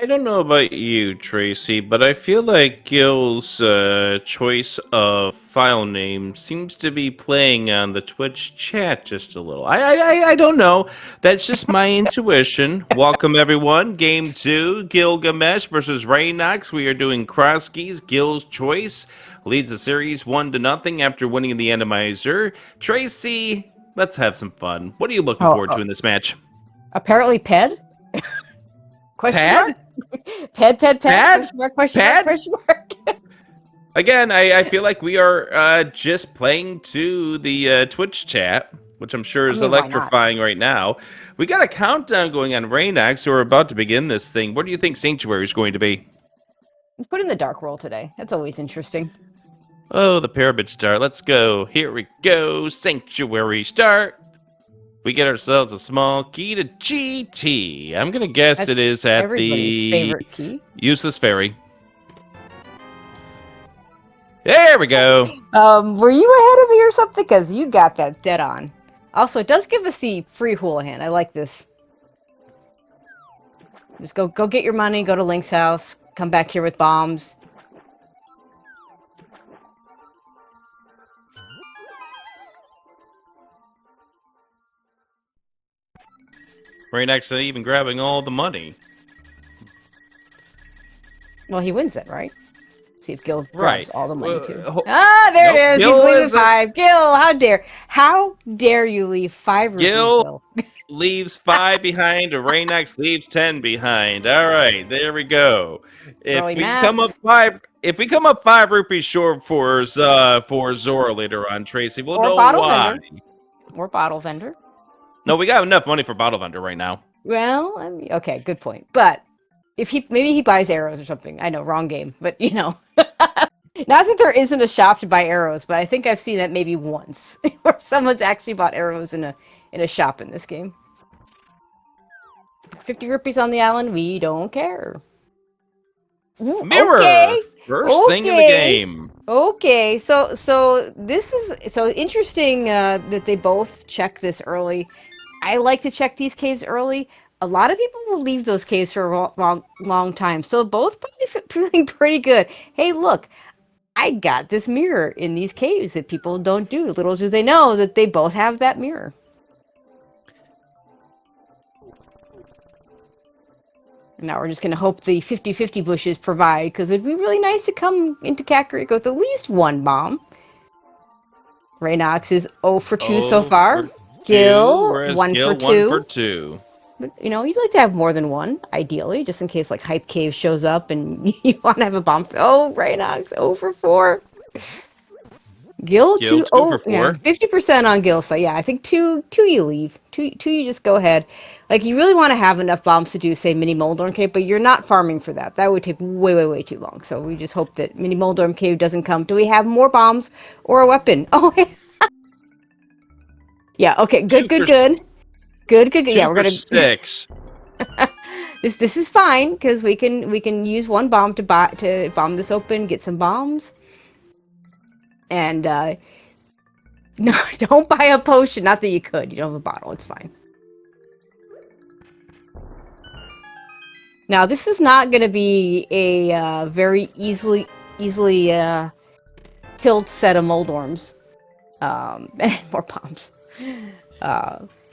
I don't know about you, Tracy, but I feel like Gil's choice of file name seems to be playing on the Twitch chat just a little. I don't know. That's just my intuition. Welcome, everyone. Game 2, Gylgamesh versus reynox. We are doing cross keys. Gil's choice leads the series 1-0 after winning the Enemizer. Tracy, let's have some fun. What are you looking forward to in this match? Apparently, Ped? Question Pad? mark? Ped? Pad? Question mark, question Pad? mark, question mark. Again, I feel like we are just playing to the Twitch chat, which I'm sure is I mean, why not? electrifying right now. We got a countdown going on reynox, so we're about to begin this thing. What do you think Sanctuary is going to be? Put in the dark roll today. That's always interesting. Oh, the pyramid start. Let's go. Here we go. Sanctuary start. We get ourselves a small key to GT. I'm going to guess That's it is at everybody's the favorite key. useless fairy. There we go. Were you ahead of me or something? Because you got that dead on. Also, it does give us the free houlihan. I like this. Just go get your money, go to Link's house, come back here with bombs. reynox not even grabbing all the money. Well, he wins it, right? See if Gil grabs all the money too. There it is. Gil He's leaving 5. Gil, how dare you leave 5 rupees, Gil leaves 5 behind, and reynox leaves 10 behind. All right, there we go. If we come up 5 rupees short for Zora later on, Tracy, we'll know why. Or bottle vendor. No, we got enough money for bottle vendor right now. Well, I mean, okay, good point. But if maybe he buys arrows or something. I know, wrong game, but you know. Not that there isn't a shop to buy arrows, but I think I've seen that maybe once where someone's actually bought arrows in a shop in this game. 50 rupees on the island, we don't care. Ooh, Mirror! Okay. First thing in the game. Okay, so this is so interesting that they both check this early. I like to check these caves early. A lot of people will leave those caves for a long time, so both probably feeling pretty good. Hey, look, I got this mirror in these caves that people don't do. Little do they know that they both have that mirror. Now we're just going to hope the 50-50 bushes provide, because it'd be really nice to come into Kakariko with at least one bomb. reynox is 0 for 2 so far. Gil, 1 for 2. But, you know, you'd like to have more than one, ideally, just in case, like, Hype Cave shows up and you want to have a bomb. Oh, reynox, 0 for 4. Gil 2 for 4. Yeah, 50% on Gil, so yeah, I think 2 you leave. 2 you just go ahead. Like, you really want to have enough bombs to do, say, Mini Moldorm Cave, but you're not farming for that. That would take way too long. So we just hope that Mini Moldorm Cave doesn't come. Do we have more bombs or a weapon? Oh, yeah, okay, good. Good. Yeah, we're gonna 6. This is fine, because we can use one bomb to bomb this open, get some bombs. And no, don't buy a potion. Not that you could. You don't have a bottle. It's fine. Now, this is not going to be a very easily killed set of Moldorms. And more bombs.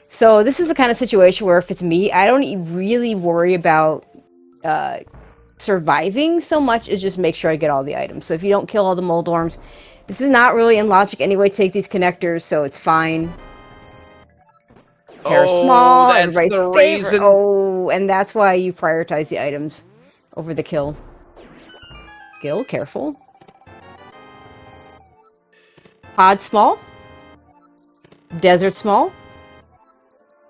So this is the kind of situation where if it's me, I don't really worry about surviving so much as just make sure I get all the items. So if you don't kill all the Moldorms, this is not really in logic anyway to take these connectors, so it's fine. Hair small and rice favorite. Oh, and that's why you prioritize the items over the kill. Gil, careful. Pod small. Desert small.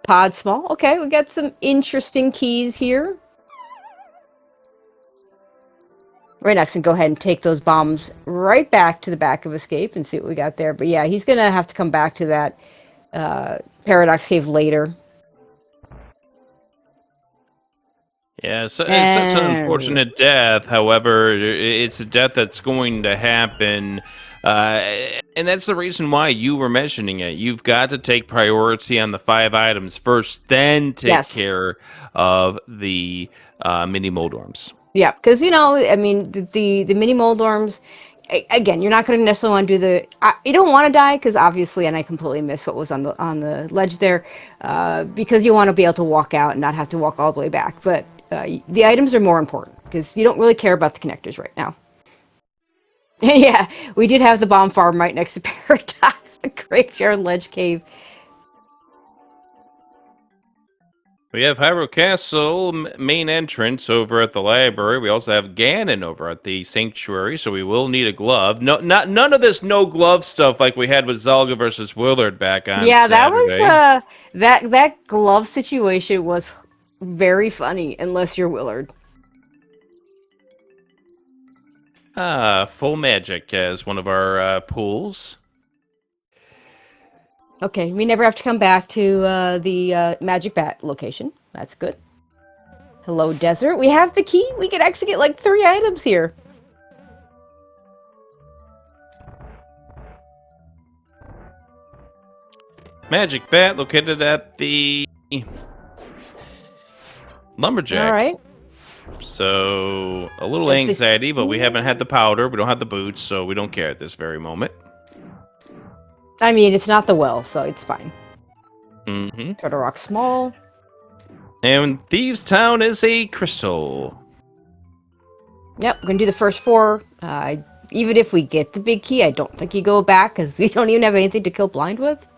Pod small. Okay, we got some interesting keys here. reynox can go ahead and take those bombs right back to the back of Escape and see what we got there. But yeah, he's going to have to come back to that Paradox Cave later. Yeah, so, it's such an unfortunate death. However, it's a death that's going to happen. And that's the reason why you were mentioning it. You've got to take priority on the 5 items first, then take care of the mini moldworms. Yeah, because I mean, the mini moldworms. Again, you're not going to necessarily want to do the. You don't want to die because obviously, and I completely missed what was on the ledge there, because you want to be able to walk out and not have to walk all the way back. But the items are more important because you don't really care about the connectors right now. Yeah, we did have the bomb farm right next to Paradox, a graveyard ledge cave. We have Hyrule Castle main entrance over at the library. We also have Ganon over at the sanctuary, so we will need a glove. None of this no glove stuff like we had with Zelga versus Willard back on Saturday. That was that glove situation was very funny, unless you're Willard. Full Magic as one of our pools. Okay, we never have to come back to the Magic Bat location. That's good. Hello, Desert. We have the key. We could actually get like 3 items here. Magic Bat located at the Lumberjack. All right. So, a little anxiety, but we haven't had the powder. We don't have the boots, so we don't care at this very moment. I mean, it's not the well, so it's fine. Mm-hmm. Turtle Rock small. And Thieves Town is a crystal. Yep, we're going to do the first 4. Even if we get the big key, I don't think you go back, because we don't even have anything to kill blind with.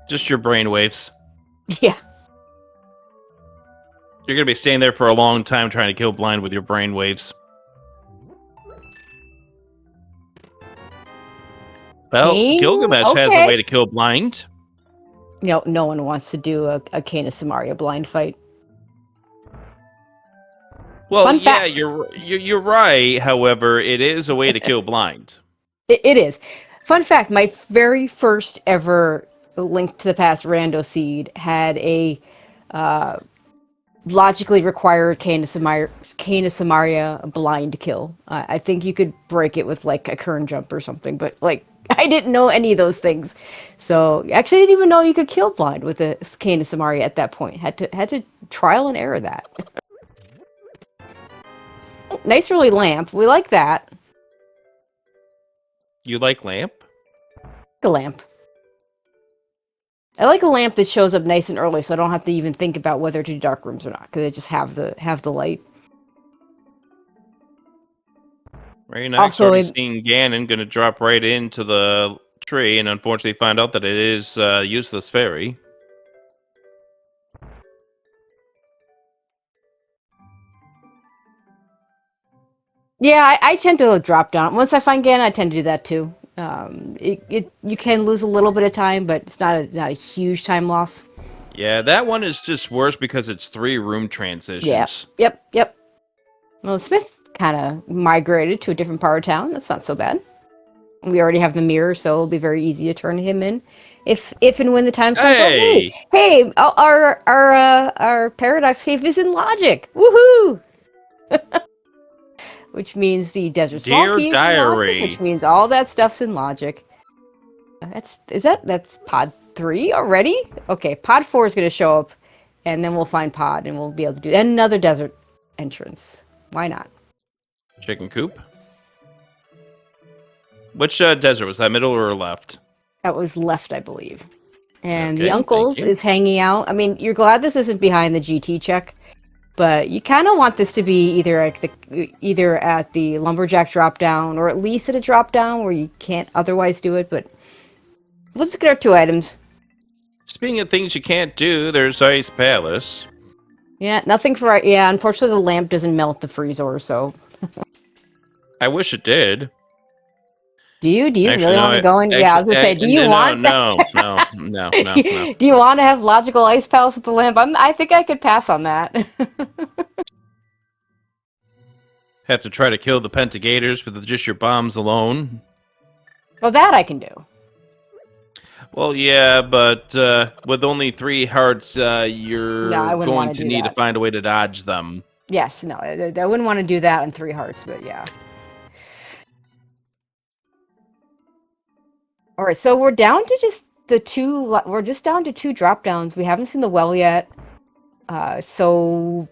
Just your brainwaves. Yeah. You're going to be staying there for a long time trying to kill blind with your brainwaves. Well, Gylgamesh has a way to kill blind. No one wants to do a Cane of Samaria blind fight. Well, yeah, you're right. However, it is a way to kill blind. It is. Fun fact, my very first ever Link to the Past rando seed had a logically required Cane of Samaria blind kill. I think you could break it with like a Kern jump or something, but like I didn't know any of those things. So actually I didn't even know you could kill blind with a Cane of Samaria at that point. Had to trial and error that. Nice early lamp. We like that. You like lamp? The lamp. I like a lamp that shows up nice and early, so I don't have to even think about whether to do dark rooms or not, because I just have the light. Very nice. Also, already seeing Ganon going to drop right into the tree, and unfortunately find out that it is useless fairy. Yeah, I tend to drop down. Once I find Ganon, I tend to do that too. You can lose a little bit of time, but it's not a huge time loss. Yeah, that one is just worse because it's 3 room transitions. Yeah. Yep. Well, Smith kind of migrated to a different part of town. That's not so bad. We already have the mirror, so it'll be very easy to turn him in, if and when the time comes. Hey, our Paradox Cave is in Logic. Woohoo! Which means the Desert Small Key is in Logic, which means all that stuff's in Logic. That's Pod 3 already? Okay, Pod 4 is going to show up, and then we'll find Pod, and we'll be able to do another desert entrance. Why not? Chicken coop. Which desert was that? Middle or left? That was left, I believe. And the Uncles is hanging out. I mean, you're glad this isn't behind the GT check. But you kind of want this to be either at the Lumberjack drop down, or at least at a drop down where you can't otherwise do it. But let's get our 2 items. Speaking of things you can't do, there's Ice Palace. Yeah, nothing for... Yeah, unfortunately the lamp doesn't melt the freezer, so... I wish it did. Do you really want to go in? Yeah, I was going to say, do you want that? No. Do you want to have logical Ice Palace with the lamp? I think I could pass on that. Have to try to kill the Pentagators with just your bombs alone. Well, that I can do. Well, yeah, but with only 3 hearts, you're going to need to find a way to dodge them. Yes, no, I wouldn't want to do that on 3 hearts, but yeah. All right, so we're down to just the two. We're just down to 2 drop downs. We haven't seen the well yet. So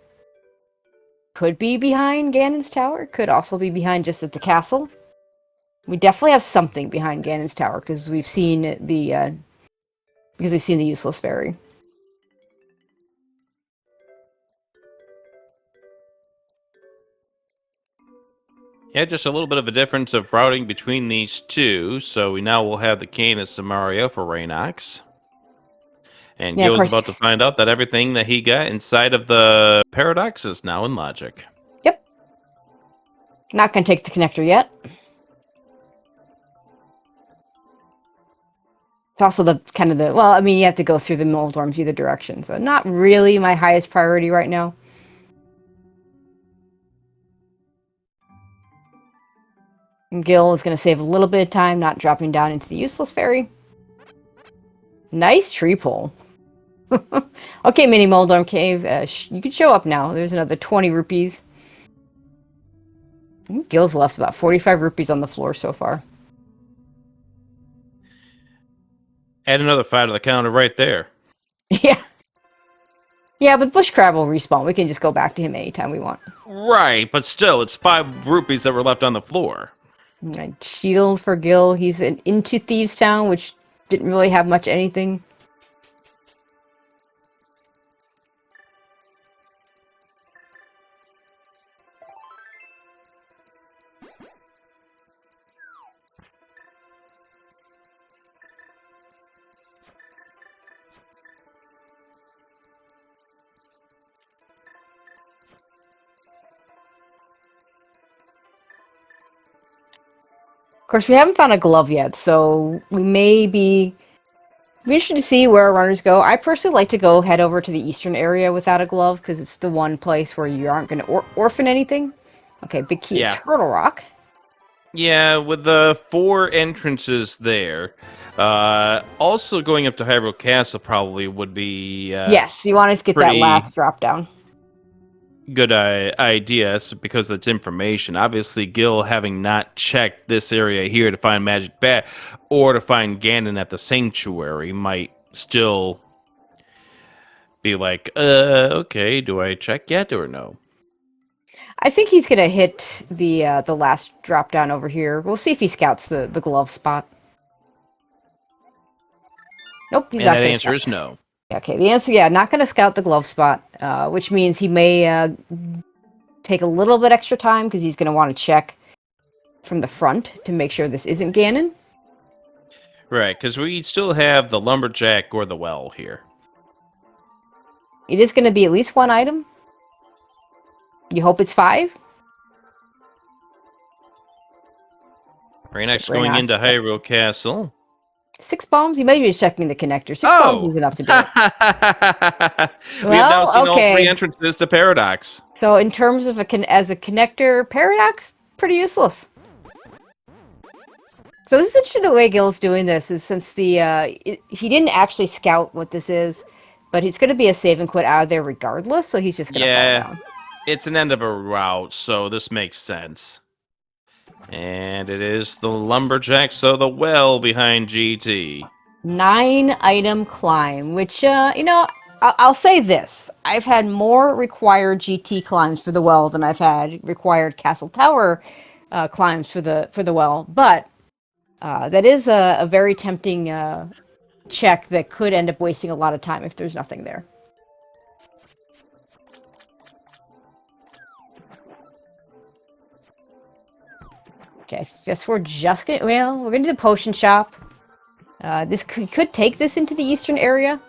could be behind Ganon's tower. Could also be behind just at the castle. We definitely have something behind Ganon's tower because we've seen the useless fairy. Yeah, just a little bit of a difference of routing between these two. So we now will have the Cane of Samaria for Reynox. And Yeah, of Gil's course. about to find out that everything that he got inside of the paradox is now in logic. Yep. Not gonna take the connector yet. It's also well, I mean, you have to go through the Moldworms either direction, so not really my highest priority right now. And Gil is going to save a little bit of time, not dropping down into the useless fairy. Nice tree pull. Okay, Mini Moldworm Cave, you can show up now. There's another 20 rupees. I think Gil's left about 45 rupees on the floor so far. Add another 5 to the counter right there. Yeah. Yeah, but Bush Crab will respawn. We can just go back to him anytime we want. Right, but still, it's 5 rupees that were left on the floor. Right, shield for Gil. He's into Thieves Town, which didn't really have much anything. Of course, we haven't found a glove yet, so we may be interested to see where our runners go. I personally like to head over to the eastern area without a glove, because it's the one place where you aren't going to orphan anything. Okay, big key, yeah. Turtle Rock. Yeah, with the 4 entrances there. Also going up to Hyrule Castle probably would be... yes, you want to get that last drop down. Good idea, because it's information. Obviously, Gil, having not checked this area here to find Magic Bat or to find Ganon at the Sanctuary, might still be like, okay, do I check yet or no? I think he's going to hit the last drop down over here. We'll see if he scouts the glove spot. Nope, he's not. And that answer is no. Okay, the answer, yeah, not going to scout the glove spot, which means he may take a little bit extra time because he's going to want to check from the front to make sure this isn't Ganon. Right, because we still have the lumberjack or the well here. It is going to be at least 1 item. You hope it's 5? Reynox going into Hyrule Castle. 6 bombs? You may be checking the connector. 6 bombs is enough to do it. We have now seen all 3 entrances to Paradox. So in terms of as a connector, Paradox, pretty useless. So this is interesting the way Gil's doing this, is since he didn't actually scout what this is, but it's going to be a save and quit out of there regardless, so he's just going to fall down. It's an end of a route, so this makes sense. And it is the lumberjack, so the well behind GT. 9 item climb, which, I'll say this. I've had more required GT climbs for the well than I've had required Castle Tower climbs for the well. But that is a very tempting check that could end up wasting a lot of time if there's nothing there. Okay, I guess we're just gonna, we're gonna do the potion shop. This could take this into the eastern area.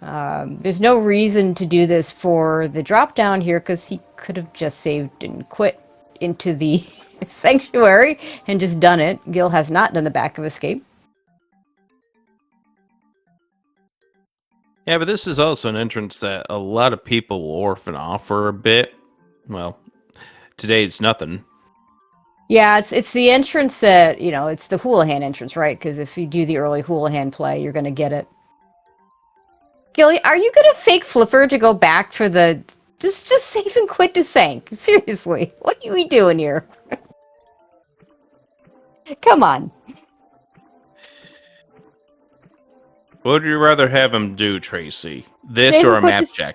There's no reason to do this for the drop down here, because he could have just saved and quit into the sanctuary and just done it. Gil has not done the back of escape. Yeah, but this is also an entrance that a lot of people will orphan off for a bit. Well, today it's nothing. Yeah, it's the entrance that, it's the Houlihan entrance, right? Because if you do the early Houlihan play, you're going to get it. Gilly, are you going to fake Flipper to go back for the... Just save and quit to Sank? Seriously, what are we doing here? Come on. What would you rather have him do, Tracy? This Save or and a put map this- check?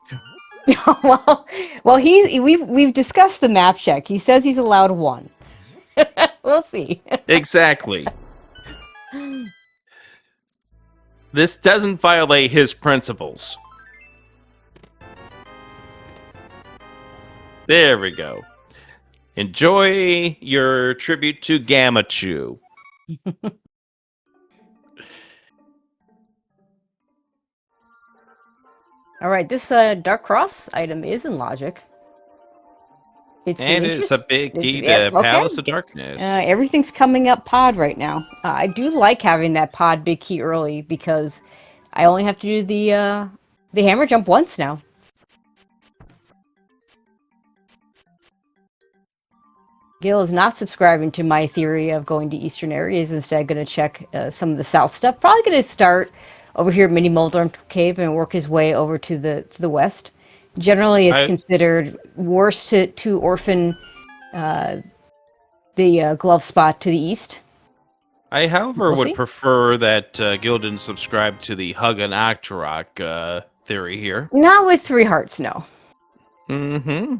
well, we've discussed the map check. He says he's allowed one. We'll see. Exactly. This doesn't violate his principles. There we go. Enjoy your tribute to Gamachu. All right, this Dark Cross item is in logic. It's a big key to Palace of Darkness. Everything's coming up pod right now. I do like having that pod big key early because I only have to do the hammer jump once now. Gil is not subscribing to my theory of going to eastern areas. Instead, going to check some of the south stuff. Probably going to start over here at Mini Moldorm Cave and work his way over to the west. Generally, it's considered worse to orphan the glove spot to the east. I, however, would prefer that Gil didn't subscribe to the Hug and Octorok theory here. Not with 3 hearts, no. Mm-hmm.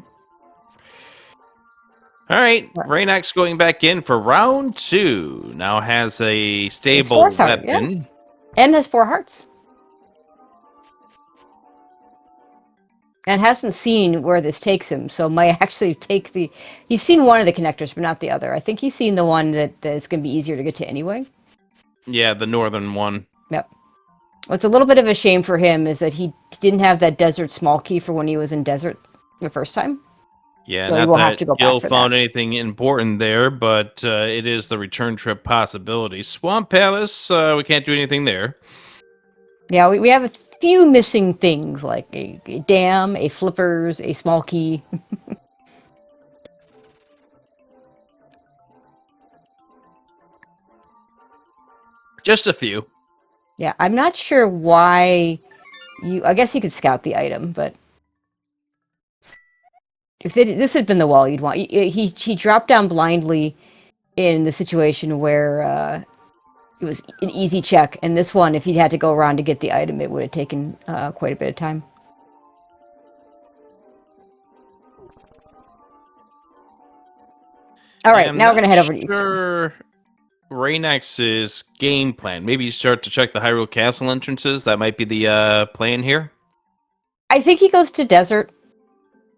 All right, reynox going back in for round 2. Now has a stable weapon. Yeah. And has 4 hearts. And hasn't seen where this takes him, so might actually take the... He's seen one of the connectors, but not the other. I think he's seen the one that's going to be easier to get to anyway. Yeah, the northern one. Yep. What's a little bit of a shame for him is that he didn't have that desert small key for when he was in desert the first time. Yeah, so not that Gil found anything important there, but it is the return trip possibility. Swamp Palace, we can't do anything there. Yeah, we have a few missing things, like a dam, a flippers, a small key. Just a few. Yeah, I'm not sure why I guess you could scout the item, but... If this had been the wall you'd want... He dropped down blindly in the situation where it was an easy check, and this one, if he'd had to go around to get the item, it would have taken quite a bit of time. All right, now we're going to head over to Eastern. reynox's game plan. Maybe you start to check the Hyrule Castle entrances. That might be the plan here. I think he goes to desert.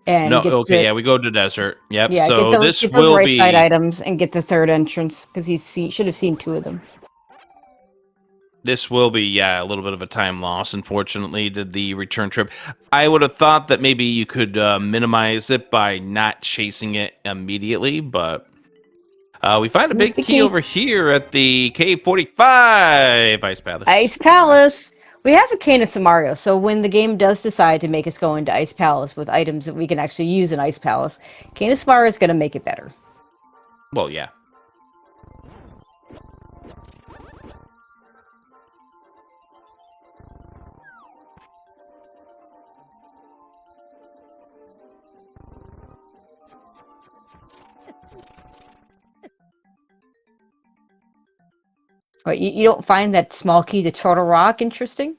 And yeah, we go to desert. Yep. Yeah, so get this those will right be side items and get the third entrance because he should have seen 2 of them. This will be a little bit of a time loss. Unfortunately, to the return trip. I would have thought that maybe you could minimize it by not chasing it immediately, but we find a big key over here at the K45 Ice Palace. Ice Palace. We have a Cane of Samario, so when the game does decide to make us go into Ice Palace with items that we can actually use in Ice Palace, Cane of Samario is going to make it better. Well, yeah. But you don't find that small key to Turtle Rock interesting?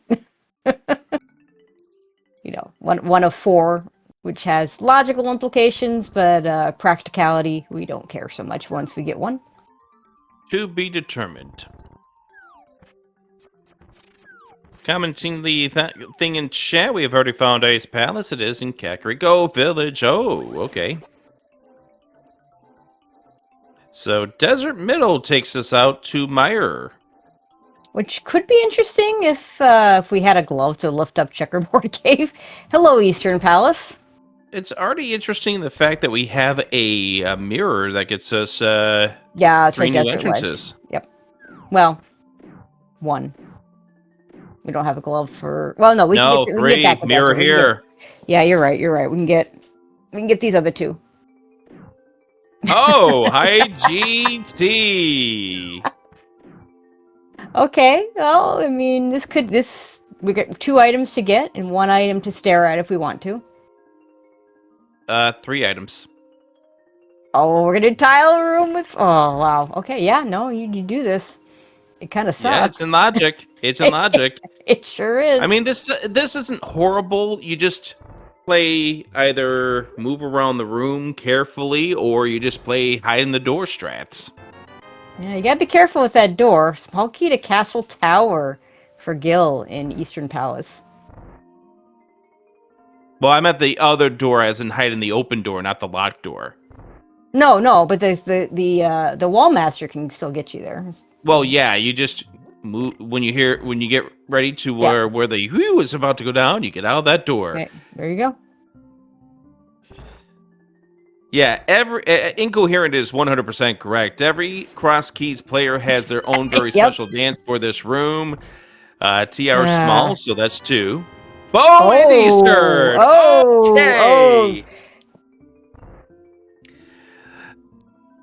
One of 4, which has logical implications, but practicality, we don't care so much once we get one. To be determined. Commenting the thing in chat, we have already found Ice Palace. It is in Kakariko Village. Oh, okay. So Desert Middle takes us out to Meyer. Which could be interesting if we had a glove to lift up Checkerboard Cave. Hello, Eastern Palace. It's already interesting the fact that we have a mirror that gets us it's 3 right, new Desert entrances. Ledge. Yep. Well, 1. We don't have a glove for... Well, no, we can get back the mirror here. Yeah, you're right. We can get these other 2. Oh, hi GT. Okay, well, I mean, we got 2 items to get and 1 item to stare at if we want to. 3 items. Oh, we're gonna tile a room with... Oh, wow. Okay, yeah, no, you do this. It kind of sucks. Yeah, it's in logic. It's in logic. It sure is. I mean, this isn't horrible. You just play either move around the room carefully, or you just play hide in the door strats. Yeah, you gotta be careful with that door. Small key to Castle Tower for Gil in Eastern Palace. Well, I meant the other door, as in hide in the open door, not the locked door. No, but there's the wall master can still get you there. Well, yeah, you just move when you get ready to where the whew is about to go down. You get out of that door. Okay, there you go. Yeah, incoherent is 100% correct. Every Cross Keys player has their own very special dance for this room. TR small, so that's 2. Bow and Eastern. Okay.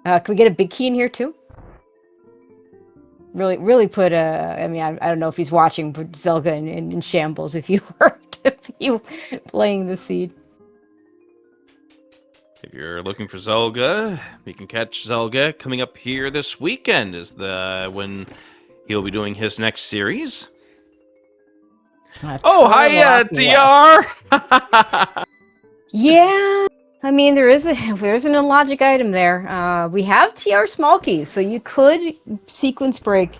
Can we get a big key in here too? Really put a. I mean, I don't know if he's watching, but Zelga in shambles. If you were playing the seed. If you're looking for Zelga, you can catch Zelga coming up here this weekend. Is when he'll be doing his next series. Oh, hi, TR. Yeah. I mean, there's an illogic item there. We have TR small keys, so you could sequence break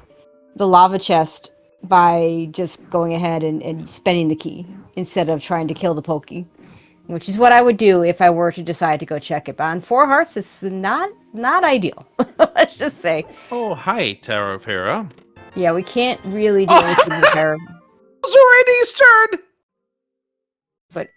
the lava chest by just going ahead and spending the key instead of trying to kill the pokey, which is what I would do if I were to decide to go check it. But on 4 hearts, it's not ideal. Let's just say. Oh, hi, Tower of Hera. Yeah, we can't really do anything with Hera. It's already Eastern. But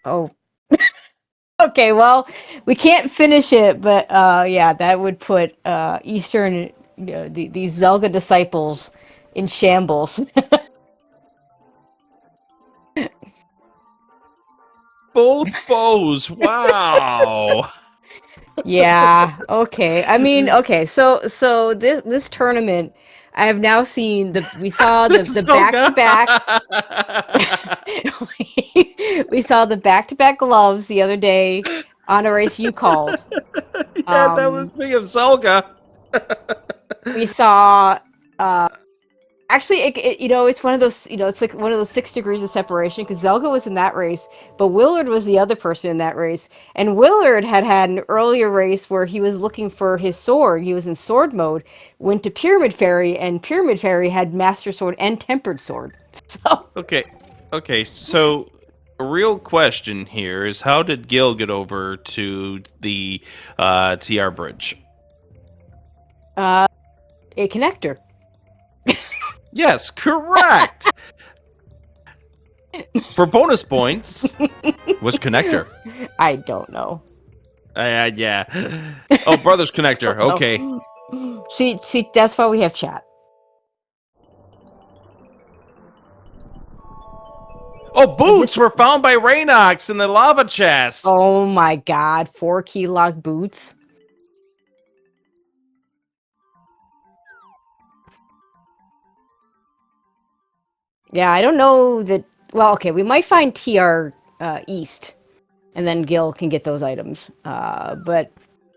okay, well, we can't finish it, but yeah, that would put Eastern, these Zelga disciples in shambles. Both bows. Wow. Yeah. Okay. I mean, okay. So this tournament, I have now seen we saw the back-to-back. We saw the back-to-back gloves the other day on a race you called. Yeah, that was big of Zelga. We saw. Actually, it's one of those. It's like one of those 6 degrees of separation because Zelga was in that race, but Willard was the other person in that race. And Willard had an earlier race where he was looking for his sword. He was in sword mode. Went to Pyramid Fairy, and Pyramid Fairy had Master Sword and Tempered Sword. So okay. So a real question here is, how did Gil get over to the TR bridge? A connector. Yes, correct. For bonus points, was connector? I don't know. Yeah. Oh, brother's connector. Okay. See, that's why we have chat. Oh, boots were found by reynox in the lava chest. Oh my God, 4 key lock boots. Yeah, I don't know that. Well, okay, we might find TR East, and then Gil can get those items. But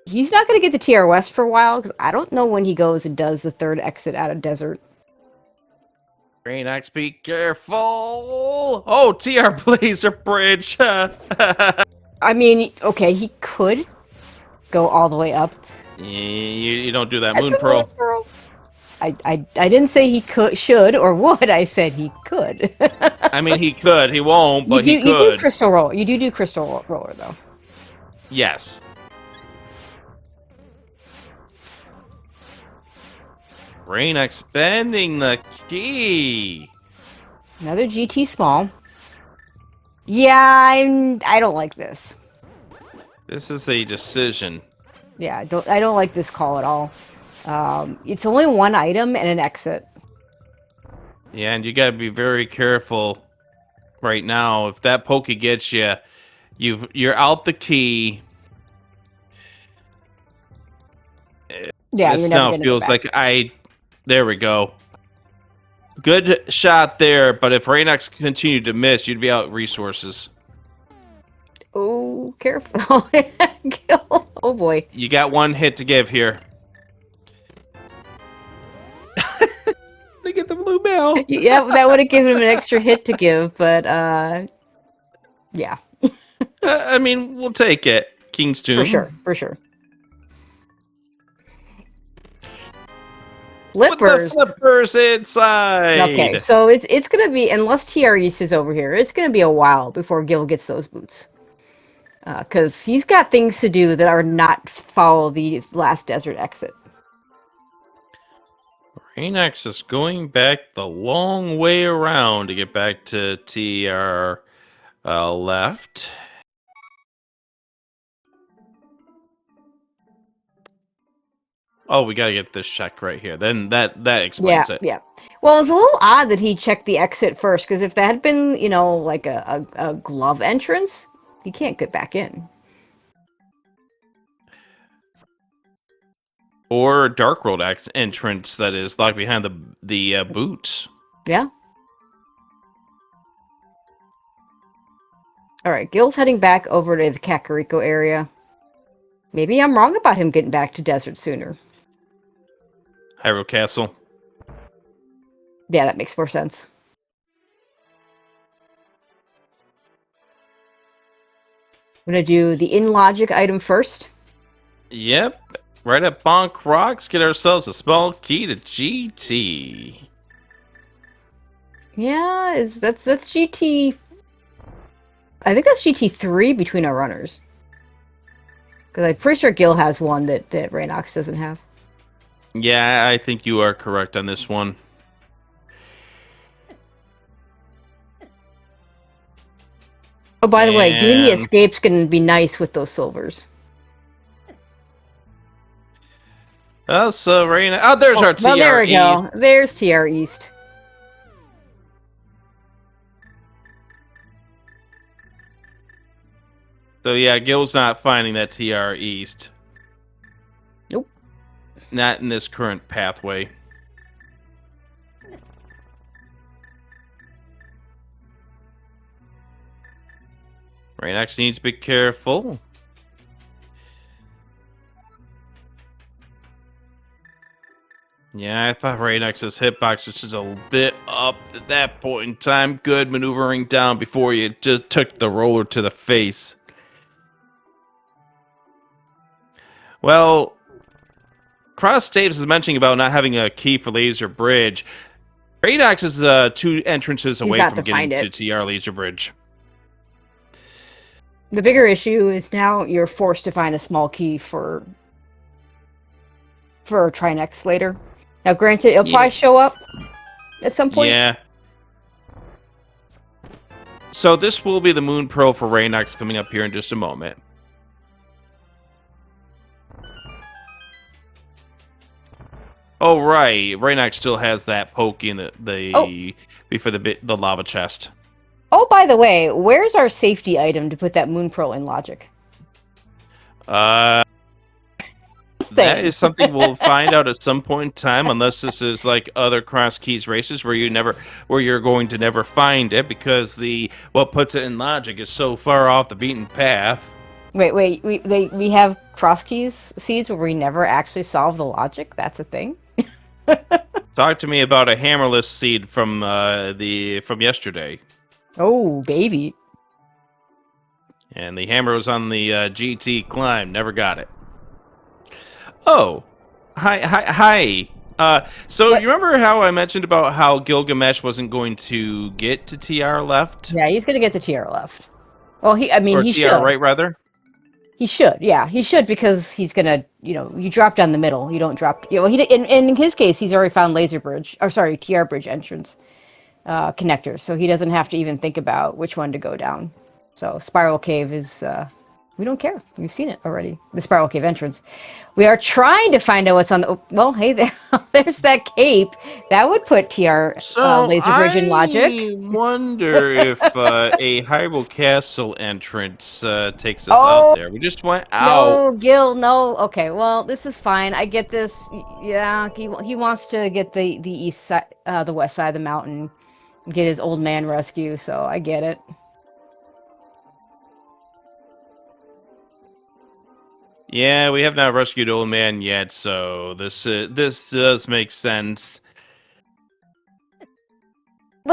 he's not going to get the TR West for a while because I don't know when he goes and does the 3rd exit out of desert. reynox, be careful! Oh, TR Blazer Bridge. I mean, okay, he could go all the way up. You don't do that, That's Moon Pearl. I didn't say he should, or would. I said he could. I mean, he could. He won't, but he could. You do crystal roll. You do crystal roller, though. Yes. reynox spending the key. Another GT small. Yeah, I don't like this. This is a decision. Yeah, I don't like this call at all. It's only 1 item and an exit. Yeah, and you got to be very careful right now. If that pokey gets you, you're out the key. Yeah, this you're now never feels like there we go. Good shot there, but if reynox continued to miss, you'd be out resources. Oh, careful. Oh boy. You got 1 hit to give here. Look now. Yeah, that would have given him an extra hit to give, but yeah. I mean, we'll take it. King's Tomb. For sure, for sure. Flippers. With the flippers inside. Okay, so it's gonna be, unless TR East is over here, it's gonna be a while before Gil gets those boots. Because he's got things to do that are not follow the last desert exit. reynox is going back the long way around to get back to TR left. Oh, we gotta get this check right here. Then that explains it. Yeah. Well, it's a little odd that he checked the exit first, because if that had been, like a glove entrance, he can't get back in. Or Dark World entrance that is locked behind the boots. Yeah. All right, Gil's heading back over to the Kakariko area. Maybe I'm wrong about him getting back to desert sooner. Hyrule Castle. Yeah, that makes more sense. I'm gonna do the in-logic item first. Yep. Right at Bonk Rocks, get ourselves a small key to GT. Yeah, that's GT. I think that's GT3 between our runners. Because I'm pretty sure Gil has one that reynox doesn't have. Yeah, I think you are correct on this one. Oh, by the way, doing the escape's going to be nice with those silvers. Oh, so reynox. Oh, there's our TR well, there we East. go. There's TR East. So yeah, Gil's not finding that TR East. Nope. Not in this current pathway. reynox needs to be careful. Yeah, I thought reynox's hitbox was just a bit up at that point in time. Good maneuvering down before you just took the roller to the face. Well, Cross Staves is mentioning about not having a key for Laser Bridge. reynox is 2 entrances away from getting to TR Laser Bridge. The bigger issue is now you're forced to find a small key for Trinex later. Now, granted, it'll probably show up at some point. Yeah. So this will be the Moon Pearl for reynox coming up here in just a moment. Oh, right. reynox still has that poke in before the lava chest. Oh, by the way, where's our safety item to put that Moon Pearl in logic? That is something we'll find out at some point in time, unless this is like other Cross Keys races where you're going to never find it because what puts it in logic is so far off the beaten path. Wait, we have Cross Keys seeds where we never actually solve the logic? That's a thing? Talk to me about a hammerless seed from yesterday. Oh, baby. And the hammer was on the GT climb. Never got it. Oh, hi. So you remember how I mentioned about how Gylgamesh wasn't going to get to TR left? Yeah, he's going to get to TR left. Well, he TR should. right, rather? He should, yeah. He should, because he's going to, you drop down the middle. You don't drop... in his case, he's already found Laser Bridge, TR Bridge entrance connector, so he doesn't have to even think about which one to go down. So Spiral Cave is... we don't care. We've seen it already. The Spiral Cave entrance. We are trying to find out what's on the... Oh, well, hey, there's that cape. That would put TR Laser Bridge in logic. I wonder if a Hyrule Castle entrance takes us out there. We just went out. No, Gil, no. Okay, well, this is fine. I get this. Yeah, he wants to get the east side, the west side of the mountain, get his old man rescue, so I get it. Yeah, we have not rescued Old Man yet, so this does make sense.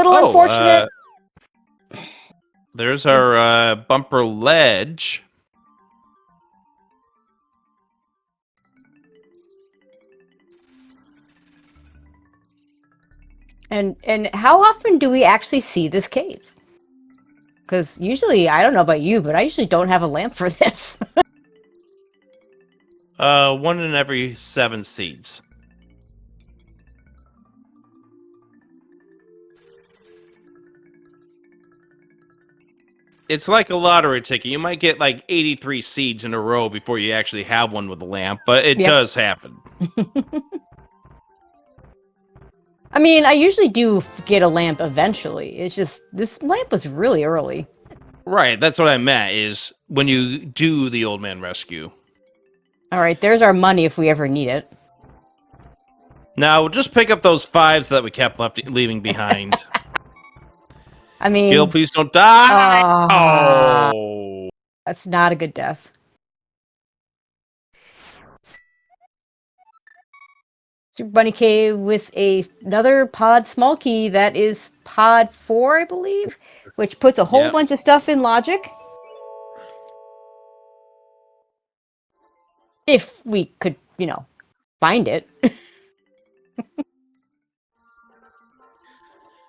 Little unfortunate. There's our bumper ledge. And how often do we actually see this cave? Because usually, I don't know about you, but I usually don't have a lamp for this. 1 in every 7 seeds. It's like a lottery ticket. You might get like 83 seeds in a row before you actually have one with a lamp, but it does happen. I mean, I usually do get a lamp eventually. It's just, this lamp was really early. Right, that's what I meant, is when you do the old man rescue. Alright, there's our money if we ever need it. Now, just pick up those 5s that we kept leaving behind. I mean... Gil, please don't die! Oh! That's not a good death. Super Bunny Cave with another pod small key. That is pod 4, I believe, which puts a whole bunch of stuff in logic. If we could, you know, find it.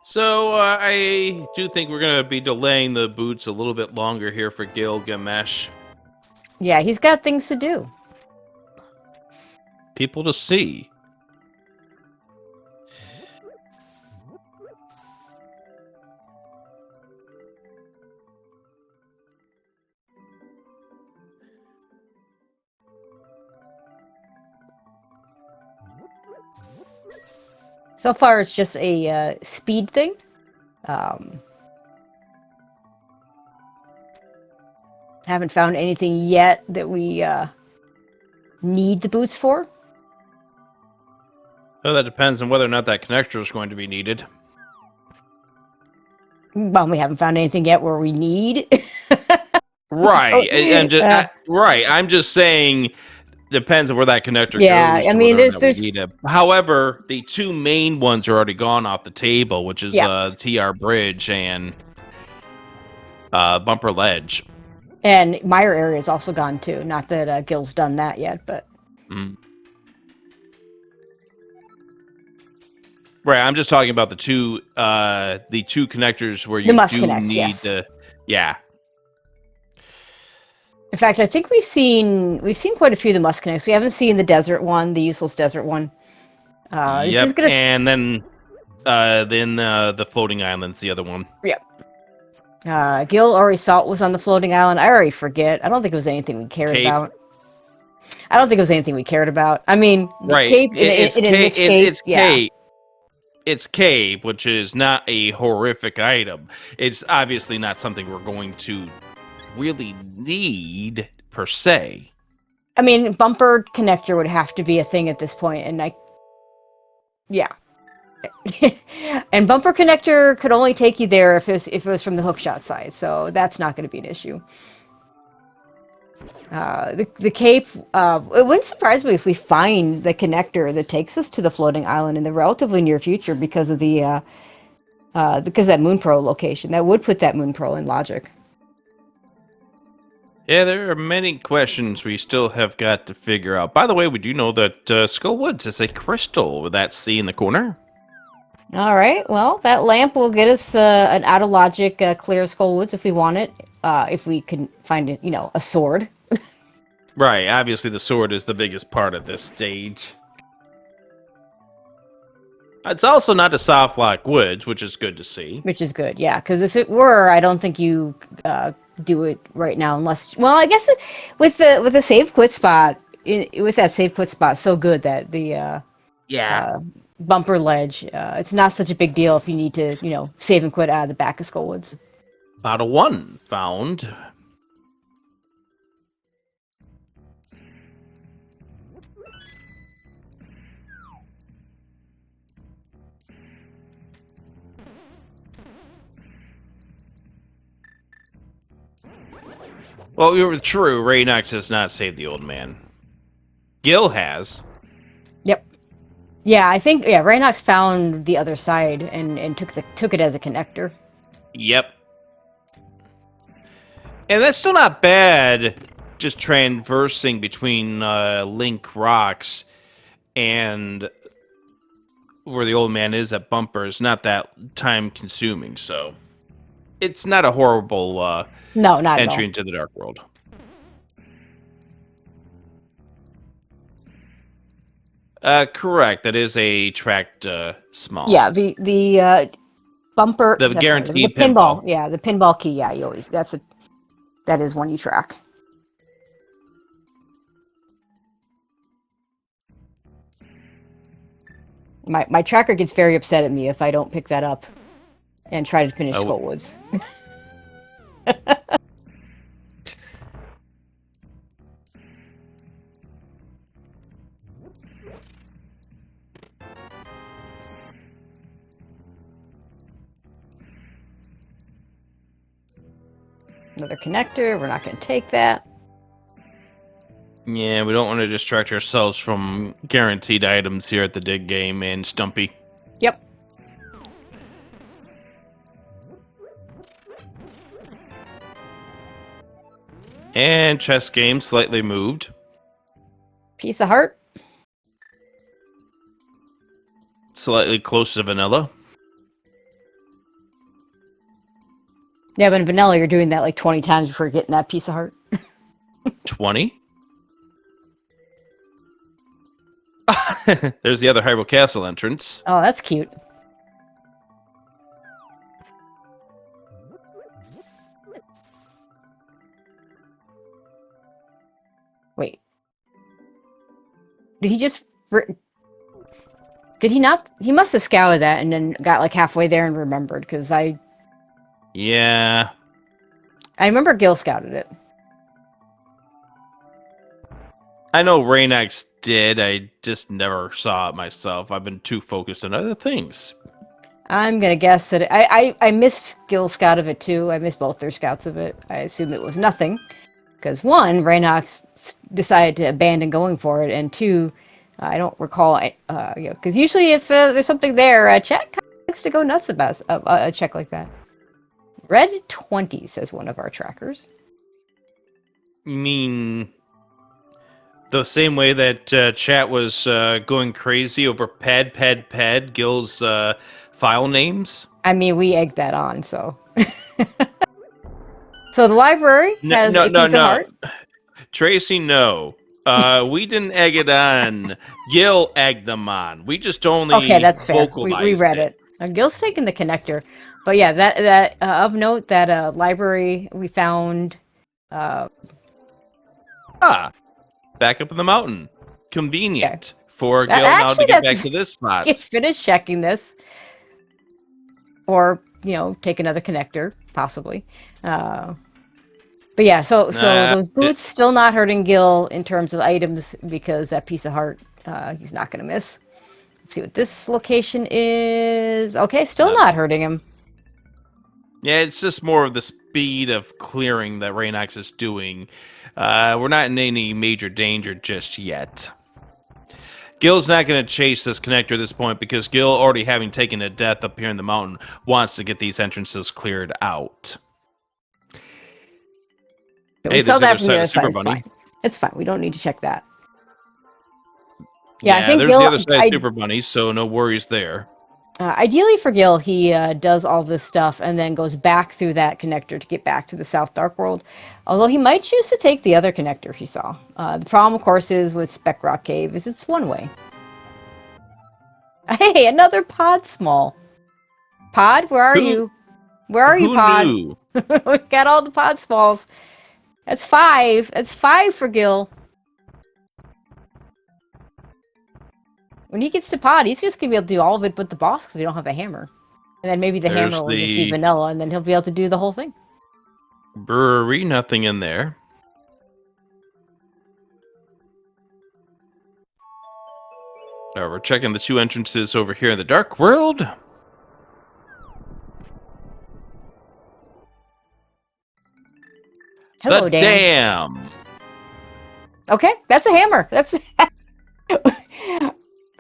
So, I do think we're going to be delaying the boots a little bit longer here for Gylgamesh. Yeah, he's got things to do. People to see. So far, it's just a speed thing. Haven't found anything yet that we need the boots for. Well, that depends on whether or not that connector is going to be needed. Well, we haven't found anything yet where we need. Right. I'm just saying, depends on where that connector goes. Yeah, I mean, there's... However, the 2 main ones are already gone off the table, which is TR Bridge and Bumper Ledge. And Mire area is also gone too. Not that Gil's done that yet, but... Right, I'm just talking about the two connectors where you need to... Yeah. In fact, I think we've seen quite a few of the must connects. We haven't seen the desert one, the useless desert one. Yep, and then the floating island's the other one. Yep. Gil already saw it was on the floating island. I already forget. I don't think it was anything we cared about. I mean, right. Cape, it's Cape. It's Cape, which is not a horrific item. It's obviously not something we're going to really need, per se. I mean, bumper connector would have to be a thing at this point, and yeah. And bumper connector could only take you there if it was from the hookshot side, so that's not going to be an issue. The Cape, it wouldn't surprise me if we find the connector that takes us to the floating island in the relatively near future because of that Moon Pro location. That would put that Moon Pro in logic. Yeah, there are many questions we still have got to figure out. By the way, we do know that Skull Woods is a crystal with that C in the corner. All right, well, that lamp will get us an out of logic clear Skull Woods if we want it. If we can find it, a sword. Right, obviously the sword is the biggest part at this stage. It's also not a soft lock woods, which is good to see. Which is good, yeah, because if it were, I don't think you do it right now unless... Well, I guess with the save quit spot, with that save quit spot, so good that the bumper ledge, it's not such a big deal if you need to, save and quit out of the back of Skull Woods. About a 1 found. Well, you're true. Reynox has not saved the old man. Gil has. Yep. Yeah, I think reynox found the other side and took it as a connector. Yep. And that's still not bad, just traversing between Link Rocks and where the old man is at Bumper is not that time consuming, so it's not a horrible No, not at entry all. into the Dark World. Correct. That is a tracked small. Yeah, the bumper. The That's right. The guaranteed pinball. pinball. Yeah, the pinball key. Yeah, you always. That is one you track. My tracker gets very upset at me if I don't pick that up and try to finish Skullwoods. Another connector. We're not going to take that. Yeah, we don't want to distract ourselves from guaranteed items here at the Dig Game and Stumpy. Yep. And chess game slightly moved. Piece of heart. Slightly close to vanilla. Yeah, but in vanilla, you're doing that like 20 times before getting that piece of heart. 20? There's the other Hyrule Castle entrance. Oh, that's cute. Wait. Did he just... Did he not? He must have scouted that and then got like halfway there and remembered, because Yeah. I remember Gil scouted it. I know reynox did. I just never saw it myself. I've been too focused on other things. I'm going to guess that I missed Gil's scout of it too. I missed both their scouts of it. I assume it was nothing. Because one, reynox decided to abandon going for it, and two, I don't recall, because usually if there's something there, Chet kind of likes to go nuts about a check like that. Red 20, says one of our trackers. You mean the same way that chat was going crazy over ped, Gil's file names? I mean, we egged that on, so... So the library has a piece of heart. Tracy, no. We didn't egg it on. Gil egged them on. We just only okay, that's fair. We read it. Gil's taking the connector, but yeah, that of note that library we found. Back up in the mountain. Convenient for Gil now to get back to this spot. He's finished checking this, or take another connector possibly. But yeah, so those boots still not hurting Gil in terms of items, because that piece of heart he's not going to miss. Let's see what this location is. Okay, still not hurting him. Yeah, it's just more of the speed of clearing that reynox is doing. We're not in any major danger just yet. Gil's not going to chase this connector at this point, because Gil, already having taken a death up here in the mountain, wants to get these entrances cleared out. We saw that from the other side. It's fine. It's fine. We don't need to check that. Yeah, I think there's Gil, the other side of Super Bunny, so no worries there. Ideally for Gil, he does all this stuff and then goes back through that connector to get back to the South Dark World. Although he might choose to take the other connector he saw. The problem, of course, is with Spec Rock Cave is it's one way. Hey, another pod small. Pod, where are you? Where are you, Pod? Knew? We got all the pod smalls. That's 5. That's 5 for Gil. When he gets to Pod, he's just going to be able to do all of it but the boss, because we don't have a hammer. And then maybe the hammer will just be vanilla, and then he'll be able to do the whole thing. Brewery, nothing in there. We're checking the 2 entrances over here in the Dark World. Hello, the Dan. Dam. Okay, that's a hammer. That's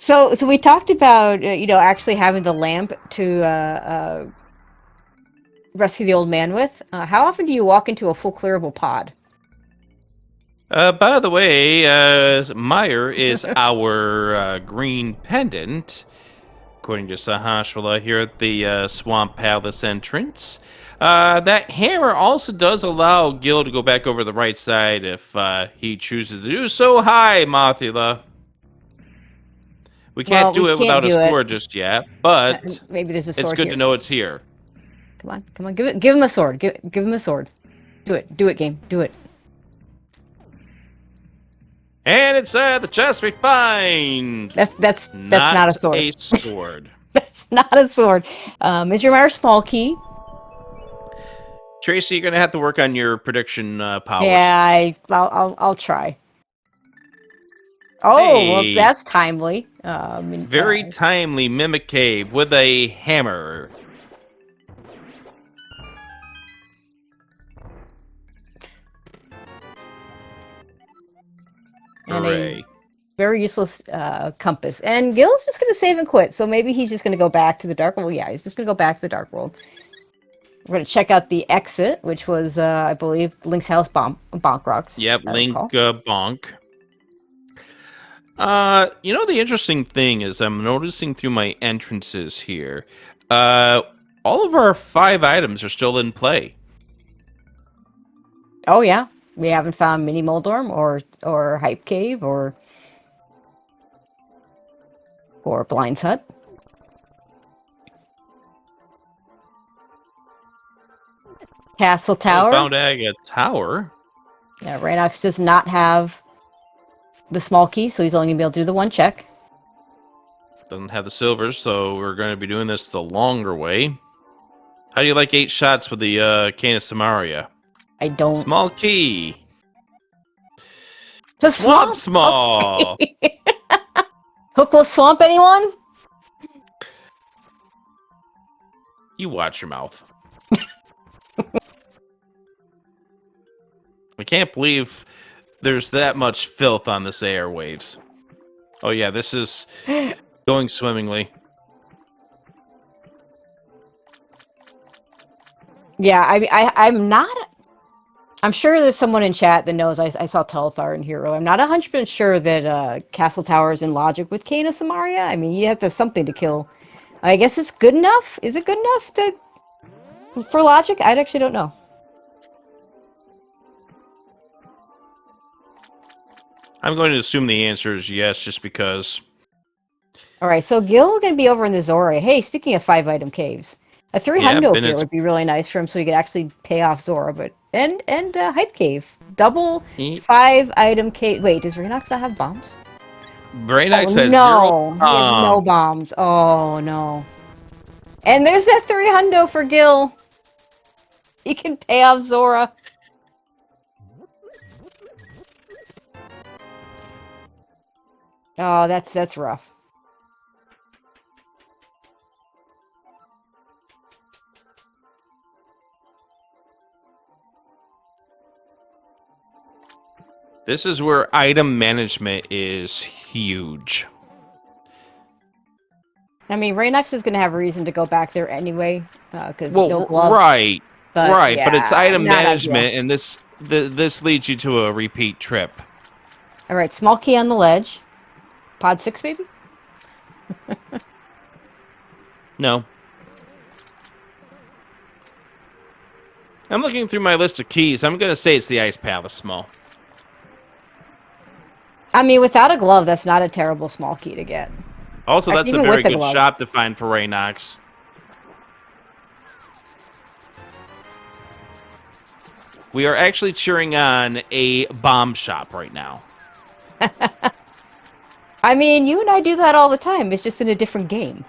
So we talked about actually having the lamp to rescue the old man with. How often do you walk into a full clearable pod? By the way, Meyer is our green pendant, according to Sahashwala here at the Swamp Palace entrance. That hammer also does allow Gil to go back over the right side if he chooses to do so. Hi, Mothula. We can't do We it can't without a do it. sword just yet, but Maybe there's a it's sword good here. to know it's here. Come on, give him a sword. Give him a sword. Do it, game, do it. And it's the chest we find. That's not a sword. A sword. That's not a sword. Is your Meyer small key? Tracy, you're gonna have to work on your prediction powers. Yeah, I'll try. Oh, hey. Well, that's timely. Very timely. Mimic Cave with a hammer. And a very useless compass. And Gil's just going to save and quit. So maybe he's just going to go back to the Dark World. Yeah, he's just going to go back to the Dark World. We're going to check out the exit, which was, I believe, Link's house, Bonk Rocks. Yep, Link Bonk. The interesting thing is I'm noticing through my entrances here, all of our 5 items are still in play. Oh, yeah. We haven't found Mini Moldorm or Hype Cave or Blind's Hut. Castle Tower. We found Aga Tower. Yeah, reynox does not have the small key, so he's only going to be able to do the 1 check. Doesn't have the silvers, so we're going to be doing this the longer way. How do you like 8 shots with the Cane of Samaria? I don't. Small key. The swamp small. Okay. Hookless swamp, anyone? You watch your mouth. I can't believe there's that much filth on this airwaves. Oh yeah, this is going swimmingly. Yeah, I'm not. I'm sure there's someone in chat that knows. I saw Telethar in Hero. I'm not 100% sure that Castle Tower is in logic with Cane of Samaria. I mean, you have to have something to kill. I guess it's good enough. Is it good enough for logic? I actually don't know. I'm going to assume the answer is yes, just because. All right, so Gil is going to be over in the Zora. Hey, speaking of 5-item caves, a 300 here would be really nice for him, so he could actually pay off Zora. But and Hype Cave, double 5-item cave. Wait, does reynox not have bombs? reynox has 0 bombs. He has no bombs. Oh no! And there's that 300 for Gil. He can pay off Zora. Oh, that's rough. This is where item management is huge. I mean, reynox is going to have a reason to go back there anyway, because no glove. Right, but it's item management, ideal. and this leads you to a repeat trip. All right, small key on the ledge. Pod 6, maybe? No. I'm looking through my list of keys. I'm going to say it's the Ice Palace small. I mean, without a glove, that's not a terrible small key to get. Also, that's a very good shop to find for reynox. We are actually cheering on a bomb shop right now. I mean, you and I do that all the time. It's just in a different game.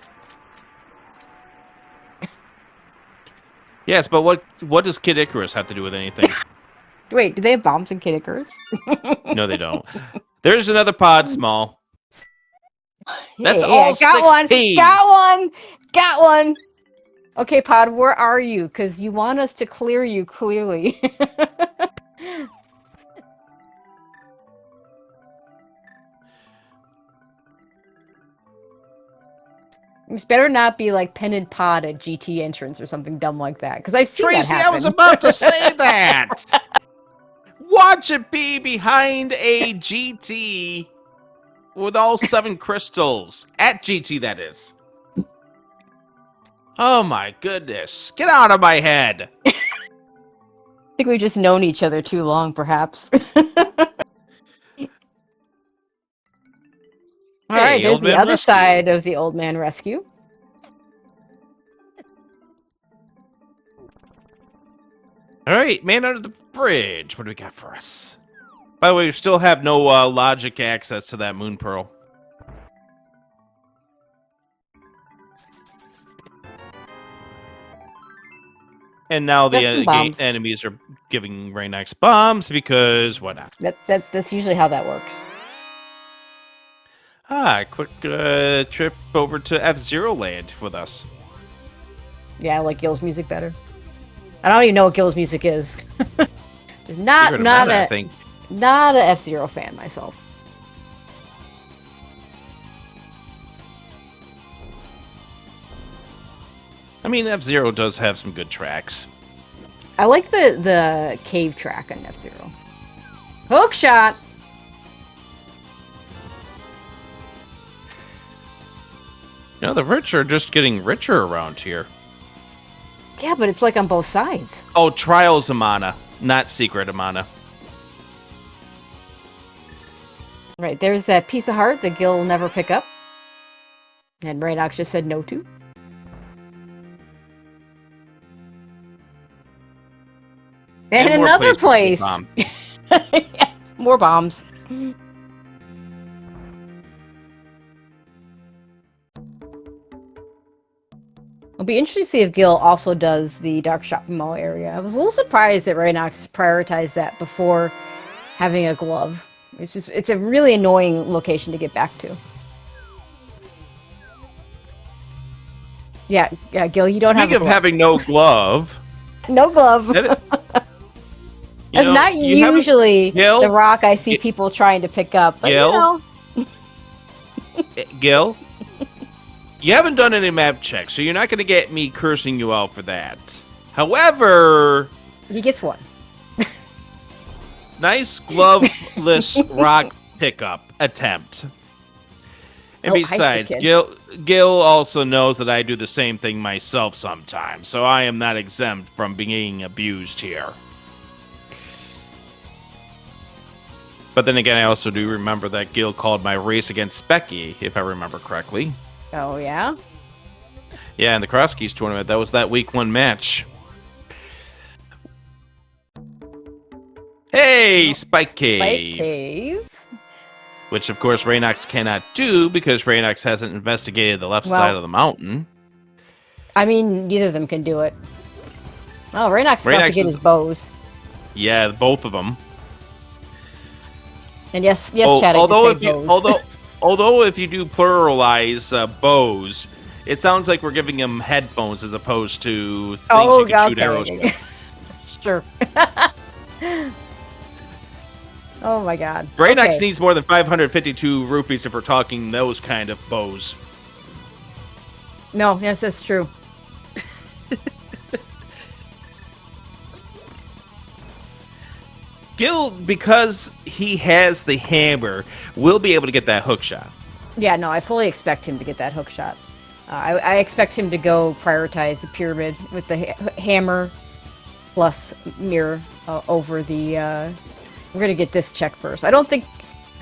Yes, but what does Kid Icarus have to do with anything? Wait, do they have bombs in Kid Icarus? No, they don't. There's another pod small. That's all got 6 keys. Got one. Okay, pod, where are you? Because you want us to clear you clearly. This better not be like pendant pod at GT entrance or something dumb like that, because I've seen Tracy, that happen. I was about to say that. Watch it be behind a GT with all 7 crystals. At GT, that is. Oh my goodness. Get out of my head. I think we've just known each other too long, perhaps. All right, there's the other side of the old man rescue. All right, man under the bridge. What do we got for us? By the way, we still have no logic access to that moon pearl. And now the enemies are giving reynox bombs because why not? That's usually how that works. Quick trip over to F-Zero Land with us. Yeah, I like Gil's music better. I don't even know what Gil's music is. not a F-Zero fan myself. I mean, F-Zero does have some good tracks. I like the cave track on F-Zero. Hook shot! You know, the rich are just getting richer around here. Yeah, but it's like on both sides. Oh, Trials of Mana, not Secret of Mana. Right, there's that piece of heart that Gil will never pick up. And reynox just said no to. And another place. Yeah, more bombs. It'll be interesting to see if Gil also does the Dark Shopping Mall area. I was a little surprised that reynox prioritized that before having a glove. It's a really annoying location to get back to. Yeah, Gil, you don't have a glove. Speaking of having no glove. No glove. That's not usually the rock I see people trying to pick up. But, Gil? Gil? You haven't done any map checks, so you're not going to get me cursing you out for that. However... He gets one. Nice gloveless rock pickup attempt. And besides, Gil also knows that I do the same thing myself sometimes, so I am not exempt from being abused here. But then again, I also do remember that Gil called my race against Specky, if I remember correctly. Oh, yeah? Yeah, in the Cross Keys tournament, that was that week 1 match. Hey, Spike Cave! Spike Cave. Which, of course, reynox cannot do because reynox hasn't investigated the left side of the mountain. I mean, neither of them can do it. Oh, reynox about to get his bows. Yeah, both of them. And yes, Chad, although if you do pluralize bows, it sounds like we're giving him headphones as opposed to things you can shoot arrows with. Sure. Oh my god. reynox needs more than 552 rupees if we're talking those kind of bows. No, yes, that's true. Gil, because he has the hammer, will be able to get that hook shot. Yeah, no, I fully expect him to get that hook shot. I expect him to go prioritize the pyramid with the hammer plus mirror over the... we're going to get this check first. I don't think...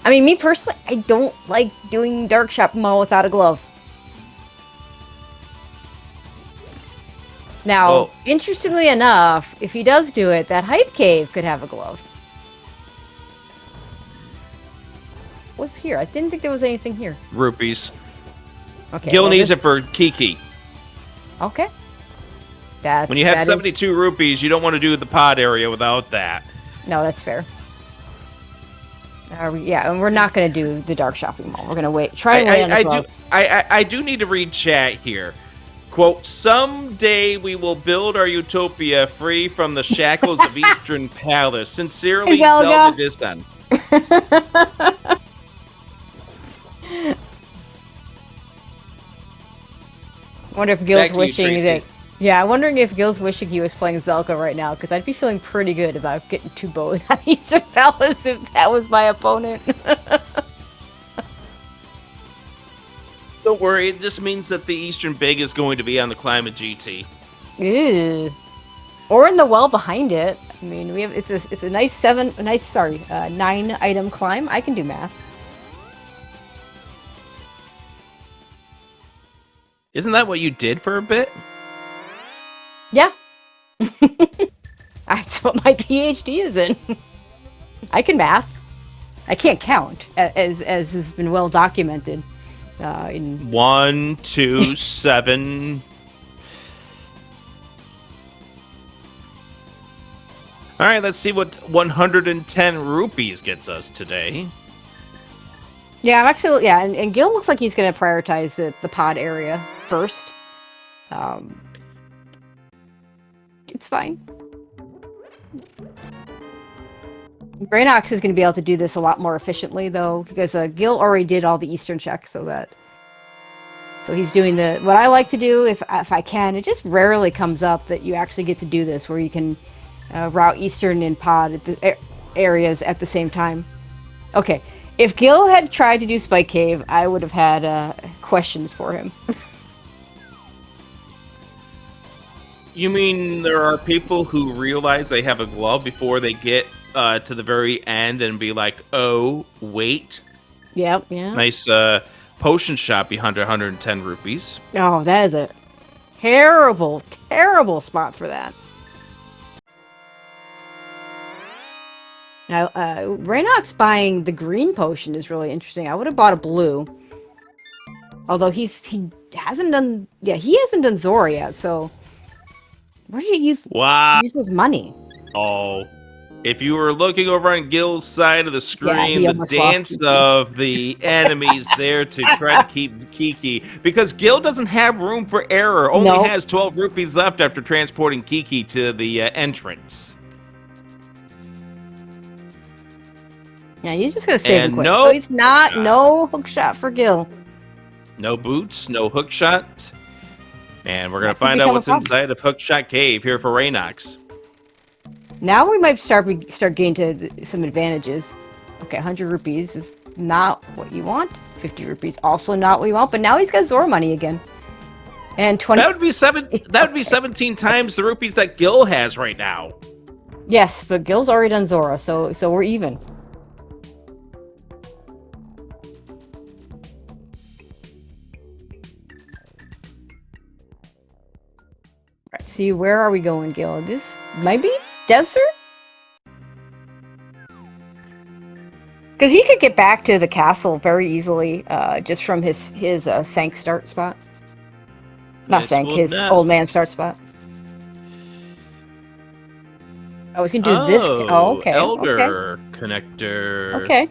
I mean, me personally, I don't like doing Dark Shopping Mall without a glove. Now, interestingly enough, if he does do it, that Hype Cave could have a glove. What's here? I didn't think there was anything here. Rupees. Okay. Gil needs it for Kiki. Okay. When you have 72 rupees, you don't want to do the pod area without that. No, that's fair. Yeah, and we're not going to do the Dark Shopping Mall. We're going to wait. Try and wait on the glove. I do need to read chat here. Quote, someday we will build our utopia free from the shackles of Eastern Palace. Sincerely, Zelda Distan. wonder if Gil's wishing that. Yeah, I'm wondering if Gil's wishing he was playing Zelka right now, because I'd be feeling pretty good about getting 2 bows on Eastern Palace if that was my opponent. Don't worry, it just means that the Eastern Big is going to be on the Climate GT. Ew. Or in the well behind it. I mean, we have it's a nice 9 item climb. I can do math. Isn't that what you did for a bit? Yeah. That's what my PhD is in. I can math. I can't count, as has been well documented. 1, 2, 7. All right, let's see what 110 rupees gets us today. Yeah, I'm actually, yeah, and Gil looks like he's going to prioritize the pod area first. It's fine. reynox is going to be able to do this a lot more efficiently, though, because Gil already did all the Eastern checks, so he's doing what I like to do if I can. It just rarely comes up that you actually get to do this, where you can route Eastern and pod at the areas at the same time. Okay, if Gil had tried to do Spike Cave, I would have had questions for him. You mean there are people who realize they have a glove before they get to the very end and be like, oh, wait? Yep, yeah. Nice potion shop behind 110 rupees. Oh, that is a terrible, terrible spot for that. Now, reynox buying the green potion is really interesting. I would have bought a blue. Although he hasn't done Zora yet, so where did he use his money? Oh, if you were looking over on Gil's side of the screen, the dance of the enemies there to try to keep Kiki, because Gil doesn't have room for error. Only has 12 rupees left after transporting Kiki to the entrance. Yeah, he's just gonna save him quick. So he's not no hook shot for Gil. No boots, no hook shot. And we're going to find out what's inside of Hookshot Cave here for reynox. Now we might start getting to some advantages. Okay, 100 rupees is not what you want. 50 rupees also not what you want. But now he's got Zora money again. And 20. That would be 17 times the rupees that Gil has right now. Yes, but Gil's already done Zora, so we're even. See, where are we going, Gil? This might be desert? Because he could get back to the castle very easily, just from his Sank start spot. Not Sank, his old man start spot. Oh, we can do this. Oh, okay. Elder connector. Okay.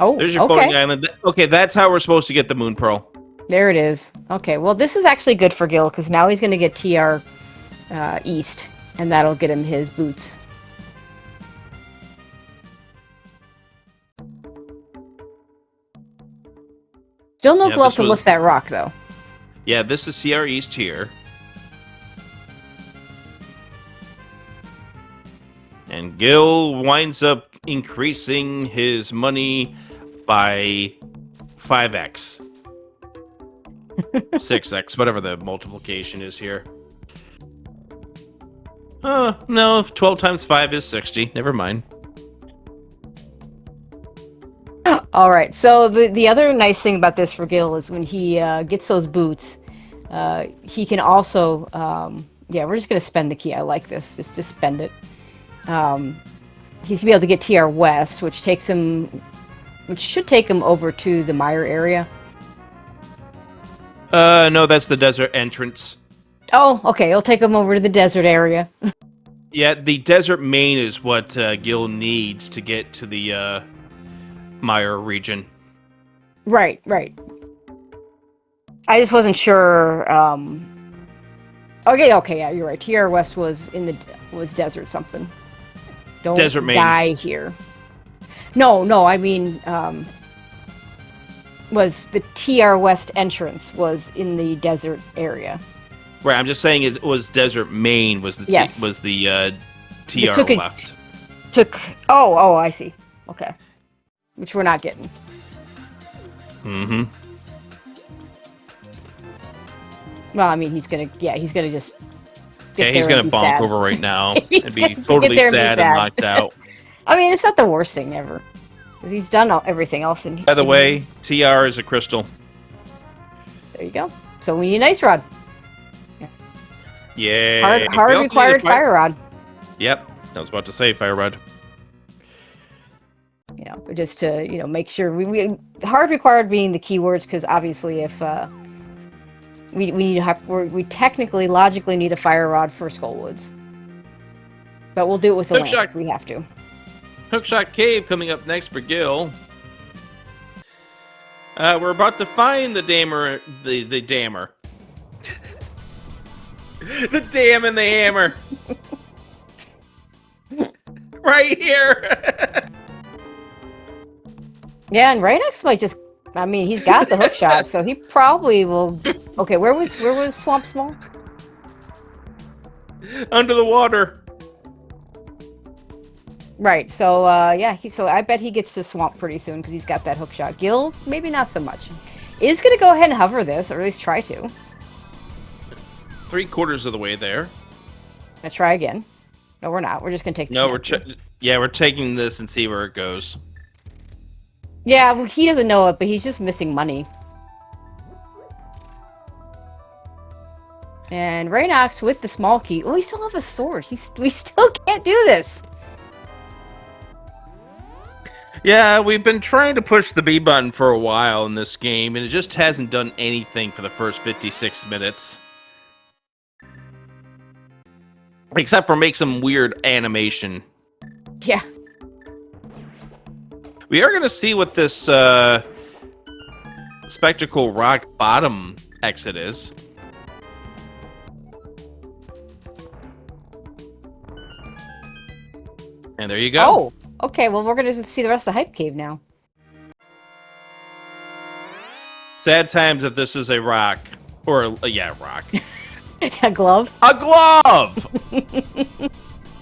Oh, there's your floating island. Okay, that's how we're supposed to get the Moon Pearl. There it is. Okay, well, this is actually good for Gil, because now he's going to get TR East, and that'll get him his boots. Still no glove to lift that rock, though. Yeah, this is CR East here. And Gil winds up increasing his money by 5x. 6x, whatever the multiplication is here. No, 12 times 5 is 60. Never mind. All right, so the other nice thing about this for Gil is when he gets those boots, he can also, yeah, we're just going to spend the key. I like this. Just spend it. He's going to be able to get TR West, which should take him over to the Mire area. No, that's the desert entrance. Oh, okay. It'll take him over to the desert area. Yeah, the desert main is what Gil needs to get to the Mire region. Right. I just wasn't sure. Okay, yeah, you're right. TR West was desert something. Don't desert main. Die here. No, I mean, was the TR West entrance was in the desert area. Right, I'm just saying it was Desert Main was the TR left. Oh, I see. Okay. Which we're not getting. Mm-hmm. Well, I mean, he's gonna just he's gonna bonk sad. over right now and be totally sad and knocked out. I mean, it's not the worst thing ever. He's done everything else. By the way, TR is a crystal. There you go. So we need an ice rod. Yeah. Hard required fire rod. Yep. I was about to say fire rod. You know, just to, you know, make sure we hard required being the keywords, because obviously if we technically logically need a fire rod for Skullwoods, but we'll do it with the lamp if we have to. Hookshot Cave coming up next for Gil. We're about to find the dammer, the dammer. The dam and the hammer. Right here. Yeah, and reynox might just, I mean, he's got the hook shot, so he probably will. Okay, where was Swamp Small? Under the water. Right, so yeah, so I bet he gets to Swamp pretty soon because he's got that hook shot. Gil, maybe not so much. Is gonna go ahead and hover this, or at least try to. 3/4 of the way there. Gonna try again. No, we're not. We're just gonna take the we're taking this and see where it goes. Yeah, well, he doesn't know it, but he's just missing money. And reynox with the small key. Oh, we still have a sword. We still can't do this. Yeah, we've been trying to push the B button for a while in this game, and it just hasn't done anything for the first 56 minutes. Except for make some weird animation. Yeah. We are going to see what this spectacle rock bottom exit is. And there you go. Oh, okay. Well, we're going to see the rest of Hype Cave now. Sad times if this is a rock. Or, yeah, rock. A glove? A glove!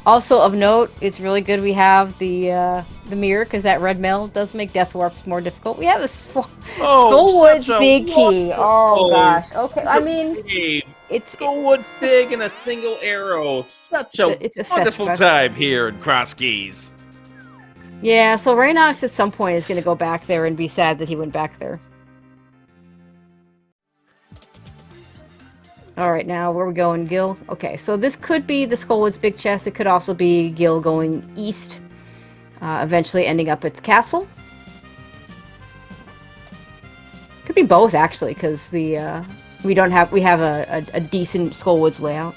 Also, of note, it's really good we have the mirror, because that red mail does make death warps more difficult. We have a Skullwoods big key. Oh, gosh. Okay, I mean, it's... Skullwoods big and a single arrow. Such a wonderful time here in Cross Keys. Yeah, so reynox at some point is going to go back there and be sad that he went back there. All right, now where are we going, Gil? Okay, so this could be the Skullwoods big chest. It could also be Gil going east, eventually ending up at the castle. Could be both actually, because we have a decent Skullwoods layout.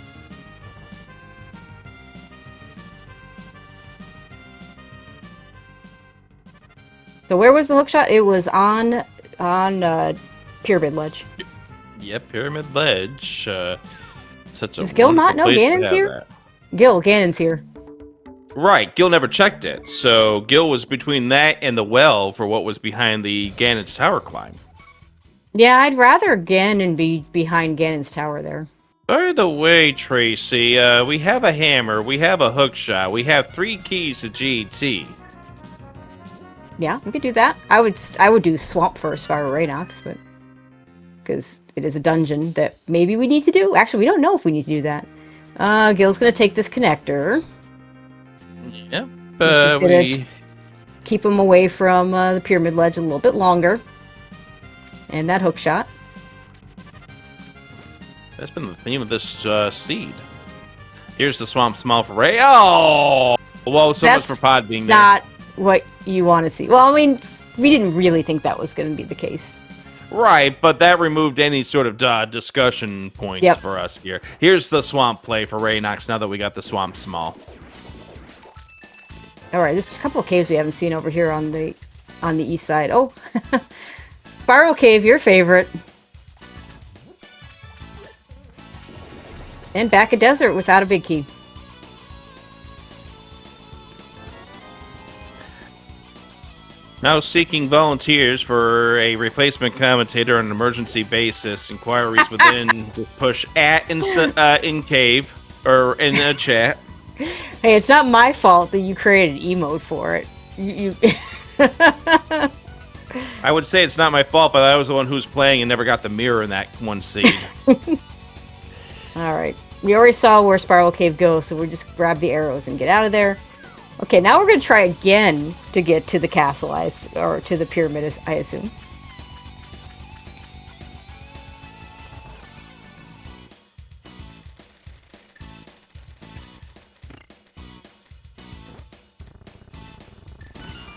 So where was the hookshot? It was on Pyramid Ledge. Yep, Pyramid Ledge. Does Gil not know Ganon's here? Gil, Ganon's here. Right, Gil never checked it. So Gil was between that and the well for what was behind the Ganon's tower climb. Yeah, I'd rather Ganon be behind Ganon's tower there. By the way, Tracy, we have a hammer, we have a hookshot, we have 3 keys to GT. Yeah, we could do that. I would do Swamp first if I were reynox, but because it is a dungeon that maybe we need to do. Actually, we don't know if we need to do that. Gil's gonna take this connector. Yep. We keep him away from the Pyramid Ledge a little bit longer. And that hookshot. That's been the theme of this seed. Here's the Swamp Small for Ray. Oh! Well, so much for Pod being there. Not what you want to see. Well, I mean, we didn't really think that was going to be the case. Right, but that removed any sort of discussion points for us here. Here's the Swamp play for reynox now that we got the Swamp Small. All right, there's a couple of caves we haven't seen over here on the east side. Oh, Spiral Cave, your favorite. And back a desert without a big key. Now seeking volunteers for a replacement commentator on an emergency basis. Inquiries within just push at in cave or in a chat. Hey, it's not my fault that you created emote for it. You I would say it's not my fault, but I was the one who was playing and never got the mirror in that one seed. All right. We already saw where Spiral Cave goes, so we'll just grab the arrows and get out of there. Okay, now we're going to try again to get to the castle, or to the pyramid, I assume.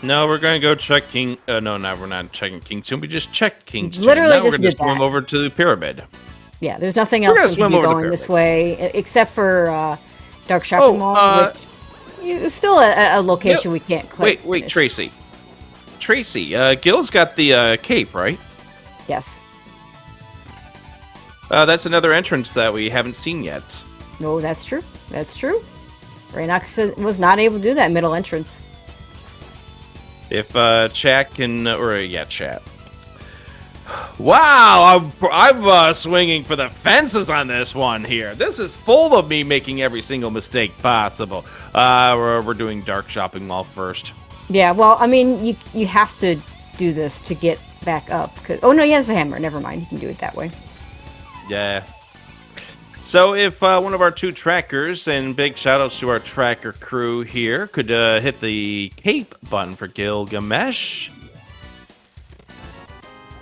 No, we're going to go check King... no, we're not checking King's Tomb. We just checked King's Tomb. Literally now we're just going to did swim that. over to the pyramid. Yeah, there's nothing else we can be going this way, except for Dark Shopping Mall, which is still a location we can't quite Wait, finish. Tracy. Gil's got the cape, right? Yes. That's another entrance that we haven't seen yet. No, that's true. That's true. Reynox was not able to do that middle entrance. If chat can... chat. Wow, I'm swinging for the fences on this one here. This is full of me making every single mistake possible. We're doing Dark Shopping Mall first. Yeah, well, I mean, you have to do this to get back up. Oh, no, he has a hammer. Never mind. You can do it that way. Yeah. So if one of our two trackers, and big shout-outs to our tracker crew here, could hit the cape button for Gylgamesh.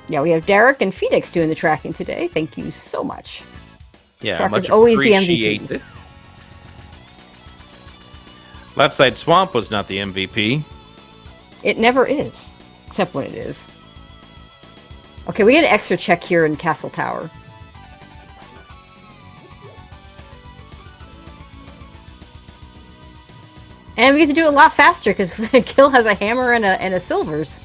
Yeah, we have Derek and Phoenix doing the tracking today. Thank you so much. Yeah, Tracker's much always the appreciated. MVP. Left Side Swamp was not the MVP. It never is, except when it is. Okay, we get an extra check here in Castle Tower. And we get to do it a lot faster because Gil has a hammer and a silvers.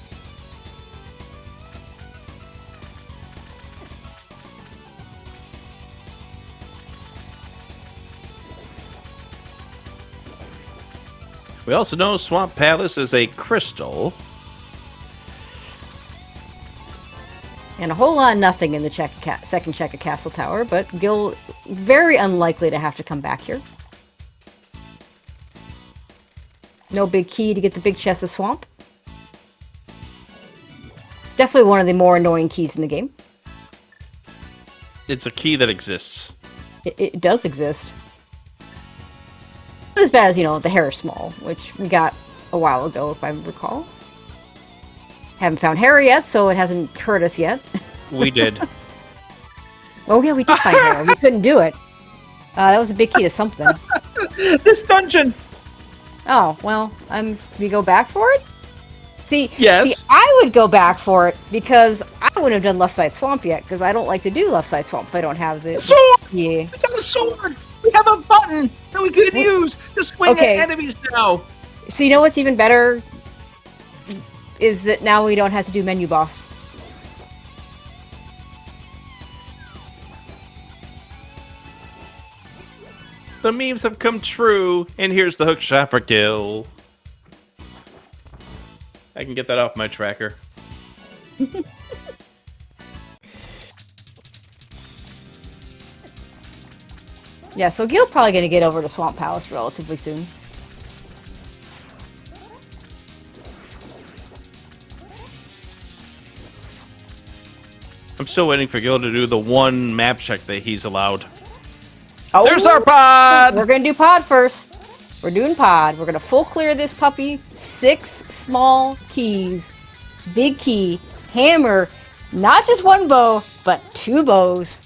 We also know Swamp Palace is a crystal. And a whole lot of nothing in the second check of Castle Tower, but Gil very unlikely to have to come back here. No big key to get the big chest of Swamp. Definitely one of the more annoying keys in the game. It's a key that exists. It does exist. Not as bad as, you know, the Hair Small, which we got a while ago, if I recall. Haven't found Hair yet, so it hasn't hurt us yet. We did. Oh yeah, we did find Hair. We couldn't do it. That was a big key to something. This dungeon! Oh, well, we go back for it? Yes. See, I would go back for it because I wouldn't have done Left Side Swamp yet because I don't like to do Left Side Swamp if I don't have the sword! Yeah. We got a sword! We have a button that we could use to swing at enemies now! So you know what's even better? Is that now we don't have to do menu boss. The memes have come true, and here's the hook shot for Gil. I can get that off my tracker. Yeah, so Gil's probably going to get over to Swamp Palace relatively soon. I'm still waiting for Gil to do the one map check that he's allowed. Oh, there's our pod! We're going to do pod first. We're doing pod. We're going to full clear this puppy. 6 small keys. Big key. Hammer. Not just one bow, but 2 bows.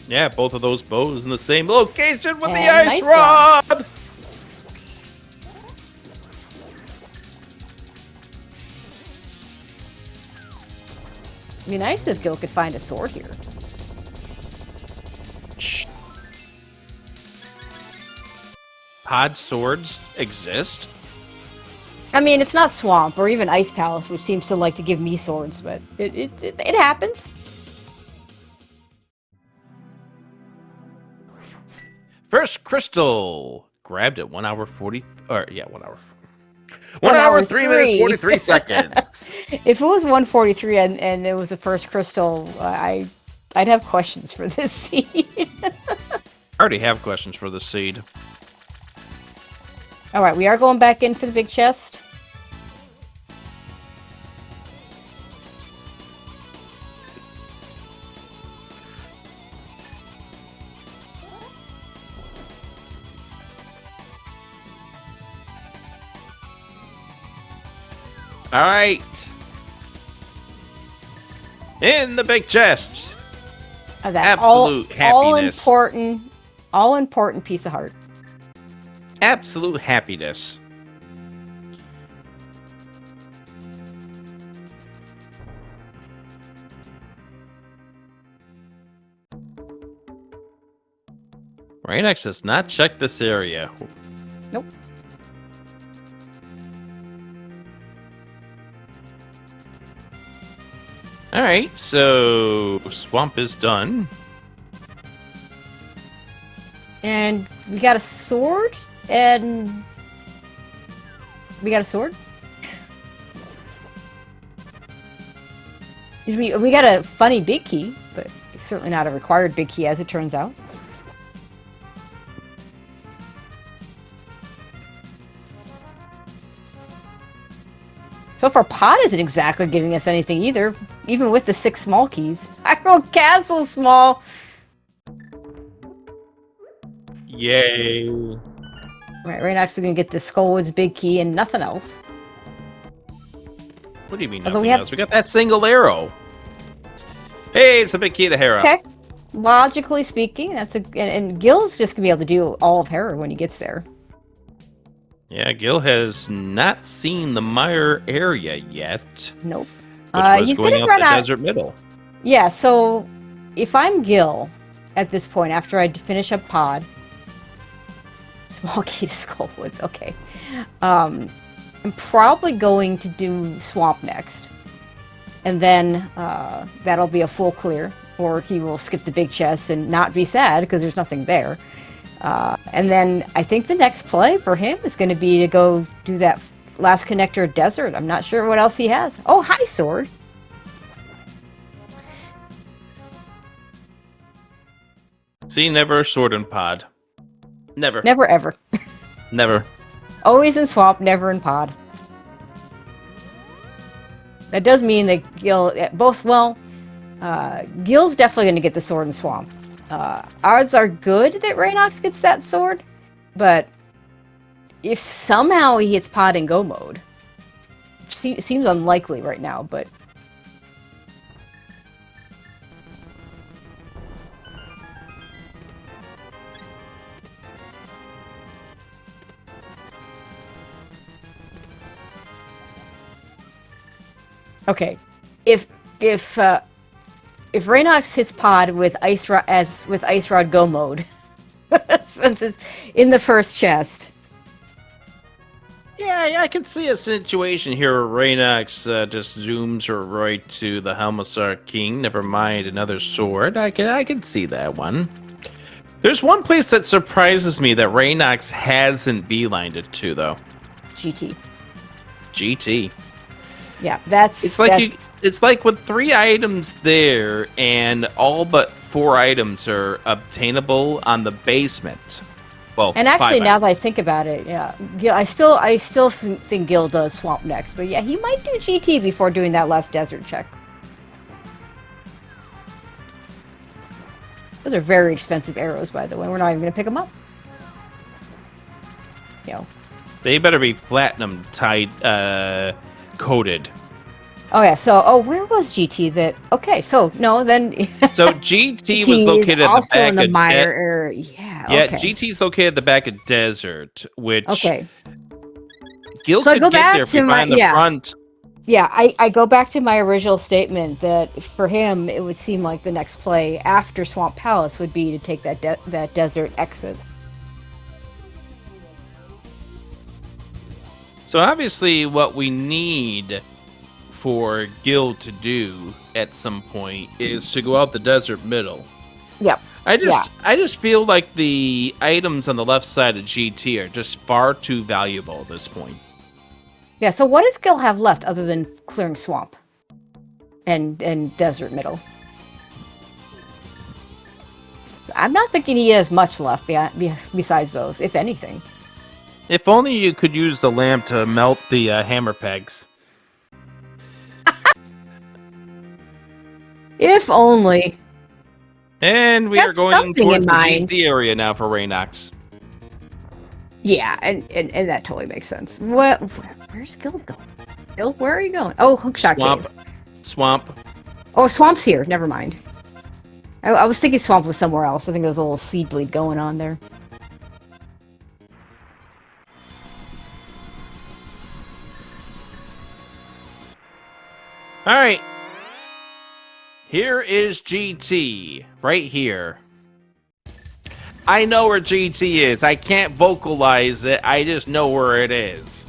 Yeah, both of those bows in the same location with And the ice nice rod! It'd be nice if Gil could find a sword here. Shh. Pod swords exist? I mean, it's not Swamp or even Ice Palace, which seems to like to give me swords, but it happens. First crystal! Grabbed at 1 hour 40... Or, yeah, 1 hour... 1 hour, 3 minutes, 43 seconds. If it was 143 and it was the first crystal, I'd have questions for this seed. I already have questions for the seed. All right, we are going back in for the big chest. All right. In the big chest. Absolute happiness. All important piece of heart. Absolute happiness. Reynox has not checked this area. Nope. Alright, so swamp is done. And we got a sword, and we got a sword? We got a funny big key, but it's certainly not a required big key as it turns out. So far, Pod isn't exactly giving us anything either, even with the 6 small keys. Hyrule Castle small! Yay! Right, Reynox is gonna get the Skullwood's big key and nothing else. What do you mean nothing else? We got that single arrow! Hey, it's the big key to Hera! Okay. Logically speaking, that's and Gil's just gonna be able to do all of Hera when he gets there. Yeah, Gil has not seen the Mire area yet. Nope. Which was he's going gonna out the desert middle. Yeah, so if I'm Gil at this point, after I finish up Pod, small key to Skullwoods, okay. I'm probably going to do Swamp next. And then that'll be a full clear, or he will skip the big chest and not be sad because there's nothing there. And then I think the next play for him is going to be to go do that last connector desert. I'm not sure what else he has. Oh, hi, sword. See, never sword and Pod. Never. Never, ever. Never. Always in swamp, never in pod. That does mean that Gil, Gil's definitely going to get the sword and swamp. Odds are good that Reynox gets that sword, but if somehow he hits pod and go mode, which seems unlikely right now, but okay, if Reynox hits pod with Ice Rod go mode, since it's in the first chest. Yeah, I can see a situation here where Reynox just zooms her right to the Helmasar King. Never mind another sword. I can see that one. There's one place that surprises me that Reynox hasn't beelined it to, though. GT. Yeah, it's like with 3 items there, and all but 4 items are obtainable on the basement. Well, and actually, 5 now items. that I think about it, yeah, Gil, I still think Gil does swamp next, but yeah, he might do GT before doing that last desert check. Those are very expensive arrows, by the way. We're not even going to pick them up. They better be platinum coated. Oh yeah, so where was GT that? Okay, so no, then so GT was located at the back in the of Mire area. Yeah, okay. GT's located at the back of Desert, which Gil so could get there behind the front. Yeah, I go back to my original statement that for him it would seem like the next play after Swamp Palace would be to take that desert exit. So obviously what we need for Gil to do at some point is to go out the desert middle. Yep. I just feel like the items on the left side of GT are just far too valuable at this point. Yeah, so what does Gil have left other than clearing swamp and desert middle? So I'm not thinking he has much left besides those, if anything. If only you could use the lamp to melt the hammer pegs. If only. And we are going something towards in the mind. GT area now for reynox. Yeah, and that totally makes sense. Where's Gil going? Gil, where are you going? Oh, Hookshot Cave. Swamp. Oh, Swamp's here. Never mind. I was thinking Swamp was somewhere else. I think there was a little seed bleed going on there. All right. Here is GT. Right here. I know where GT is. I can't vocalize it. I just know where it is.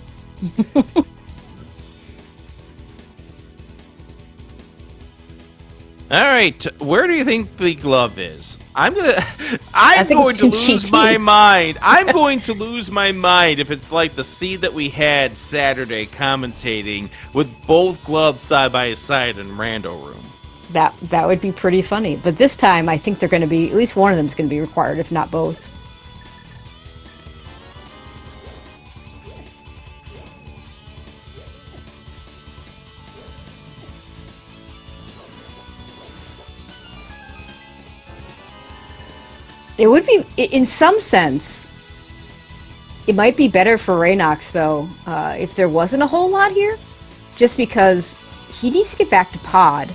All right, where do you think the glove is? I'm going to lose my mind. I'm going to lose my mind if it's like the seed that we had Saturday commentating with both gloves side by side in Rando Room. That would be pretty funny. But this time, I think they're going to be, at least one of them is going to be required, if not both. It would be, in some sense, it might be better for reynox, though, if there wasn't a whole lot here. Just because he needs to get back to pod.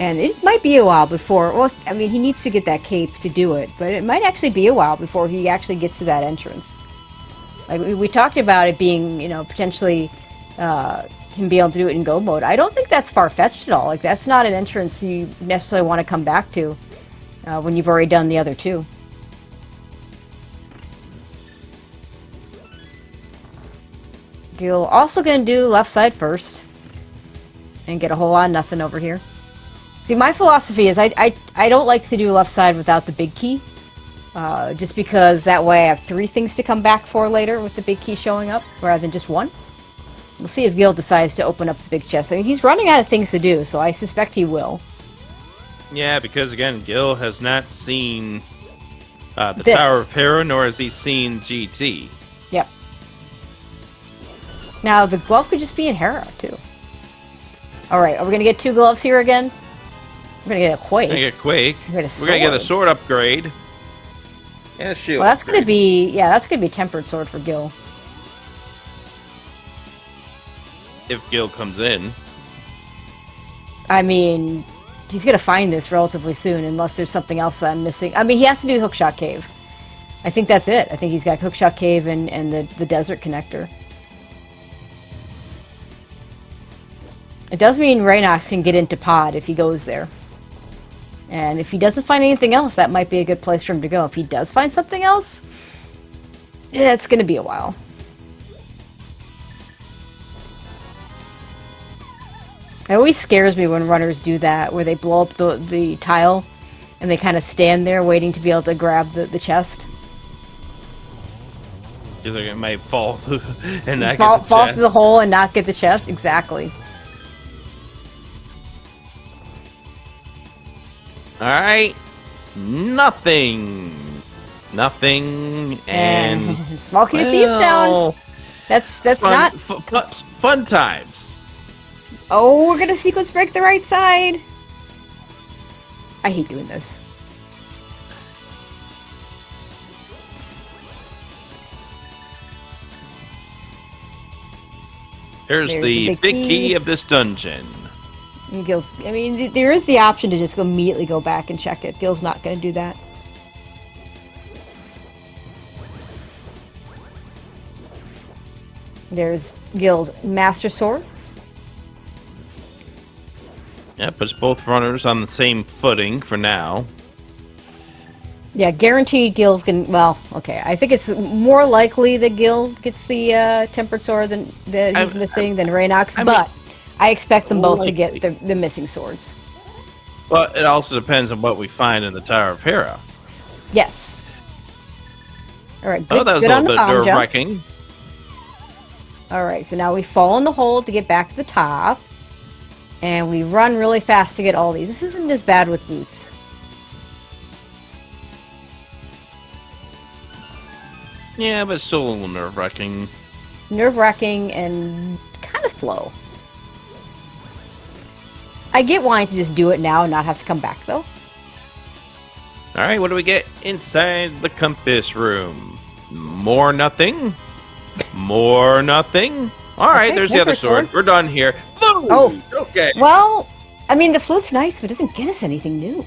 And it might be a while before, well, I mean, he needs to get that cape to do it, but it might actually be a while before he actually gets to that entrance. Like, we talked about it being, potentially him being able to do it in go mode. I don't think that's far-fetched at all. Like, that's not an entrance you necessarily want to come back to when you've already done the other two. Gil also going to do left side first and get a whole lot of nothing over here. See, my philosophy is I don't like to do left side without the big key, just because that way I have 3 things to come back for later with the big key showing up, rather than just 1. We'll see if Gil decides to open up the big chest. I mean, he's running out of things to do, so I suspect he will. Yeah, because again, Gil has not seen the Tower of Hera, nor has he seen GT. Yep. Now, the glove could just be in Hera, too. Alright, are we going to get 2 gloves here again? We're gonna get a Quake. We're gonna get Quake. We're gonna get a sword upgrade. And a shield. Well, that's gonna be tempered sword for Gil. If Gil comes in. I mean, he's gonna find this relatively soon, unless there's something else I'm missing. I mean, he has to do Hookshot Cave. I think that's it. I think he's got Hookshot Cave and the desert connector. It does mean reynox can get into pod if he goes there. And if he doesn't find anything else, that might be a good place for him to go. If he does find something else, yeah, it's going to be a while. It always scares me when runners do that, where they blow up the tile, and they kind of stand there waiting to be able to grab the chest. Because like it might fall through and not fall get the chest. Through the hole and not get the chest? Exactly. Alright. Nothing, and small key of thieves down. That's fun, not fun times. Oh, we're gonna sequence break the right side. I hate doing this. There's the big key of this dungeon. And Gil's, I mean, there is the option to just immediately go back and check it. Gil's not going to do that. There's Gil's Master Sword. Yeah, puts both runners on the same footing for now. Yeah, guaranteed Gil's going to... Well, okay. I think it's more likely that Gil gets the Tempered Sword that he's missing than reynox, but I expect them both to get the missing swords. But it also depends on what we find in the Tower of Hera. Yes. All right, good, that was good a on little the bit nerve-wracking. All right, so now we fall in the hole to get back to the top. And we run really fast to get all these. This isn't as bad with boots. Yeah, but still a little nerve-wracking. Nerve-wracking and kind of slow. I get wanting to just do it now and not have to come back, though. All right, what do we get inside the compass room? More nothing. More nothing. All right, there's the other sword. We're done here. Boom! Oh, okay. Well, I mean, the flute's nice, but it doesn't get us anything new.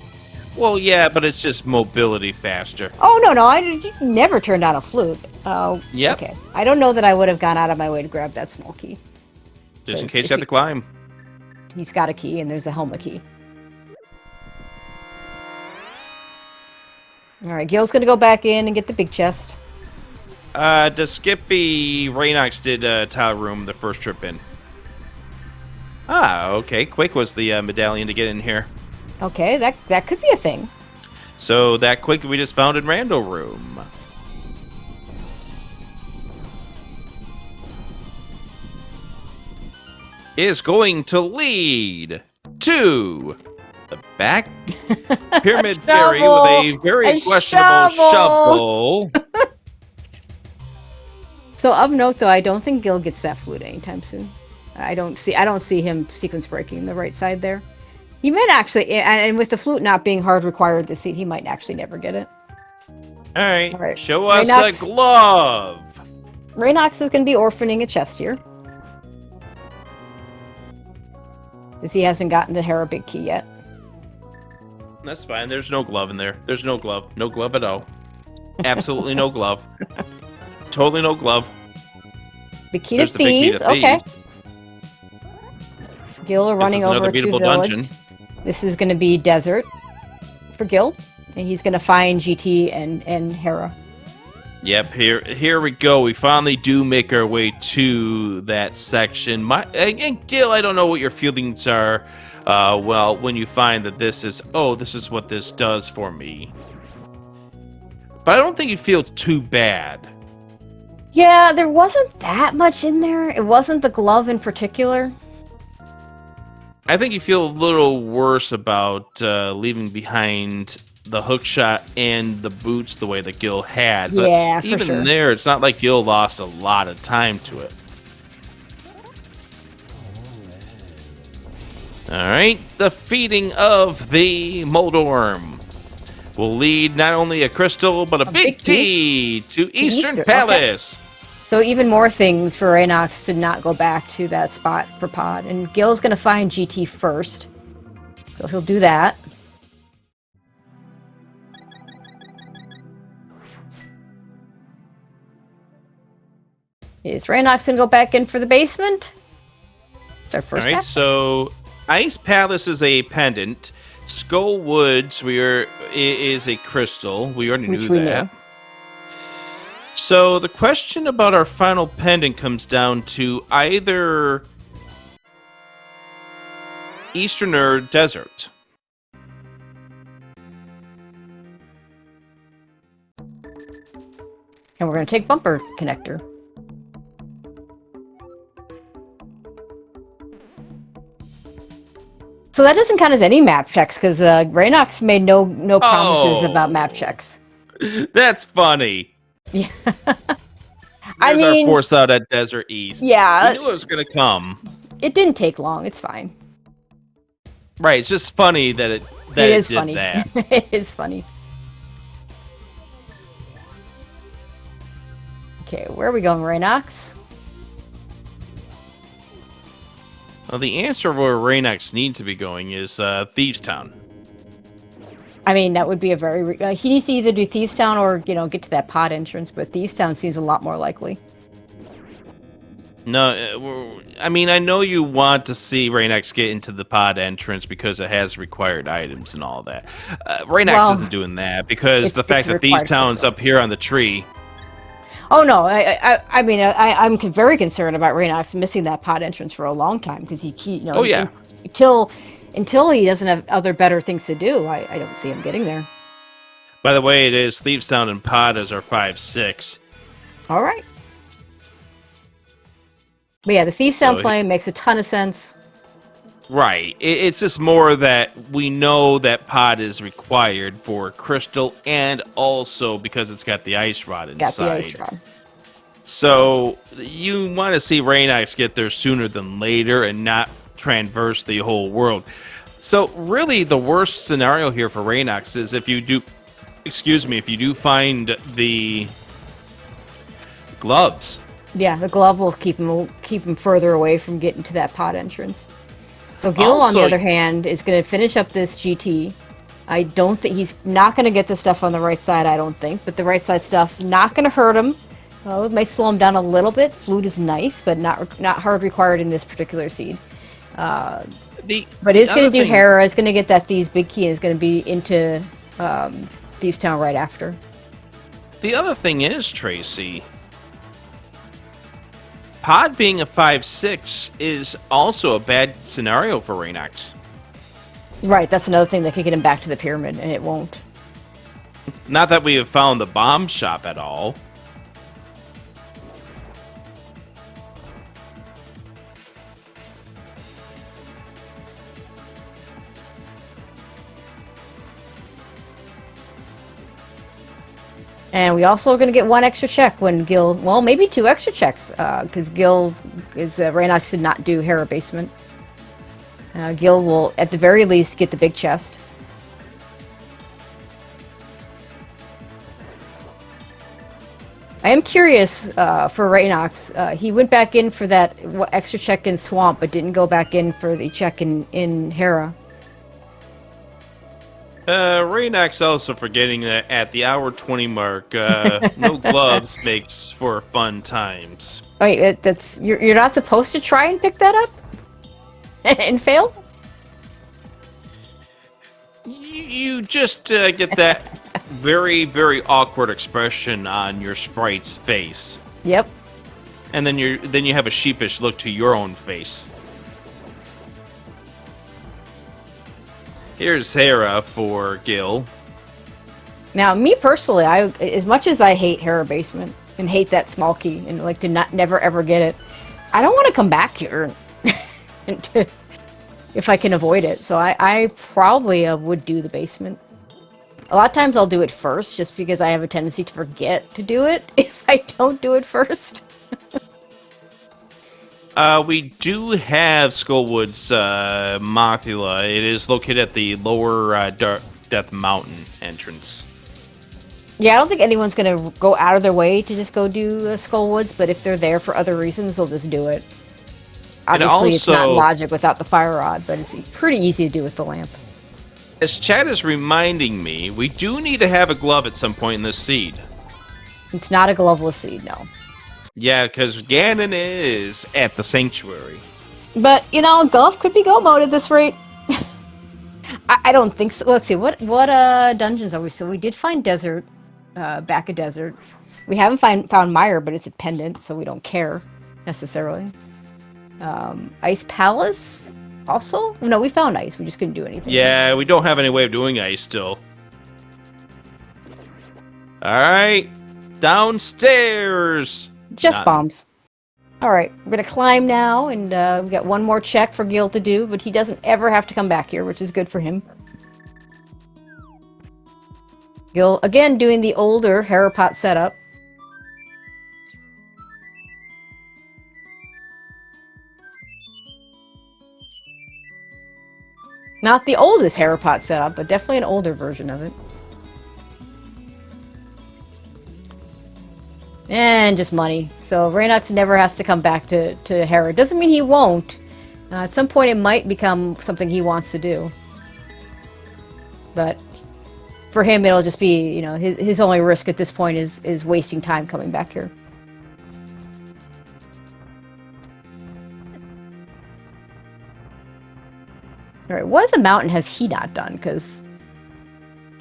Well, yeah, but it's just mobility faster. Oh, no, I never turned on a flute. Oh, yep. Okay. I don't know that I would have gone out of my way to grab that small key. Just in case you have to climb. He's got a key, and there's a helmet key. All right, Gil's going to go back in and get the big chest. Does Skippy Reynox did tile room the first trip in? Ah, okay. Quick was the medallion to get in here. Okay, that could be a thing. So that Quick we just found in Rando room. Is going to lead to the back pyramid fairy with a very questionable shovel. So of note, though, I don't think Gil gets that flute anytime soon. I don't see him sequence breaking the right side there. He might actually, and with the flute not being hard required this seat, he might actually never get it. All right. Show us a glove. Reynox is going to be orphaning a chest here. Because he hasn't gotten the Hera big key yet. That's fine. There's no glove in there. There's no glove. No glove at all. Absolutely no glove. Totally no glove. Big key to thieves. Okay. Gil running over to village. Dungeon. This is going to be desert for Gil. And he's going to find GT and Hera. Yep, here we go. We finally do make our way to that section. And Gil, I don't know what your feelings are. Well, when you find that this is what this does for me. But I don't think you feel too bad. Yeah, there wasn't that much in there. It wasn't the glove in particular. I think you feel a little worse about leaving behind the hook shot and the boots the way that Gil had. But yeah, for even sure. there, it's not like Gil lost a lot of time to it. All right, the feeding of the Moldorm will lead not only a crystal, but a big key to Eastern Palace. Okay. So even more things for Reynox to not go back to that spot for Pod. And Gil's going to find GT first. So he'll do that. Is Reynox going to go back in for the basement? It's our first. All right, so Ice Palace is a pendant. Skull Woods is a crystal. We already knew that. So the question about our final pendant comes down to either Eastern or Desert. And we're going to take Bumper Connector. So that doesn't count as any map checks, because Reynox made no promises about map checks. That's funny. Yeah. I mean, our force out at Desert East. Yeah. We knew it was going to come. It didn't take long. It's fine. Right. It's just funny that it is did funny. That. It is funny. Okay, where are we going, Reynox? Well, the answer where Reynox needs to be going is Thieves Town. I mean, that would be a very... he needs to either do Thieves Town or, get to that pod entrance, but Thieves Town seems a lot more likely. No, I mean, I know you want to see Reynox get into the pod entrance because it has required items and all that. Reynox isn't doing that because the fact that Thieves Town's up here on the tree... Oh, no, I mean, I'm very concerned about Reynox missing that pod entrance for a long time, because until he doesn't have other better things to do, I don't see him getting there. By the way, it is Thieves Town and Pod as our 5-6. All right. There's our force out at Desert East. We knew it was going to come. It just funny that it didn't take long. It's just funny. All right. So where are we going, Reynox? Well, I mean, I mean, I'm very concerned about Reynox missing that pod entrance for a long time, because until he doesn't have other better things to do, I don't see him getting there. All right. But yeah, the Thief sound playing makes a ton of sense. Right. It's just more that we know that pod is required for Crystal, and also because it's got the ice rod inside. Got the ice rod. So you want to see reynox get there sooner than later and not traverse the whole world. So really the worst scenario here for reynox is if you do, if you do find the gloves. Yeah, the glove will keep him further away from getting to that pod entrance. So Gil, on the other hand, is going to finish up this GT. I don't think he's not going to get the stuff on the right side, I don't think, but the right side stuff's not going to hurt him. It may slow him down a little bit. Flute is nice, but not hard required in this particular seed. But it's going to do Hera, is going to get that Thieves big key, and is going to be into Thieves Town right after. The other thing is, Tracy, pod being a 5-6 is also a bad scenario for reynox. Right, that's another thing that could get him back to the pyramid, and it won't. Not that we have found the bomb shop at all. And we also are going to get one extra check when Gil, well, maybe two extra checks, because reynox did not do Hera basement. Gil will, at the very least, get the big chest. I am curious for reynox. He went back in for that extra check in Swamp, but didn't go back in for the check in Hera. reynox also forgetting that at the hour 20 mark, no gloves makes for fun times. Wait, you're not supposed to try and pick that up and fail? You just get that very, very awkward expression on your sprite's face. Yep. And then you have a sheepish look to your own face. Here's Hera for Gil. Now, me personally, as much as I hate Hera basement and hate that small key and like to never ever get it, I don't want to come back here if I can avoid it. So I probably would do the basement. A lot of times I'll do it first just because I have a tendency to forget to do it if I don't do it first. We do have Skullwood's Mothula. It is located at the lower Death Mountain entrance. Yeah, I don't think anyone's going to go out of their way to just go do Skullwoods, but if they're there for other reasons, they'll just do it. Obviously, it's not logic without the fire rod, but it's pretty easy to do with the lamp. As Chad is reminding me, we do need to have a glove at some point in this seed. It's not a gloveless seed, no. Yeah, because Ganon is at the sanctuary. But, glove could be go mode at this rate. I don't think so. Let's see, what dungeons are we? So we did find Desert, back a Desert. We haven't found Mire, but it's a pendant, so we don't care, necessarily. Ice Palace, also? No, we found Ice, we just couldn't do anything. Yeah, we don't have any way of doing Ice still. Alright, downstairs! Just bombs. Alright, we're going to climb now, and we've got one more check for Gil to do, but he doesn't ever have to come back here, which is good for him. Gil, again, doing the older Harapot setup. Not the oldest Harapot setup, but definitely an older version of it. And just money. So reynox never has to come back to Hera. Doesn't mean he won't. At some point it might become something he wants to do. But for him it'll just be, his only risk at this point is wasting time coming back here. Alright, what the mountain has he not done? Because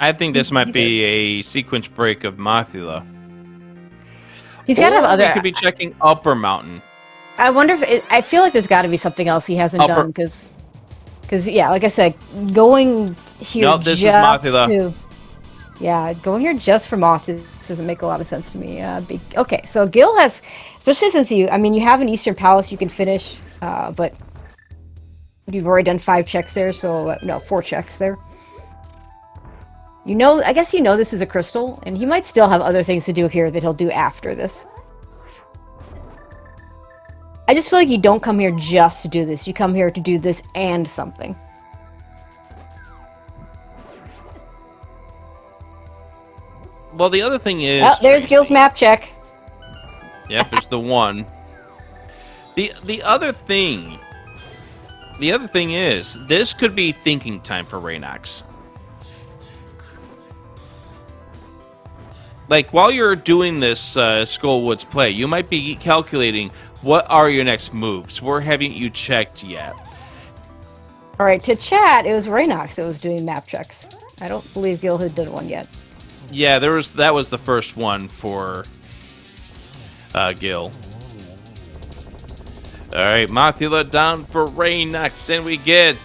I think this might be a sequence break of Mothula. He's got to have other. He could be checking Upper Mountain. I wonder if I feel like there's got to be something else he hasn't done because yeah, like I said, going here. No, this is Mothula. Yeah, going here just for Mothula doesn't make a lot of sense to me. Okay, so Gil has, especially since you have an Eastern Palace you can finish, but you've already done 5 checks there, so no, 4 checks there. I guess this is a crystal, and he might still have other things to do here that he'll do after this. I just feel like you don't come here just to do this. You come here to do this and something. Well, the other thing is... Oh, there's Gil's map check. Yep, there's the one. The other thing is, this could be thinking time for reynox. Like, while you're doing this Skullwoods play, you might be calculating, what are your next moves? Where haven't you checked yet? All right, to chat, it was reynox that was doing map checks. I don't believe Gil had done one yet. Yeah, that was the first one for Gil. All right, Mothula down for reynox, and we get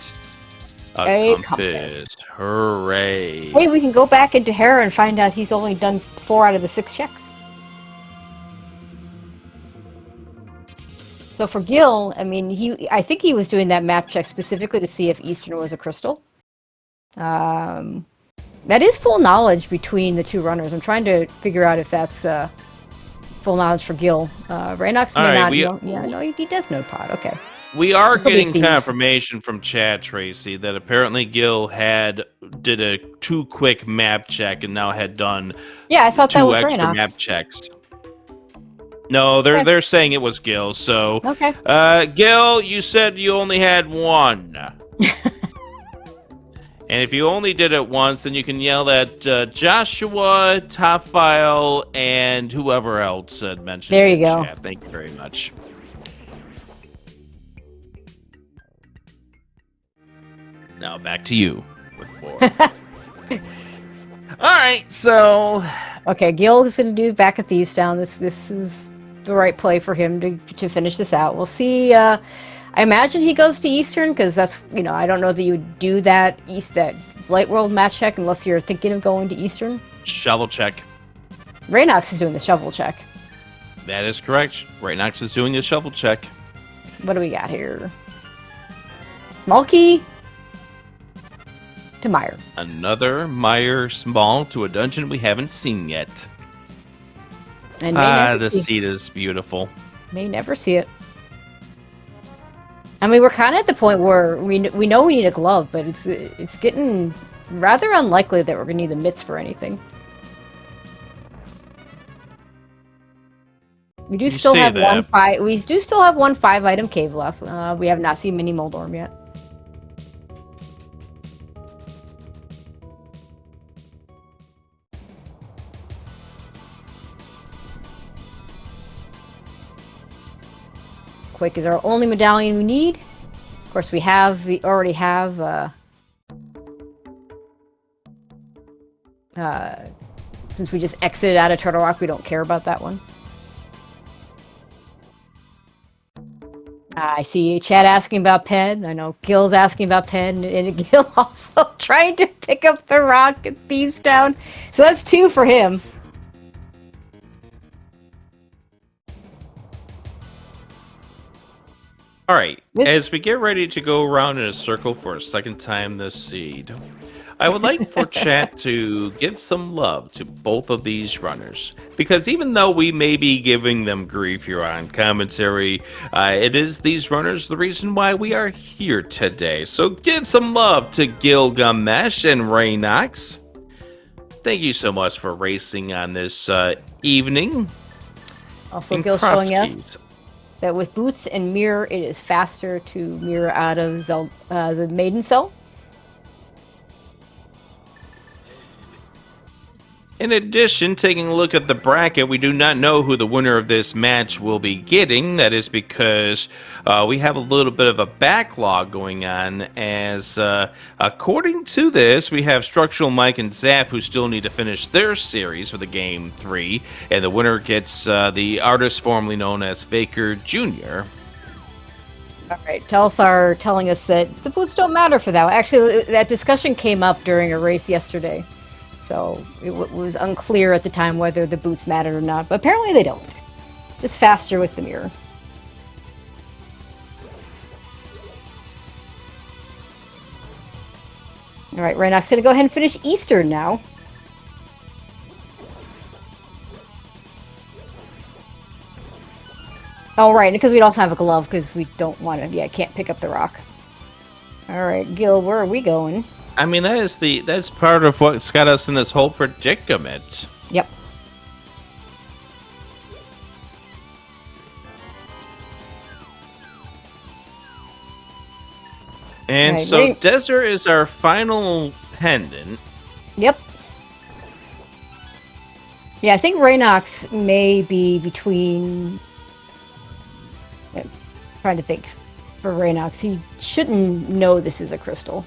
a compass. Hooray! Hey, we can go back into Hera and find out he's only done 4 out of the 6 checks. So for Gil, I think he was doing that map check specifically to see if Eastern was a crystal. That is full knowledge between the 2 runners. I'm trying to figure out if that's full knowledge for Gil. reynox may not know. Yeah, no, he does know pod. Okay. We are getting confirmation from Chad Tracy that apparently Gil did a 2 quick map check and now had done I thought 2 that was extra reynox. map checks. No, they're saying it was Gil. So, okay. Gil, you said you only had 1. And if you only did it once, then you can yell at Joshua, Top File, and whoever else had mentioned. There you go. Chat. Thank you very much. Now back to you with 4. All right, so okay, Gil is going to do back at Thieves Town. This is the right play for him to finish this out. We'll see. I imagine he goes to Eastern because that's I don't know that you would do that Light World match check unless you're thinking of going to Eastern. Shovel check. reynox is doing the shovel check. That is correct. reynox is doing a shovel check. What do we got here? Small key to Meyer. Another Meyer small to a dungeon we haven't seen yet. And the seat is beautiful. May never see it. We're kind of at the point where we know we need a glove, but it's getting rather unlikely that we're going to need the mitts for anything. We do still have one 5-item cave left. We have not seen Mini Moldorm yet. Quake is our only medallion we need. Of course, we already have. Since we just exited out of Turtle Rock, we don't care about that one. I see Chad asking about Pen. I know Gil's asking about Pen, and Gil also trying to pick up the rock at Thieves Town. So that's 2 for him. All right, as we get ready to go around in a circle for a second time this seed, I would like for chat to give some love to both of these runners. Because even though we may be giving them grief here on commentary, it is these runners the reason why we are here today. So give some love to Gylgamesh and reynox. Thank you so much for racing on this evening. Also, Gil showing us that with boots and mirror, it is faster to mirror out of the maiden cell. In addition, taking a look at the bracket, we do not know who the winner of this match will be getting. That is because we have a little bit of a backlog going on, as according to this, we have Structural Mike and Zaf who still need to finish their series for the Game 3, and the winner gets the artist formerly known as Faker Jr. All right, Telthar telling us that the boots don't matter for that. Actually, that discussion came up during a race yesterday. So it was unclear at the time whether the boots mattered or not, but apparently they don't. Just faster with the mirror. All right, Reynox gonna go ahead and finish Eastern now. Oh, right, because we also have a glove because we don't want to. Yeah, can't pick up the rock. All right, Gil, where are we going? I mean, that's part of what's got us in this whole predicament. Yep. And right, so Desert is our final pendant. Yep. Yeah, I think Reynox may be between... trying to think. For Reynox, he shouldn't know this is a crystal.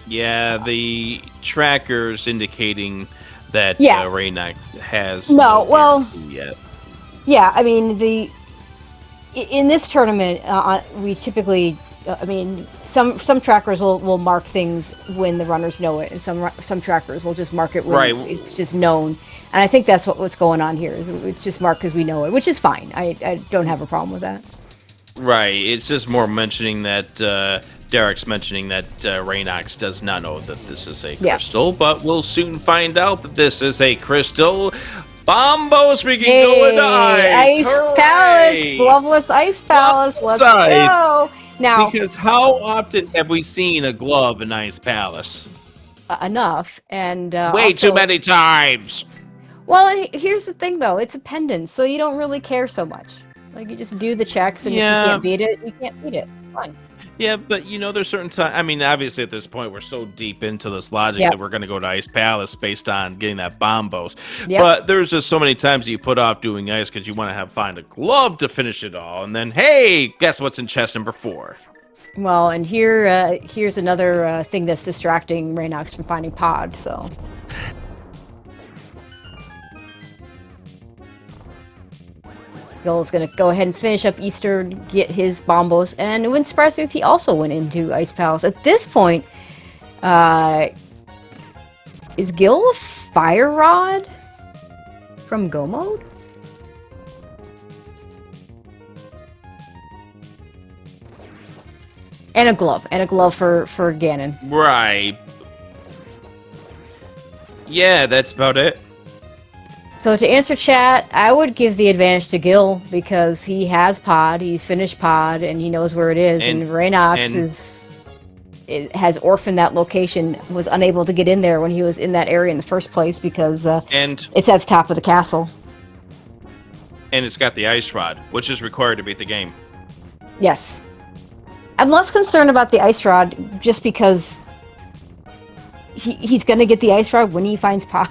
Yeah, the tracker's indicating that Reynox has yet. Yeah, I mean, in this tournament, we typically... I mean, some trackers will mark things when the runners know it, and some trackers will just mark it when it's just known. And I think that's what's going on here. Is it's just marked because we know it, which is fine. I don't have a problem with that. Right. It's just more mentioning that Derek's mentioning that Reynox does not know that this is a crystal, but we'll soon find out that this is a crystal. Bombos, we can go into ice. Ice Palace, Gloveless Ice Palace. Let's go. Now, because how often have we seen a glove in Ice Palace? Enough, and way too many times. Well, and here's the thing, though: it's a pendant, so you don't really care so much. Like, you just do the checks, and if you can't beat it, you can't beat it. Fine. Yeah, but you know, there's certain times. I mean, obviously, at this point, we're so deep into this logic that we're going to go to Ice Palace based on getting that bombos. Yep. But there's just so many times that you put off doing ice because you want to find a glove to finish it all, and then hey, guess what's in chest number 4? Well, and here's another thing that's distracting Reynox from finding Pod. So. Gil's gonna go ahead and finish up Easter, get his bombos, and it wouldn't surprise me if he also went into Ice Palace. At this point, is Gil a Fire Rod from Go Mode? And a glove for Ganon. Right. Yeah, that's about it. So to answer chat, I would give the advantage to Gil because he has Pod, he's finished Pod, and he knows where it is. And Reynox has orphaned that location, was unable to get in there when he was in that area in the first place because it's at the top of the castle. And it's got the Ice Rod, which is required to beat the game. Yes. I'm less concerned about the Ice Rod just because he's going to get the Ice Rod when he finds Pod.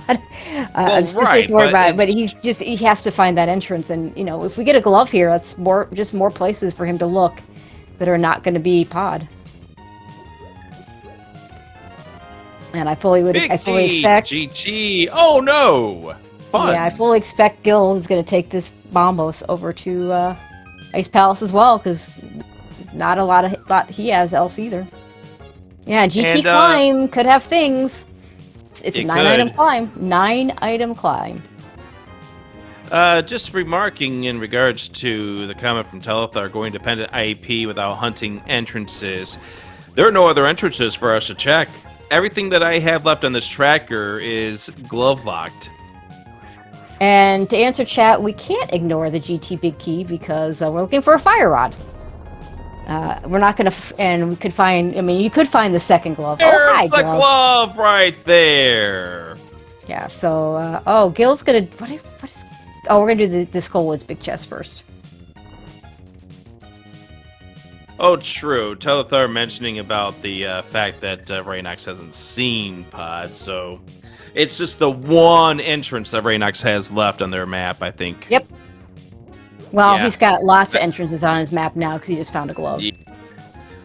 I'm just worried about it, but he has to find that entrance. And, you know, if we get a glove here, that's more places for him to look that are not going to be Pod. And I fully expect GT. Oh no! Fun. Yeah, I fully expect Gil is going to take this Bombos over to Ice Palace as well because not a lot he has else either. Yeah, GT Climb could have things. It's a 9-item climb. 9-item climb. Just remarking in regards to the comment from Telethar going dependent IEP without hunting entrances. There are no other entrances for us to check. Everything that I have left on this tracker is glove locked. And to answer chat, we can't ignore the GT Big Key because we're looking for a Fire Rod. We're not going to... And we could find... I mean, you could find the second glove. There's the glove right there. Yeah, so... Gil's going to... What is... Oh, we're going to do the Skullwoods Big Chest first. Oh, true. Telethar mentioning about the fact that Reynox hasn't seen Pod, so... It's just the one entrance that Reynox has left on their map, I think. Yep. Well, he's got lots of entrances on his map now because he just found a glove. Yeah.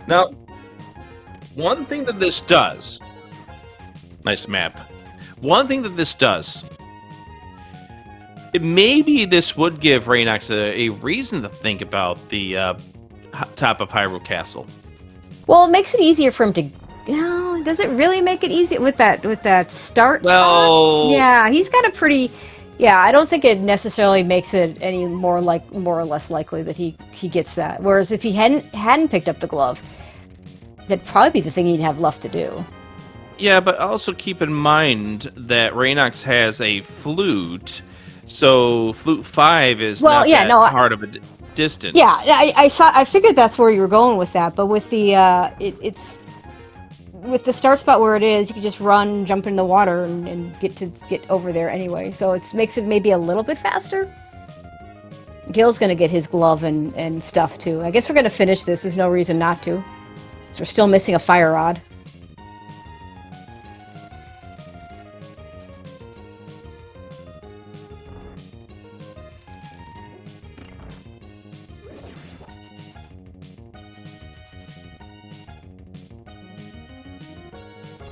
Now, one thing that this does... Nice map. One thing that this does... Maybe this would give Reynox a reason to think about the top of Hyrule Castle. Well, it makes it easier for him to does it really make it easy with that start Well, spot? Yeah, he's got a pretty. Yeah, I don't think it necessarily makes it any more or less likely that he gets that. Whereas if he hadn't picked up the glove, that'd probably be the thing he'd have left to do. yeah, but also keep in mind that reynox has a flute, so flute 5 is not that hard of a distance. Yeah, I figured that's where you were going with that, but with the it's with the start spot where it is, you can just run, jump in the water, and get over there anyway. So it makes it maybe a little bit faster. Gil's gonna get his glove and stuff too. I guess we're gonna finish this. There's no reason not to. So we're still missing a fire rod.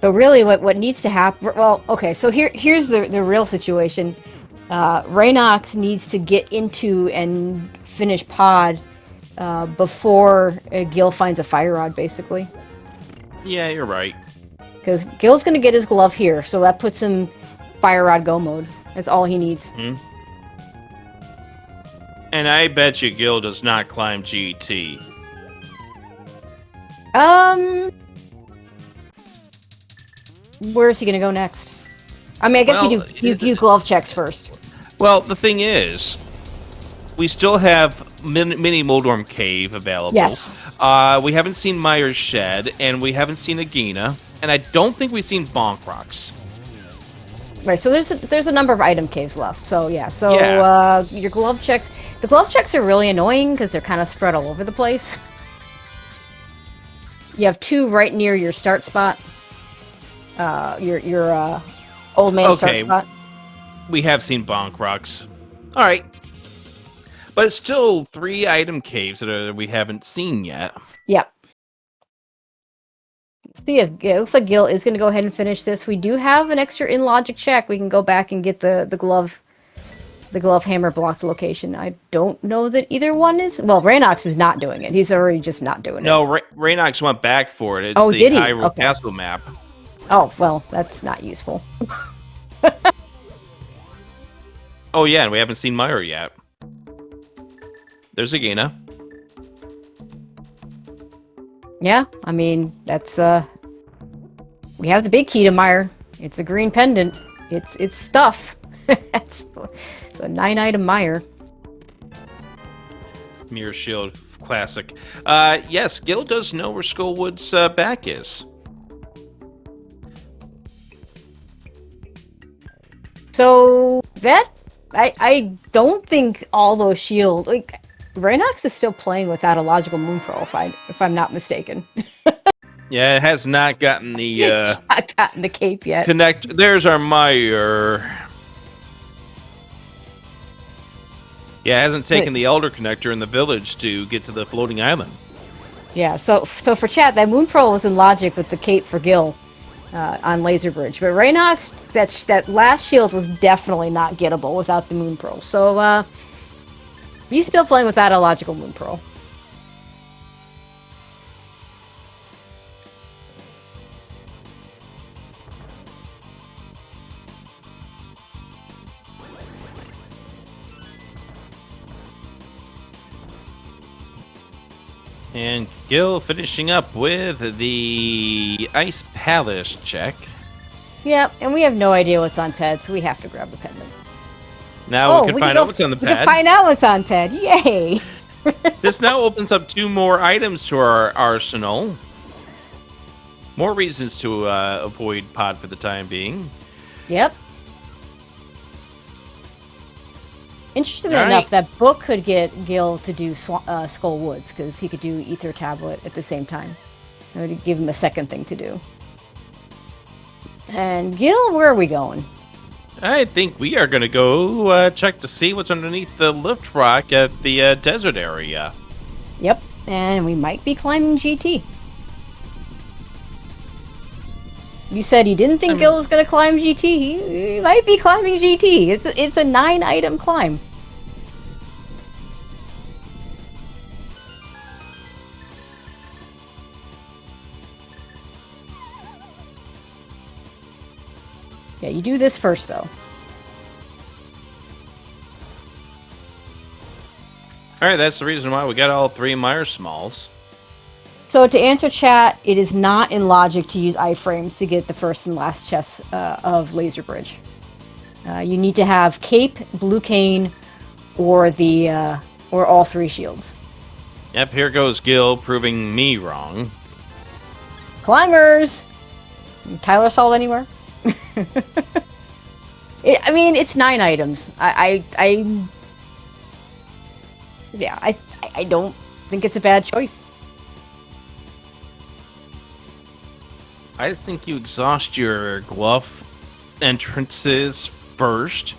But really, what needs to happen... Well, okay, so here's the real situation. reynox needs to get into and finish pod before Gil finds a fire rod, basically. Yeah, you're right. Because Gil's going to get his glove here, so that puts him fire rod go mode. That's all he needs. Mm-hmm. And I bet you Gil does not climb GT. Where's he gonna go next? I mean, I guess you do glove checks first. Well, the thing is, we still have mini Moldorm Cave available. Yes. We haven't seen Myers Shed, and we haven't seen Agina, and I don't think we've seen Bonk Rocks. Right. So there's a number of item caves left. So yeah. So your glove checks. The glove checks are really annoying because they're kind of spread all over the place. You have 2 right near your start spot. Your old man start spot. We have seen Bonk Rocks. All right. But it's still 3 item caves that we haven't seen yet. Yep. See, it looks like Gil is going to go ahead and finish this. We do have an extra in logic check. We can go back and get the glove hammer blocked location. I don't know that either one is. Well, reynox is not doing it. He's already just not doing it. No, reynox went back for it. It's the did he? Hyrule Castle map. Oh, well, that's not useful. Oh, yeah, and we haven't seen Myra yet. There's Agina. Yeah, I mean, that's, we have the big key to Myra. It's a green pendant. It's stuff. It's a 9-item Myra. Mirror Shield, classic. Yes, Gil does know where Skullwood's back is. So that I don't think all those shield reynox is still playing without a logical moon pearl if I'm not mistaken. Yeah, it has not gotten the not gotten the cape yet. Connect. There's our Meyer. Yeah, it hasn't taken the Elder Connector in the village to get to the floating island. Yeah, so for chat, that moon pearl was in logic with the cape for Gil. On Laser Bridge, but reynox, that last shield was definitely not gettable without the moon pearl. So he's still playing without a logical moon pearl. And Gil finishing up with the Ice Palace check. Yep, and we have no idea what's on ped, so we have to grab the pendant. Now we can find out what's on the pad. We can find out what's on ped. Yay! This now opens up 2 more items to our arsenal. More reasons to avoid pod for the time being. Yep. Interestingly enough, that book could get Gil to do Skull Woods, because he could do Ether Tablet at the same time. It would give him a second thing to do. And Gil, where are we going? I think we are going to go check to see what's underneath the lift rock at the desert area. Yep, and we might be climbing GT. You said you didn't think Gil was going to climb GT. He might be climbing GT. It's a 9-item climb. Yeah, you do this first, though. All right, that's the reason why we got all 3 Meyer Smalls. So to answer chat, it is not in logic to use iframes to get the first and last chest of Laser Bridge. You need to have Cape, Blue Cane, or all 3 shields. Yep, here goes Gil proving me wrong. Climbers! Tyler Salt anywhere? I mean, it's 9 items. I don't think it's a bad choice. I just think you exhaust your glove entrances first.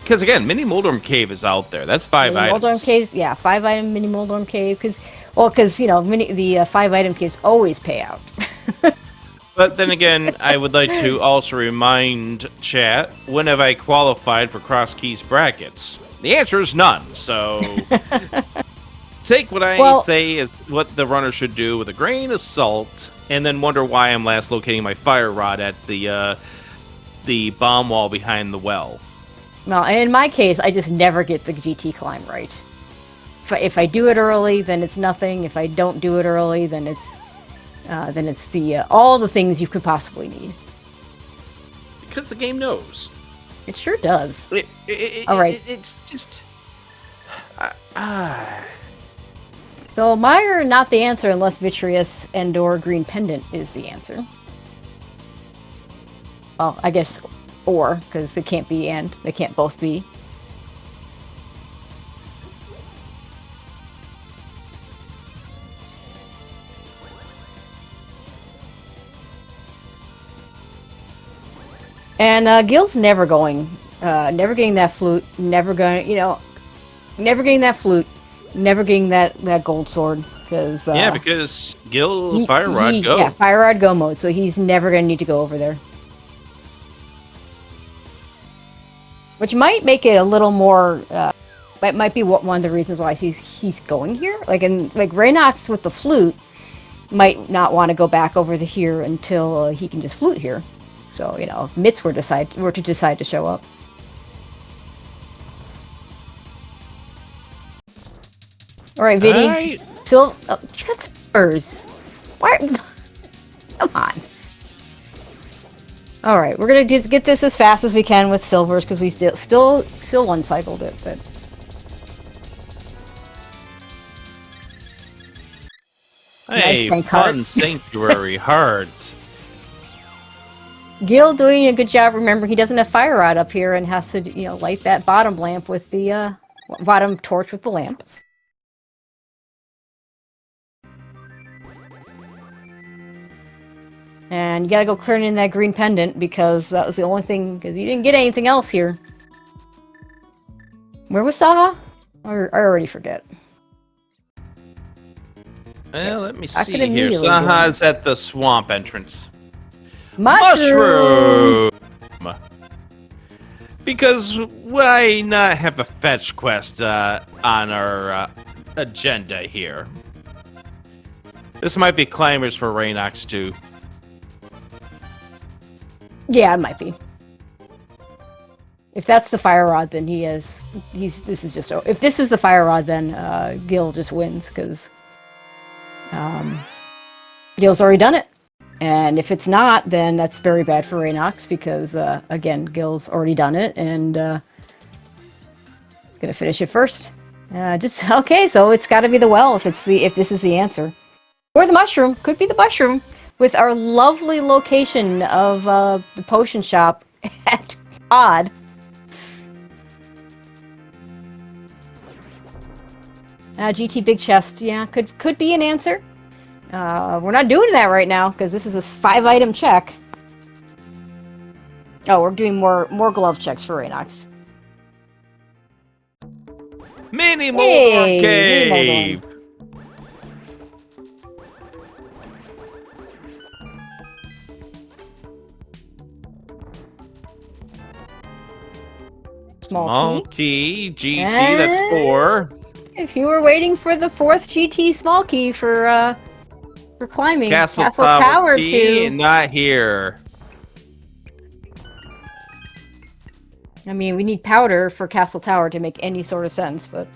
Because again, Mini Moldorm Cave is out there. That's 5 items. Moldorm Caves, yeah, 5 item Mini Moldorm Cave. Because you know, the 5 item caves always pay out. But then again, I would like to also remind chat, when have I qualified for Cross Keys brackets? The answer is none, so take what I say as what the runner should do with a grain of salt, and then wonder why I'm last locating my fire rod at the bomb wall behind the well. No, in my case, I just never get the GT climb right. If I do it early, then it's nothing. If I don't do it early, then it's all the things you could possibly need. Because the game knows. It sure does. All right. It's just... So Meyer not the answer unless Vitreous and/or Green Pendant is the answer. Well, I guess or, because it can't be and. They can't both be. And Gil's never getting that flute, never getting that gold sword, because because Gil Fire Rod go. Yeah, Fire Rod go mode, so he's never gonna need to go over there. Which might make it a little more. That might be one of the reasons why he's going here. Like reynox with the flute might not want to go back over here until he can just flute here. So, you know, if Mitts were to decide to show up. All right, Viddy. You got spurs. Why? Come on. All right, we're gonna just get this as fast as we can with silvers because we still one-cycled it, but. Hey, nice fun sanctuary heart. Gil doing a good job. Remember, he doesn't have fire rod up here and has to, you know, light that bottom lamp with the bottom torch with the lamp. And you gotta go clearing in that green pendant because that was the only thing. Because you didn't get anything else here. Where was Saha? Or I already forget. Well, let me see here. Saha's at the swamp entrance. Mushroom! Because why not have a fetch quest on our agenda here? This might be climbers for Reynox too. Yeah, it might be. If that's the fire rod, then this is just. If this is the fire rod, then Gil just wins because Gil's already done it. And if it's not, then that's very bad for Reynox because, again, Gil's already done it and gonna finish it first. Okay, so it's got to be the well if this is the answer, or the mushroom. Could be the mushroom with our lovely location of the potion shop at Odd. GT Big Chest, yeah, could be an answer. We're not doing that right now because this is a 5-item check. Oh, we're doing more glove checks for Reynox. Mini Moldorm Cave! Mini Moldorm. Small key, GT, that's 4. If you were waiting for the 4th GT small key for climbing, Castle Tower 2. Key, not here. I mean, we need powder for Castle Tower to make any sort of sense, but...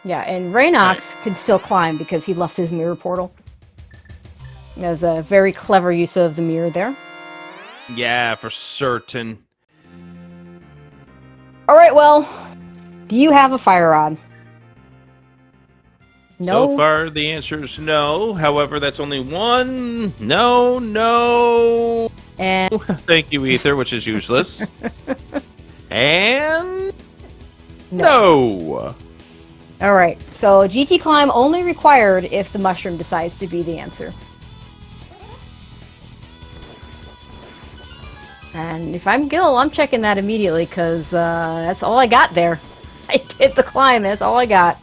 Yeah, and reynox can still climb because he left his mirror portal. That's a very clever use of the mirror there. Yeah, for certain. Alright, well, do you have a fire rod? No. So far, the answer is no. However, that's only one. No. And thank you, Ether, which is useless. And no. Alright, so GT climb only required if the mushroom decides to be the answer. And if I'm Gil, I'm checking that immediately, because that's all I got there. I did the climb, that's all I got.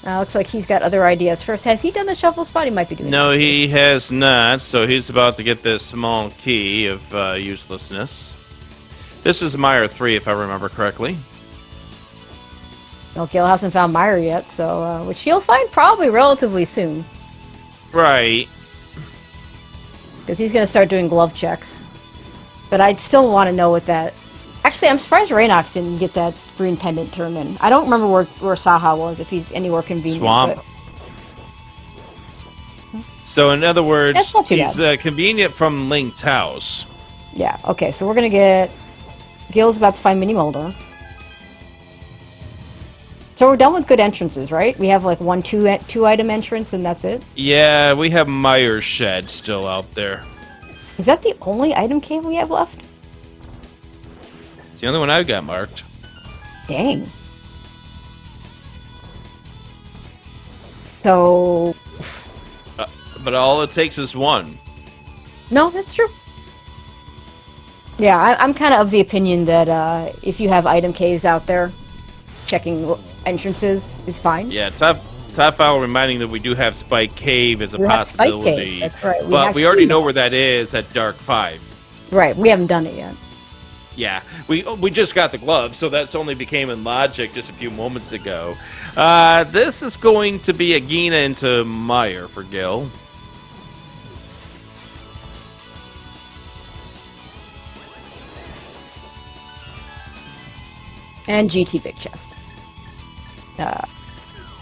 Looks like he's got other ideas. First, has he done the shuffle spot? He might be doing No, he has not, so he's about to get this small key of uselessness. This is Meyer 3, if I remember correctly. Well, Gil hasn't found Meyer yet, so which he'll find probably relatively soon. Right. Because he's going to start doing glove checks. But I'd still want to know what that... Actually, I'm surprised reynox didn't get that green pendant turned in. I don't remember where Saha was, if he's anywhere convenient. Swamp. But... So, in other words, he's convenient from Link's house. Yeah, okay, so we're going to get... Gil's about to find Mini Molder. So we're done with good entrances, right? We have like one, two item entrance, and that's it? Yeah, we have Meyer's Shed still out there. Is that the only item cave we have left? It's the only one I've got marked. Dang. So... but all it takes is one. No, that's true. Yeah, I'm kind of the opinion that if you have item caves out there, checking entrances is fine. Yeah, top file reminding that we do have Spike Cave as a possibility. That's right. But we already know where that is at Dark 5. Right, we haven't done it yet. Yeah, we just got the gloves, so that's only became in logic just a few moments ago. This is going to be a Gina into Meyer for Gil. And GT Big Chest.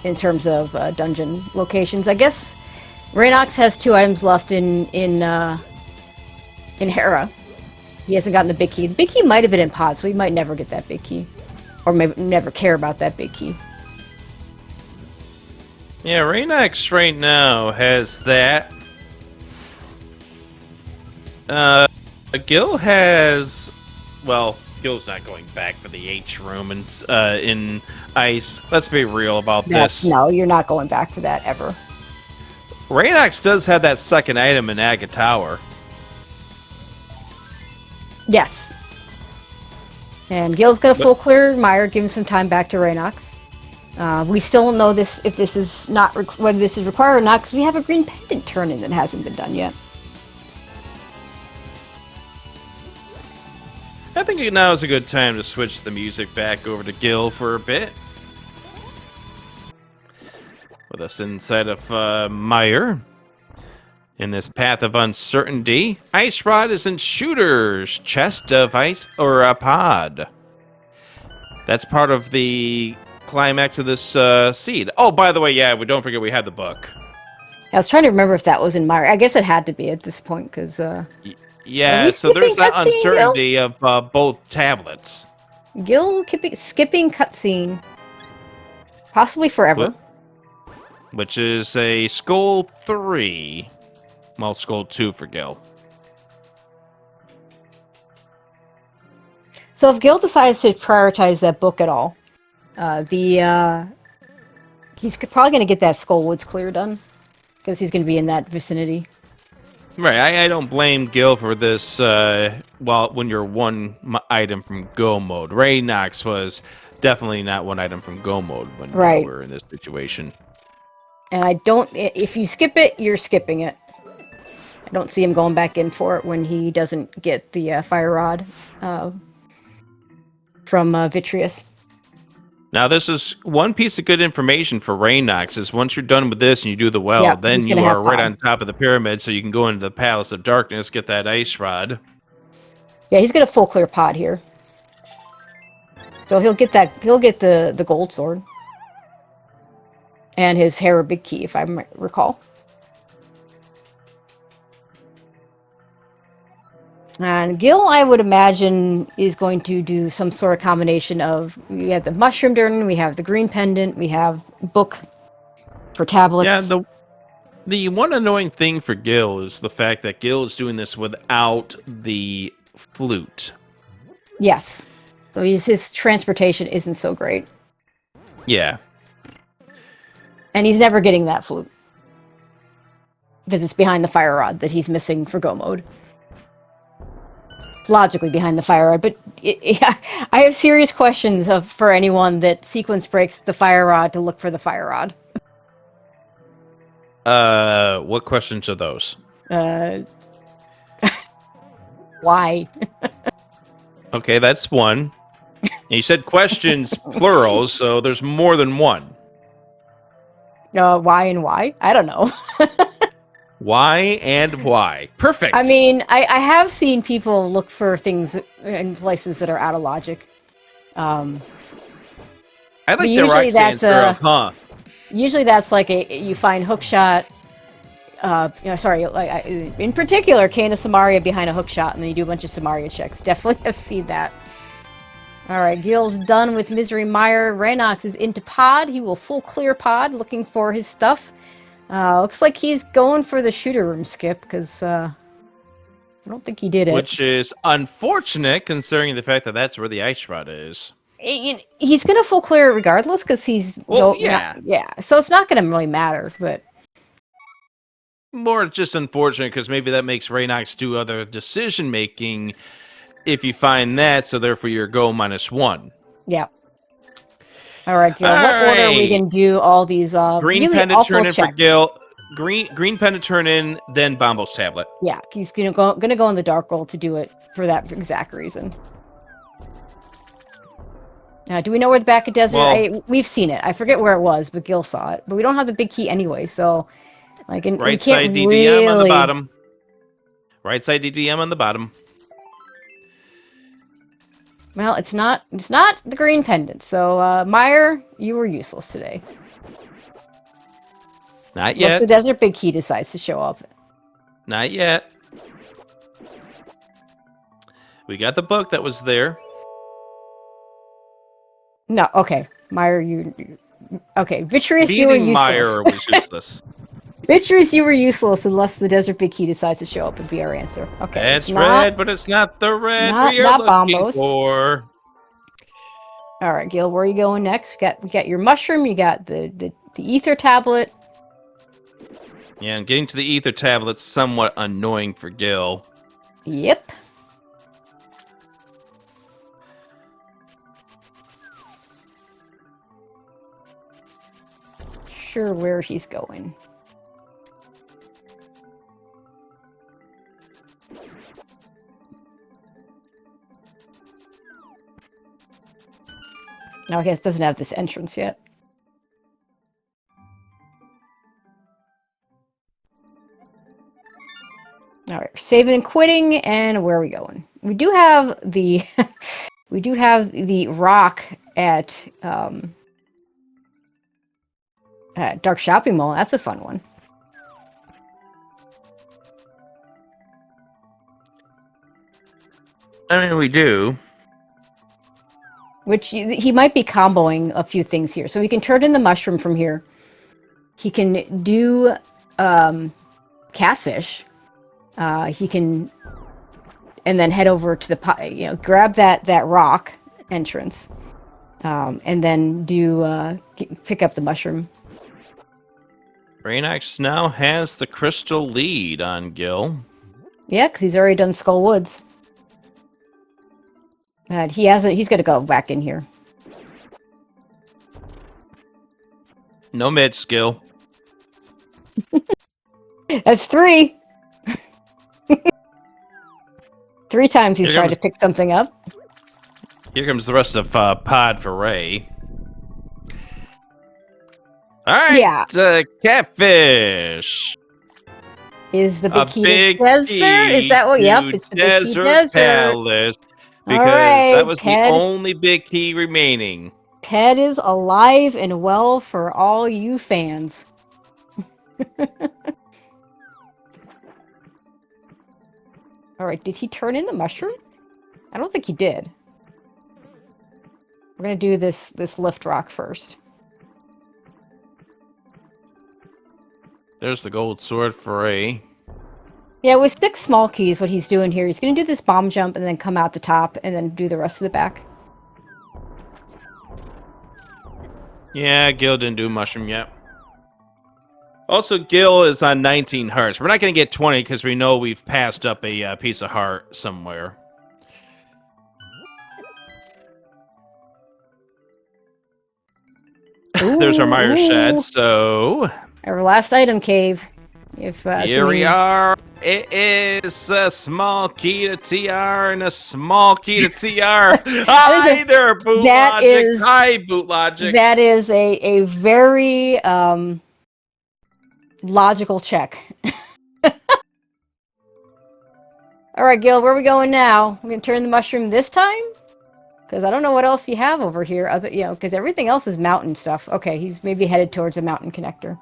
In terms of dungeon locations, I guess reynox has 2 items left in Hera. He hasn't gotten the big key. The big key might have been in Pod, so he might never get that big key, or maybe never care about that big key. Yeah, reynox right now has that. Gil has, well, Gil's not going back for the H room in ice. Let's be real about this. No, you're not going back for that ever. reynox does have that second item in Aga Tower. Yes. And Gil's gonna full clear Meyer, give him some time back to reynox. We still don't know if this is not whether this is required or not, because we have a green pendant turn-in that hasn't been done yet. I think now is a good time to switch the music back over to Gil for a bit. With us inside of Meyer. In this path of uncertainty, Ice Rod is in Shooter's chest of ice or a pod. That's part of the climax of this seed. Oh, by the way, yeah, don't forget we had the book. I was trying to remember if that was in Meyer. I guess it had to be at this point, because... Yeah, so there's that uncertainty of both tablets. Gil skipping cutscene. Possibly forever. Which is a Skull 3. Well, Skull 2 for Gil. So if Gil decides to prioritize that book at all, he's probably going to get that Skull Woods clear done, because he's going to be in that vicinity. Right, I don't blame Gil for this, when you're one item from Go mode. reynox was definitely not one item from Go mode when we were in this situation. And if you skip it, you're skipping it. I don't see him going back in for it when he doesn't get the Fire Rod from Vitreous. Now, this is one piece of good information for reynox is once you're done with this and you do the well, Yeah, then you are right on top of the pyramid, so you can go into the Palace of Darkness, get that ice rod. Yeah, he's got a full clear pod here. So he'll get the gold sword. And his Hera big key, if I recall. And Gil, I would imagine, is going to do some sort of combination of, we have the mushroom durn, we have the green pendant, we have book for tablets. Yeah, the one annoying thing for Gil is the fact that Gil is doing this without the flute. Yes. So his transportation isn't so great. Yeah. And he's never getting that flute. Because it's behind the fire rod that he's missing for go mode. It's logically behind the fire rod, but I have serious questions for anyone that sequence breaks the fire rod to look for the fire rod. What questions are those? Why? Okay, that's one. And you said questions plural, so there's more than one. Why and why? I don't know. Why and why? Perfect. I mean, I have seen people look for things in places that are out of logic. I like the right answer of huh. Usually that's like you find hookshot. In particular, Kane of Samaria behind a hookshot, and then you do a bunch of Samaria checks. Definitely have seen that. All right, Gil's done with Misery Mire. reynox is into pod. He will full clear pod, looking for his stuff. Looks like he's going for the shooter room skip, because I don't think he did it. Which is unfortunate, considering the fact that that's where the ice rod is. He's going to full clear it regardless, because he's... Well, yeah. So it's not going to really matter, but... More just unfortunate, because maybe that makes reynox do other decision-making if you find that, so therefore you're go -1. Yeah. All right, Gil. What order are we going to do all these green really pendant turn in checks? for Gil. Green pendant turn in, then Bombo's tablet. Yeah, he's going to go in the dark gold to do it for that exact reason. Do we know where the back of desert? Well, we've seen it. I forget where it was, but Gil saw it. But we don't have the big key anyway, so like right side DDM on the bottom. Right side DDM on the bottom. Well, it's not the green pendant. So Meyer, you were useless today. Not yet. Unless the desert big key decides to show up. Not yet. We got the book that was there. No, okay. Meyer, okay. Vitreous, you were useless. Meyer was useless. Vitreous, you were useless unless the desert big key decides to show up and be our answer. Okay. It's red, but it's not the red we are looking for. All right, Gil, where are you going next? We got your mushroom. You got the ether tablet. Yeah, and getting to the ether tablet's somewhat annoying for Gil. Yep. Sure where he's going. No, I guess it doesn't have this entrance yet. All right, saving and quitting, and where are we going? We do have the we do have the rock at Dark Shopping Mall. That's a fun one. I mean, we do. Which he might be comboing a few things here. So he can turn in the mushroom from here. He can do catfish. He can, and then head over to the grab that rock entrance, and then do pick up the mushroom. reynox now has the crystal lead on Gil. Yeah, because he's already done Skull Woods. And he hasn't. He's got to go back in here. No mid skill. That's 3. 3 times he's tried to pick something up. Here comes the rest of pod for Ray. All right, Yeah. catfish. Is the big key big to desert? Is that what? Yep, it's the big key desert. Palace. All Because that right, was the only big key remaining. Ped is alive and well for all you fans. All right, did he turn in the mushroom? I don't think he did. We're gonna do this lift rock first. There's the gold sword for a. Yeah, with 6 small keys, what he's doing here, he's gonna do this bomb jump and then come out the top and then do the rest of the back. Yeah, Gil didn't do mushroom yet. Also, Gil is on 19 hearts. We're not going to get 20 because we know we've passed up a piece of heart somewhere. Ooh, there's our Meyer shed, so... Our last item cave. Here we are. It is a small key to TR and a small key to TR. Hi there, Boot Logic. Hi, Boot Logic. That is a very logical check. All right, Gil, where are we going now? We're going to turn the mushroom this time? Because I don't know what else you have over here. Because everything else is mountain stuff. Okay, he's maybe headed towards a mountain connector.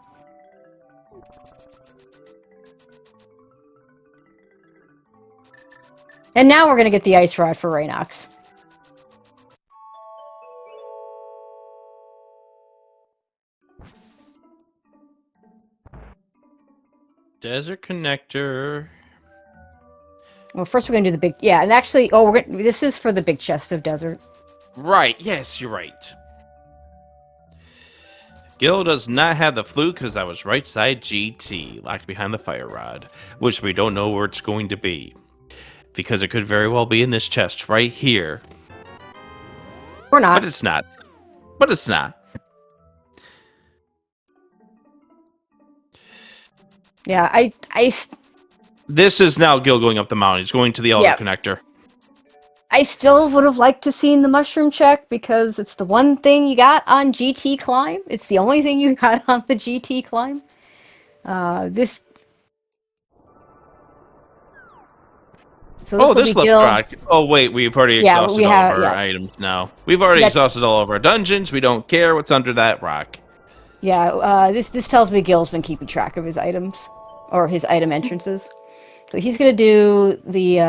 And now we're going to get the ice rod for reynox. Desert connector. Well, first we're going to do the big... Yeah, and actually... Oh, this is for the big chest of desert. Right. Yes, you're right. Gil does not have the fluke because that was right side GT, locked behind the fire rod, which we don't know where it's going to be. Because it could very well be in this chest right here. Or not. But it's not. But it's not. Yeah, This is now Gil going up the mountain. He's going to the Elder connector. I still would have liked to seen the mushroom check because it's the one thing you got on GT climb. It's the only thing you got on the GT climb. So this left rock. Oh, wait, we've already exhausted all of our items now. We've already exhausted all of our dungeons. We don't care what's under that rock. Yeah, this tells me Gil's been keeping track of his items, or his item entrances. So he's going to do the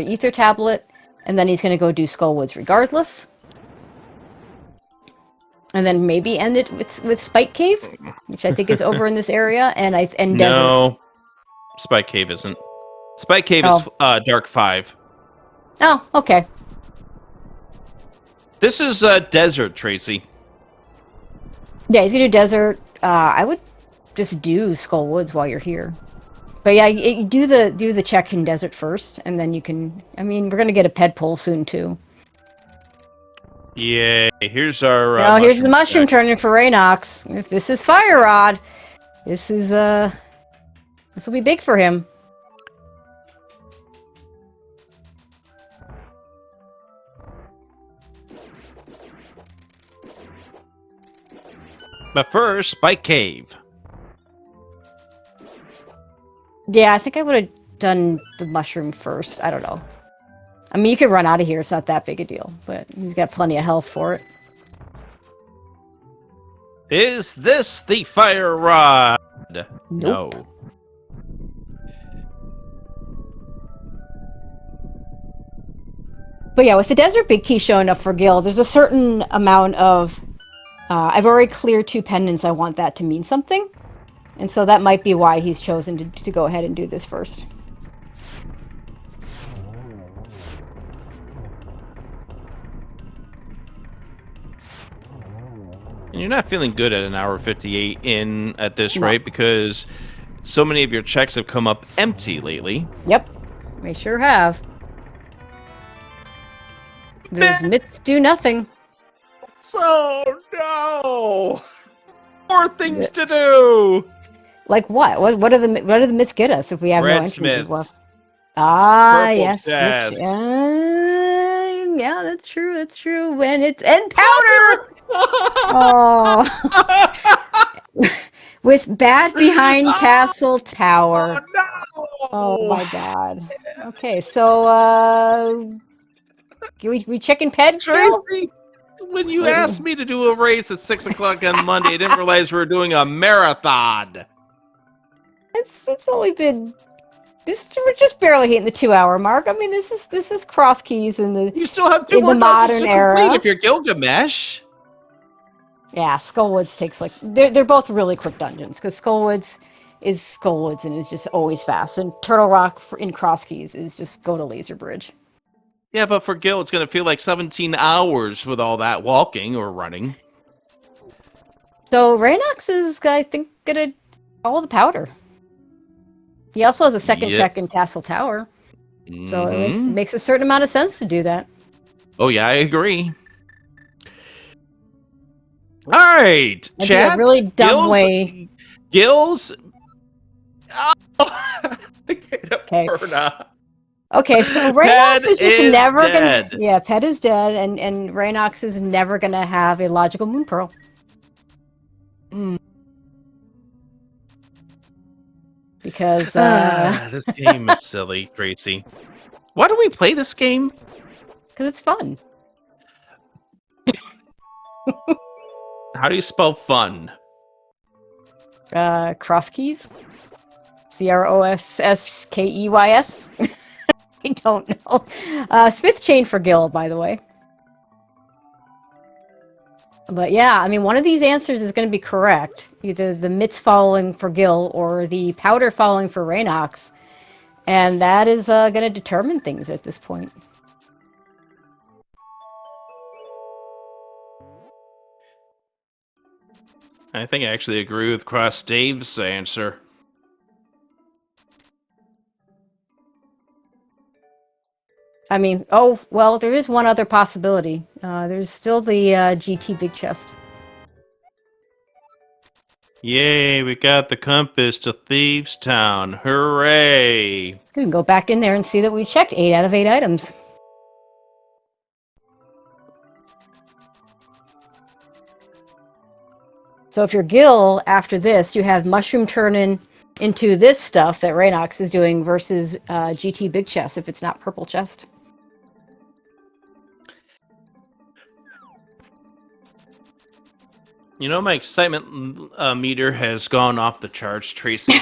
Ether Tablet, and then he's going to go do Skullwoods regardless. And then maybe end it with Spike Cave, which I think is over in this area, and Desert. No, Spike Cave isn't. Spike Cave is Dark 5. Oh, okay. This is Desert, Tracy. Yeah, he's gonna do Desert. I would just do Skullwoods while you're here. But yeah, you do the check in Desert first, and then you can... I mean, we're gonna get a ped pull soon, too. Yeah, here's our... here's the mushroom turning for reynox. If this is Fire Rod, this will be big for him. But first, Spike Cave. Yeah, I think I would have done the mushroom first. I don't know. I mean, you could run out of here. It's not that big a deal. But he's got plenty of health for it. Is this the Fire Rod? Nope. No. But yeah, with the Desert Big Key showing up for Gil, there's a certain amount of... I've already cleared 2 pendants. I want that to mean something. And so that might be why he's chosen to go ahead and do this first. And you're not feeling good at an hour 58 in at this rate because so many of your checks have come up empty lately. Yep. We sure have. Those mitts do nothing. So no! More things to do! Like what? What do the mitts get us if we have no entrances left? Ah, Purple yes. chest. walking. Yeah, that's true. That's true. And powder. Oh, with bat behind castle tower. Oh, Oh no! my god. Okay, so we checking ped, Gil? Tracy, when you asked me to do a race at 6 o'clock on Monday, I didn't realize we were doing a marathon. It's only been we're just barely hitting the 2-hour mark. I mean, this is cross keys in the You still have 2 in more the dungeons modern to era. complete if you're Gylgamesh. Yeah, Skullwoods takes like they're both really quick dungeons because Skullwoods and is just always fast, and Turtle Rock in cross keys is just go to Laser Bridge. Yeah, but for Gil, it's going to feel like 17 hours with all that walking or running. So reynox is, I think, gonna all the powder. He also has a second check in Castle Tower, so it makes a certain amount of sense to do that. Oh yeah, I agree. All right, chat. A really dumb way. Gills. Okay. Okay, so reynox is just never gonna. Yeah, Ped is dead, and reynox is never gonna have a logical moon pearl. Because this game is silly, Tracy. Why do we play this game? Because it's fun. How do you spell fun? Cross keys. CROSSKEYS. I don't know. Smith chain for Gil, by the way. But yeah, I mean, one of these answers is going to be correct. Either the mitts falling for Gil or the powder falling for reynox. And that is going to determine things at this point. I think I actually agree with Cross Dave's answer. I mean, oh, well, there is one other possibility. There's still the GT Big Chest. Yay, we got the compass to Thieves Town. Hooray! You can go back in there and see that we checked 8 out of 8 items. So if you're Gil, after this, you have Mushroom turning into this stuff that reynox is doing versus GT Big Chest if it's not Purple Chest. You know, my excitement meter has gone off the charts, Tracy.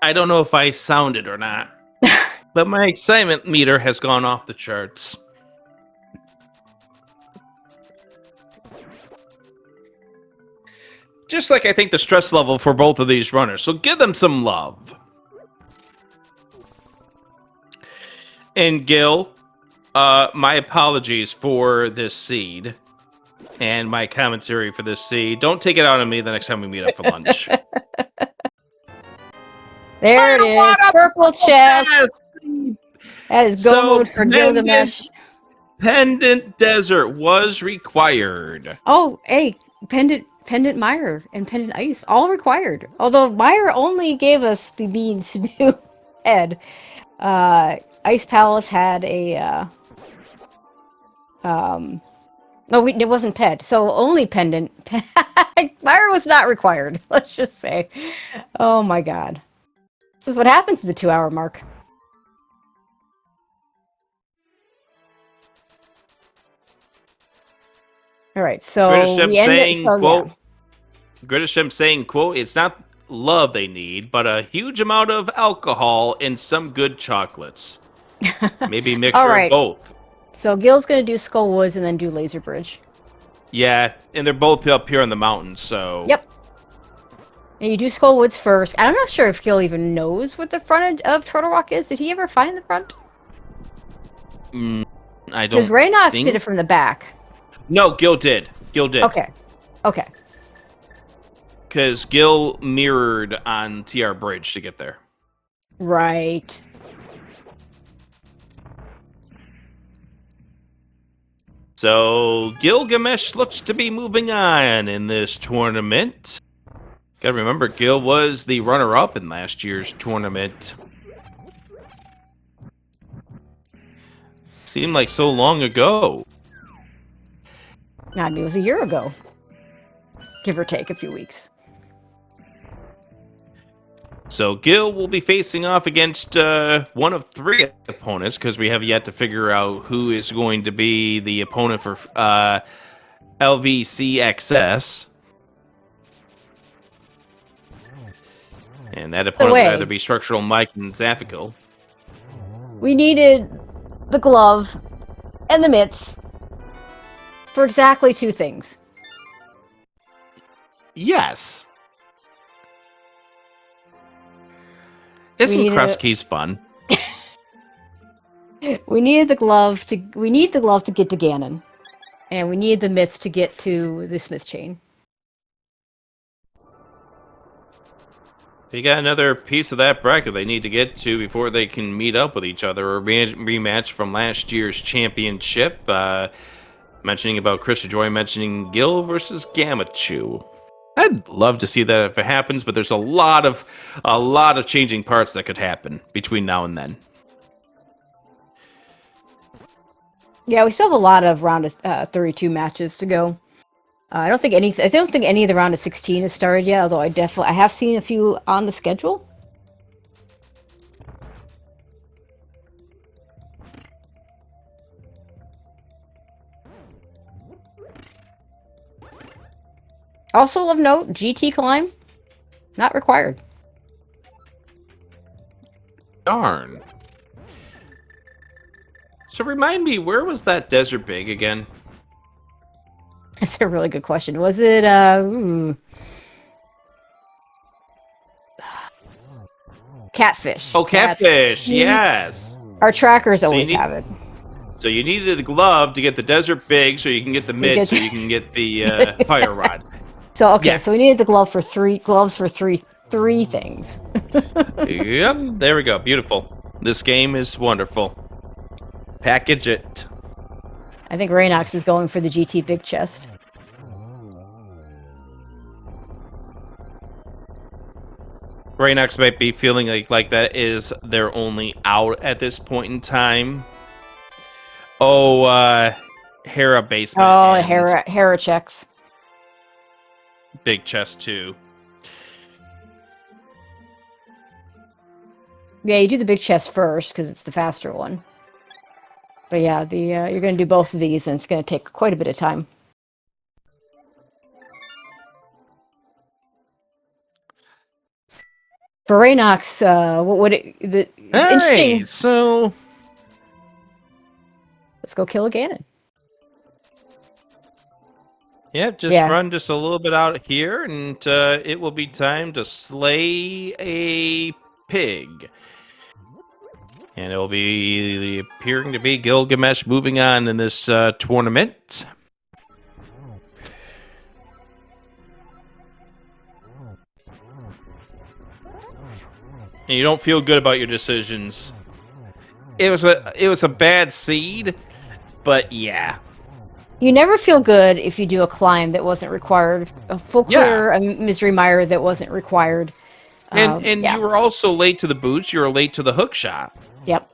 I don't know if I sounded or not, but my excitement meter has gone off the charts. Just like I think the stress level for both of these runners. So give them some love. And Gil, my apologies for this seed and my commentary for this seed. Don't take it out on me the next time we meet up for lunch. There it is, Purple Chest. That is go mode for Gylgamesh. Pendant Desert was required. Oh, hey, Pendant Mire and Pendant Ice, all required. Although Mire only gave us the beans to do head. Ice Palace had a no, it wasn't Ped, so only Pendant. Mire was not required, let's just say. Oh my god. This is what happens at the 2-hour mark. All right, so Gritisham saying, quote, it's not love they need, but a huge amount of alcohol and some good chocolates. Maybe a mixture of both. So Gil's going to do Skullwoods and then do Laser Bridge. Yeah, and they're both up here on the mountain, so... Yep. And you do Skullwoods first. I'm not sure if Gil even knows what the front of Turtle Rock is. Did he ever find the front? I don't Because reynox did it from the back. No, Gil did. Okay. Because Gil mirrored on TR Bridge to get there. Right. So, Gylgamesh looks to be moving on in this tournament. Gotta remember, Gil was the runner-up in last year's tournament. seemed like so long ago. I mean, it was a year ago. Give or take a few weeks. So Gil will be facing off against one of 3 opponents, because we have yet to figure out who is going to be the opponent for LVCXS. And that opponent would either be Structural Mike and Zaphical. We needed the glove and the mitts for exactly 2 things. Yes. Isn't Krusky's fun? We needed the glove to get to Ganon. And we need the mitts to get to the Smith chain. They got another piece of that bracket they need to get to before they can meet up with each other. A rematch from last year's championship. Mentioning about Chris Joy mentioning Gil versus Gamachu. I'd love to see that if it happens, but there's a lot of changing parts that could happen between now and then. Yeah, we still have a lot of round of 32 matches to go. I don't think any of the round of 16 has started yet. Although I have seen a few on the schedule. Also of note, GT climb not required. Darn. So remind me, where was that desert big again? That's a really good question. Was it Catfish? Oh, Catfish, yes. Our trackers always have it. So you needed the glove to get the desert big, so you can get the mitts, so you can get the fire rod. So okay, so we needed the glove for 3 things. Yep, there we go. Beautiful. This game is wonderful. Package it. I think reynox is going for the GT big chest. reynox might be feeling like that is their only out at this point in time. Oh, Hera basement. Oh, Hera checks. Big chest too. Yeah, you do the big chest first because it's the faster one. But yeah, you're going to do both of these, and it's going to take quite a bit of time. For reynox, what would it? It's interesting. So let's go kill a Ganon. Yep, run just a little bit out here, and it will be time to slay a pig. And it will be appearing to be Gylgamesh moving on in this tournament. And you don't feel good about your decisions. It was a bad seed, but yeah. You never feel good if you do a climb that wasn't required, a full clear, a Misery Mire that wasn't required. And you were also late to the boots. You were late to the hook shot. Yep.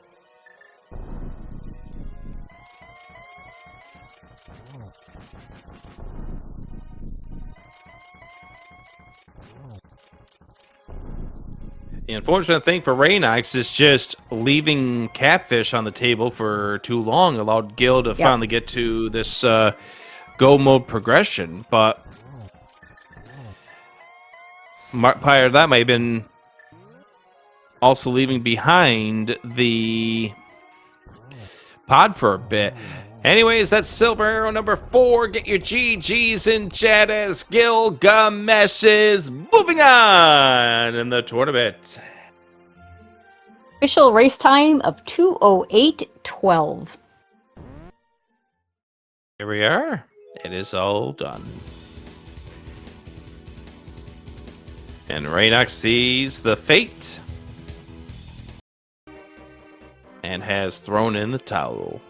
The unfortunate thing for reynox is just leaving Catfish on the table for too long allowed Gil to finally get to this go mode progression. But prior to that might have been also leaving behind the pod for a bit. Anyways, that's Silver Arrow number 4. Get your GGs in chat as Gylgamesh is moving on in the tournament. Official race time of 2:08:12. Here we are. It is all done. And reynox sees the fate and has thrown in the towel.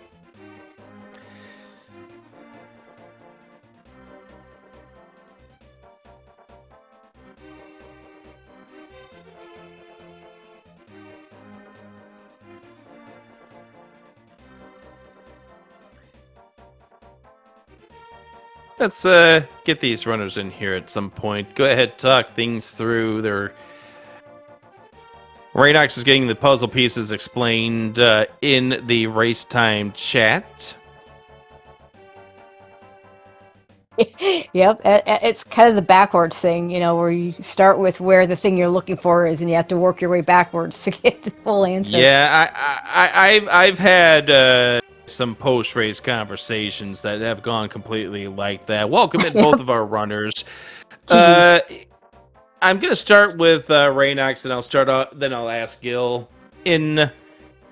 let's get these runners in here at some point. Go ahead, talk things through. Reynox is getting the puzzle pieces explained in the race time chat. Yep, it's kind of the backwards thing, where you start with where the thing you're looking for is, and you have to work your way backwards to get the full answer. Yeah, I've had some post-race conversations that have gone completely like that. Welcome in both of our runners. I'm gonna start with Reynox, and then I'll ask Gil. In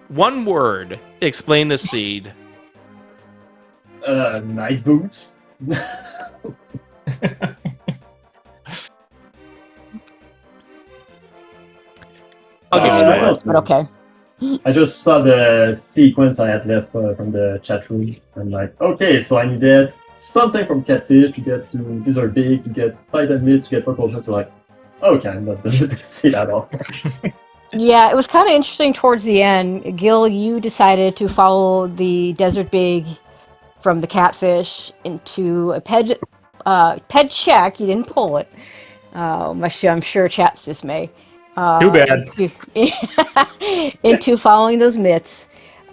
one word, explain the seed. Nice boots. I'll give you that. But okay. I just saw the sequence I had left from the chat room. I'm like, okay, so I needed something from catfish to get to these are big, to get titan meat, to get propulsion. So like, okay, I'm not done with the seed at all. Yeah, it was kind of interesting towards the end. Gil, you decided to follow the desert big from the catfish into a ped check. You didn't pull it. I'm sure chat's dismay. Too bad. Into following those mitts.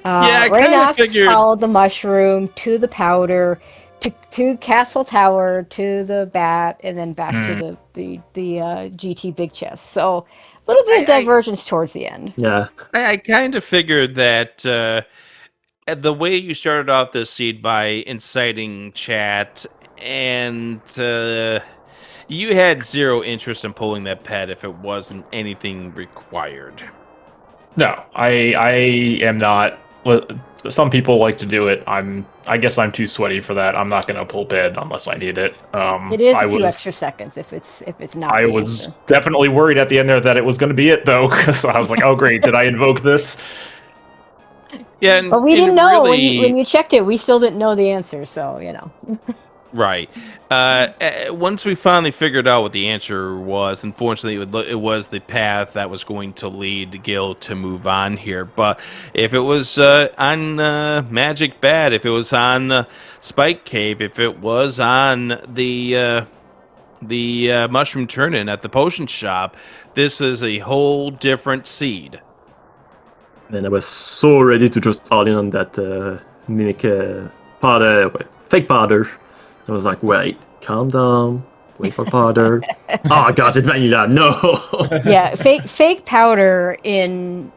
Yeah, I kind of figured. Followed the mushroom to the powder, to Castle Tower, to the bat, and then back to the GT big chest. So a little bit of divergence towards the end. Yeah. I kind of figured that the way you started off this seed by inciting chat, and you had zero interest in pulling that pet if it wasn't anything required. No, I am not. Some people like to do it. I guess I'm too sweaty for that. I'm not going to pull bed unless I need it. It is a few extra seconds if it's not. I was definitely worried at the end there that it was going to be it though, because I was like, oh great, did I invoke this? Yeah, but we didn't know when you checked it. We still didn't know the answer, so Right. Once we finally figured out what the answer was, unfortunately, it was the path that was going to lead Gil to move on here. But if it was on Magic Bat, if it was on Spike Cave, if it was on the Mushroom Turn-In at the potion shop, this is a whole different seed. And I was so ready to just all in on that mimic fake powder. I was like, wait, calm down, wait for powder. Oh, I got it, vanilla, no! Yeah, fake powder when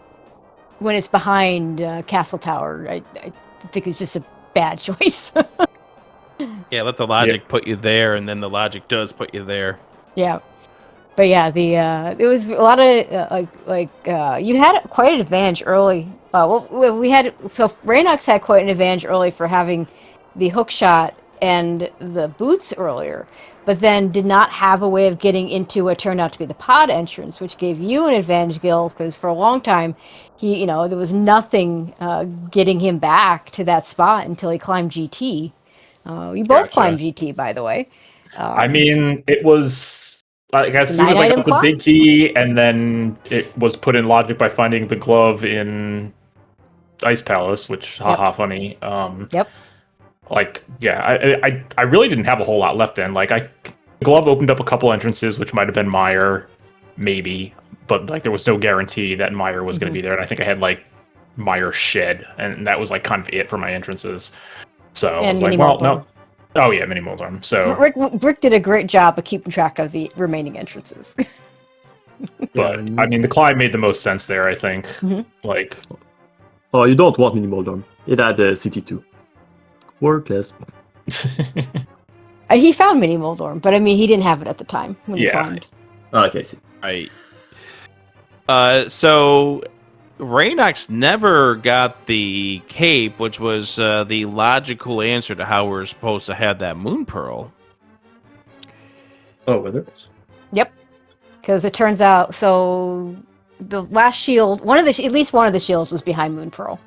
it's behind Castle Tower, I think it's just a bad choice. Yeah, let the logic put you there, and then the logic does put you there. Yeah. But yeah, it was a lot of you had quite an advantage early. Reynox had quite an advantage early for having the hook shot and the boots earlier, but then did not have a way of getting into what turned out to be the pod entrance, which gave you an advantage, Gil, because for a long time there was nothing getting him back to that spot until he climbed GT. You both climbed GT, by the way. I mean, it was like as soon as I got the big key, and then it was put in logic by finding the glove in Ice Palace, which haha funny. Yep. Like, yeah, I really didn't have a whole lot left then. Like, the glove opened up a couple entrances, which might have been Meyer, maybe, but like there was no guarantee that Meyer was going to be there. And I think I had like Meyer Shed, and that was like kind of it for my entrances. So I was like, well, no. Oh yeah, Mini Moldorm. So Rick did a great job of keeping track of the remaining entrances. But I mean, the climb made the most sense there, I think. Like, oh, you don't want Mini Moldorm. It had CT2. Workless. He found Mini Moldorm, but I mean, he didn't have it at the time when he climbed. Okay, see. Right. So Reynox never got the cape, which was the logical answer to how we're supposed to have that Moon Pearl. Oh, whether? Yep. Because it turns out, so the last shield, at least one of the shields was behind Moon Pearl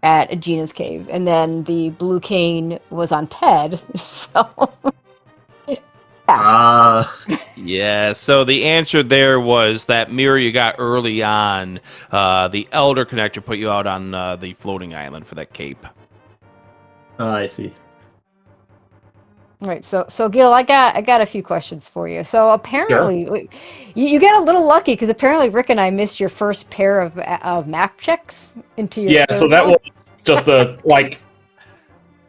at Aegina's cave, and then the blue cane was on Ped. So yeah, so the answer there was that mirror you got early on. The Elder Connector put you out on the floating island for that cape. I see. Right, so Gil, I got a few questions for you. So apparently, you got a little lucky because apparently Rick and I missed your first pair of map checks into your Yeah, third so that one. was just a like.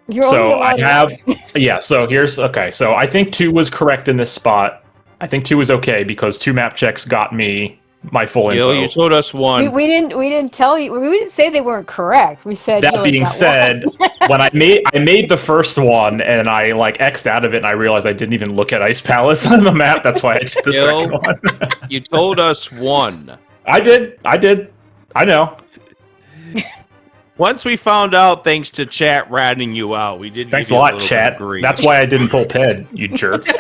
You're only So I allowed have, one. yeah. So here's okay. So I think 2 was correct in this spot. I think 2 was okay because 2 map checks got me my full Gil, info. you told us one. We didn't tell you. We didn't say they weren't correct. We said you That only being got said, one. when I made the first one and I like X'd out of it and I realized I didn't even look at Ice Palace on the map. That's why I did the Gil, second one. You told us one. I did. I know. Once we found out, thanks to chat ratting you out, we did. Thanks give a you lot, little chat. bit of grief. That's why I didn't pull Ped, you jerks.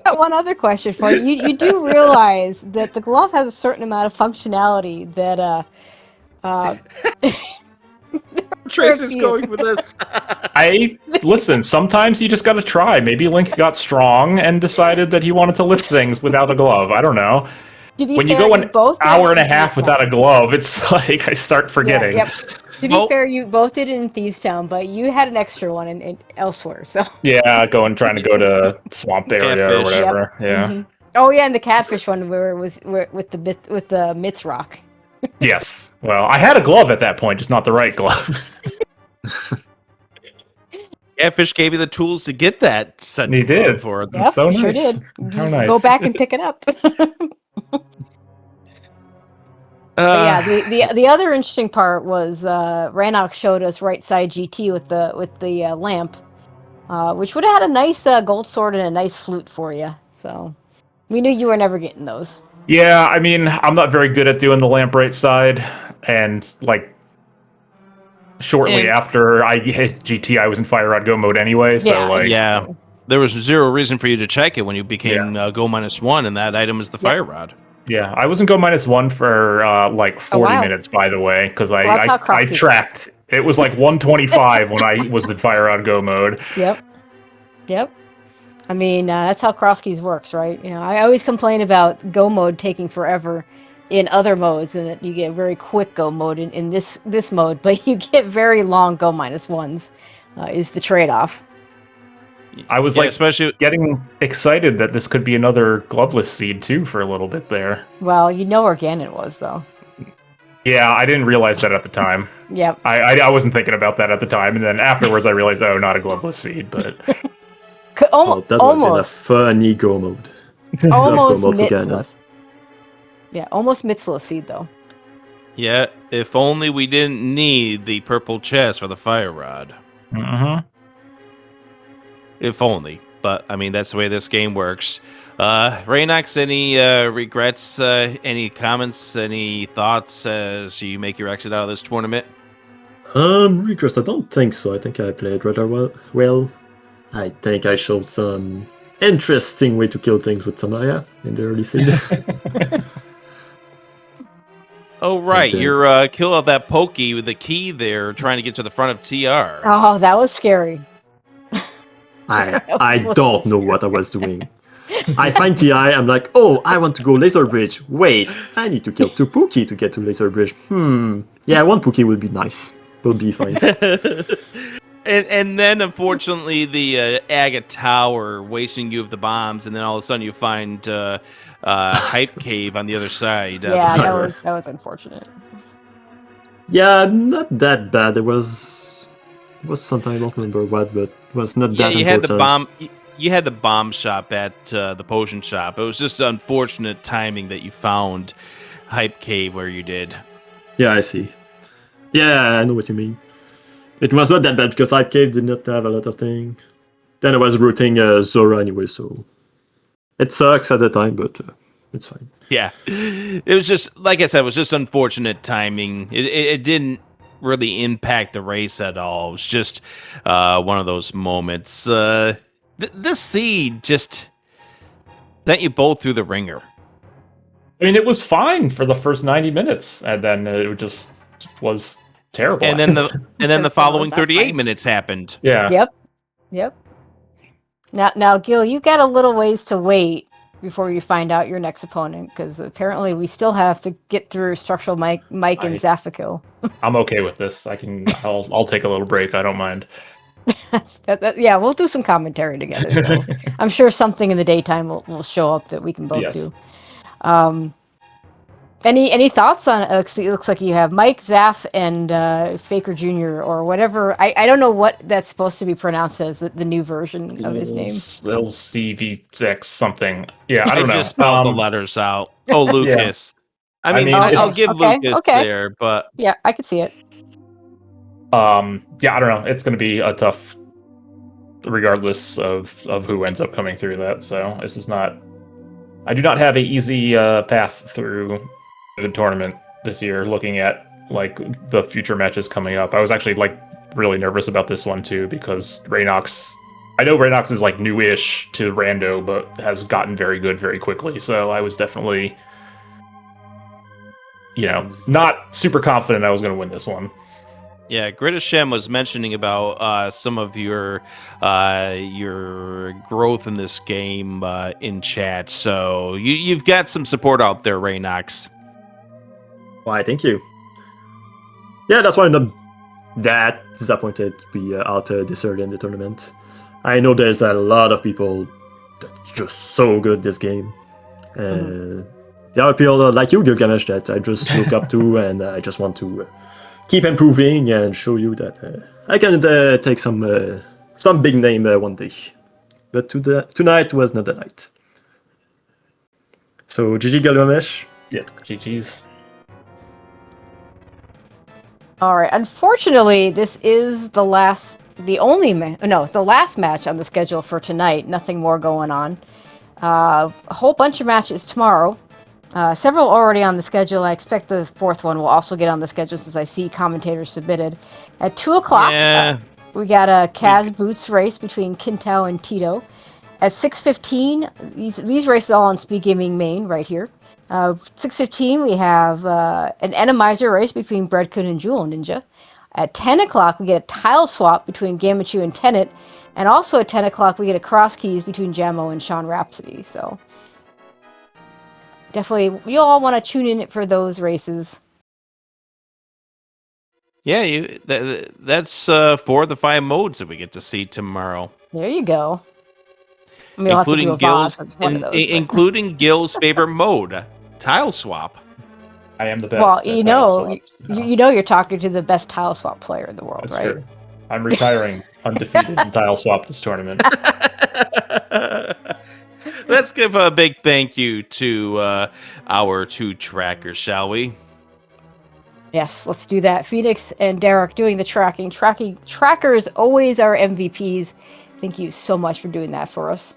Got one other question for you. You do realize that the glove has a certain amount of functionality that Trace is few. going with this. Listen, sometimes you just gotta try. Maybe Link got strong and decided that he wanted to lift things without a glove. I don't know. to be When fair, you go an both did hour it and a in half Thieves without a Town. glove, it's like I start forgetting. Yep. To be Well- fair, you both did it in Thieves Town, but you had an extra one in elsewhere. So. Yeah, trying to go to swamp area or Catfish. whatever. Yeah. Mhm. Oh yeah, and the catfish one where it was with the Mitz rock. Yes. Well, I had a glove at that point, just not the right glove. Catfish gave you the tools to get that set. He did. For Yep, So sure nice. did. How You nice. Go back and pick it up. But yeah, the other interesting part was Reynox showed us right side GT with the lamp, which would have had a nice gold sword and a nice flute for you. So we knew you were never getting those. Yeah, I mean, I'm not very good at doing the lamp right side, and like shortly And- after I hit GT, I was in Fire Rod Go mode anyway. So Yeah, like, Yeah, there was zero reason for you to check it when you became Go -1, and that item is the fire rod. yeah, I wasn't Go -1 for like 40 wow. minutes, by the way, because Well, that's how I Krosky tracked. It was like 125 when I was in Fire Rod Go mode. Yep. I mean, that's how Krosky's works, right? You know, I always complain about Go mode taking forever in other modes, and that you get very quick Go mode in this mode, but you get very long Go -1s. Is the trade-off. I was Yeah, like especially getting excited that this could be another gloveless seed too for a little bit there. Well, you know where Ganon was, though. Yeah, I didn't realize that at the time. Yep. I wasn't thinking about that at the time, and then afterwards I realized, oh, not a gloveless seed, but Oh, that would have been a Almost. funny go mode. Almost Love Go mode for Ganon. Mitzless. Yeah, almost Mitzless seed, though. yeah. If only we didn't need the purple chest for the fire rod. If only. But I mean, that's the way this game works. Reynox, any regrets? Any comments? Any thoughts as you make your exit out of this tournament? Regrets, I don't think so. I think I played rather well. I think I showed some interesting way to kill things with Samaya in the early seed. Oh, right. Okay. Your kill of that pokey with the key there, trying to get to the front of TR. Oh, that was scary. I don't know what I was doing. I find TI, I'm like, oh, I want to go Laser Bridge. Wait, I need to kill 2 Pookie to get to Laser Bridge. Yeah, 1 Pookie will be nice. Will be fine. And then, unfortunately, the Agate Tower wasting you of the bombs, and then all of a sudden you find Hype Cave on the other side. Yeah, that was unfortunate. Yeah, not that bad. It was something I don't remember what, but it was not Yeah, that you important. had the bomb. You had the bomb shop at the potion shop. It was just unfortunate timing that you found Hype Cave where you did. Yeah, I see. Yeah, I know what you mean. It was not that bad because Hype Cave did not have a lot of things. Then I was rooting Zora anyway, so it sucks at the time, but it's fine. Yeah, it was just like I said. It was just unfortunate timing. It didn't really impact the race at all. It was just one of those moments. This seed just sent you both through the ringer. I mean, it was fine for the first 90 minutes, and then it just was terrible. And then the That's following fine. 38 minutes happened. yeah. Yep. Now, Gil, you got a little ways to wait before you find out your next opponent, because apparently we still have to get through Structural Mike and Zafakil. I'm okay with this. I'll take a little break. I don't mind. Yeah, we'll do some commentary together. So I'm sure something in the daytime will show up that we can both do. Any thoughts on it? Looks like you have Mike, Zaff, and Faker Jr. or whatever. I don't know what that's supposed to be pronounced as, the new version of his name. LCV6 something. Yeah, I don't know. just spelled the letters out. Oh, Lucas. I mean, I'll give Lucas there, but yeah, I could see it. Yeah, I don't know. It's going to be a tough, regardless of who ends up coming through that. So this is not. I do not have an easy path through the tournament this year. Looking at like the future matches coming up, I was actually like really nervous about this one too because reynox. I know reynox is like newish to rando, but has gotten very good very quickly. So I was definitely, not super confident I was going to win this one. Yeah, Grittishem was mentioning about some of your growth in this game in chat. So you've got some support out there, reynox. Why, thank you. Yeah, that's why I'm not that disappointed to be out this early in the tournament. I know there's a lot of people that's just so good this game. There are people like you, Gylgamesh, that I just look up to, and I just want to keep improving and show you that I can take some big name one day. But tonight was not the night. So GG Gylgamesh. Yeah, GG's. All right. Unfortunately, this is the last match on the schedule for tonight. Nothing more going on. A whole bunch of matches tomorrow. Several already on the schedule. I expect the fourth one will also get on the schedule since I see commentators submitted. At 2 o'clock, we got a Kaz Boots race between Kintao and Tito. At 6:15, these races all on SpeedGaming main right here. 6:15, we have an Enemizer race between Breadkun and Jewel Ninja. At 10 o'clock, we get a tile swap between Gamachu and Tenet. And also at 10 o'clock, we get a cross keys between Jamo and Sean Rhapsody. So definitely, you all want to tune in for those races. Yeah, that's 4 of the 5 modes that we get to see tomorrow. There you go. I mean, including Gil's favorite mode, tile swap. I am the best. Well, you're talking to the best tile swap player in the world, That's right? True. I'm retiring undefeated in tile swap this tournament. Let's give a big thank you to our 2 trackers, shall we? Yes, let's do that. Phoenix and Derek doing the tracking. Trackers always are MVPs. Thank you so much for doing that for us.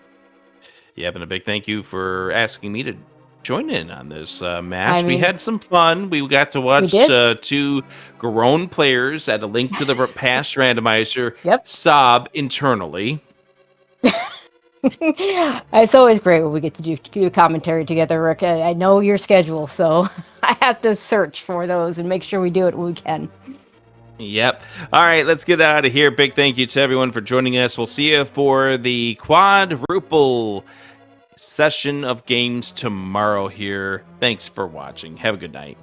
Yeah, and a big thank you for asking me to join in on this match. We had some fun. We got to watch 2 grown players at a link to the past randomizer sob internally. It's always great when we get to do commentary together, Rick. I know your schedule, so I have to search for those and make sure we do it when we can. Yep. All right, let's get out of here. Big thank you to everyone for joining us. We'll see you for the quadruple session of games tomorrow here. Thanks for watching. Have a good night.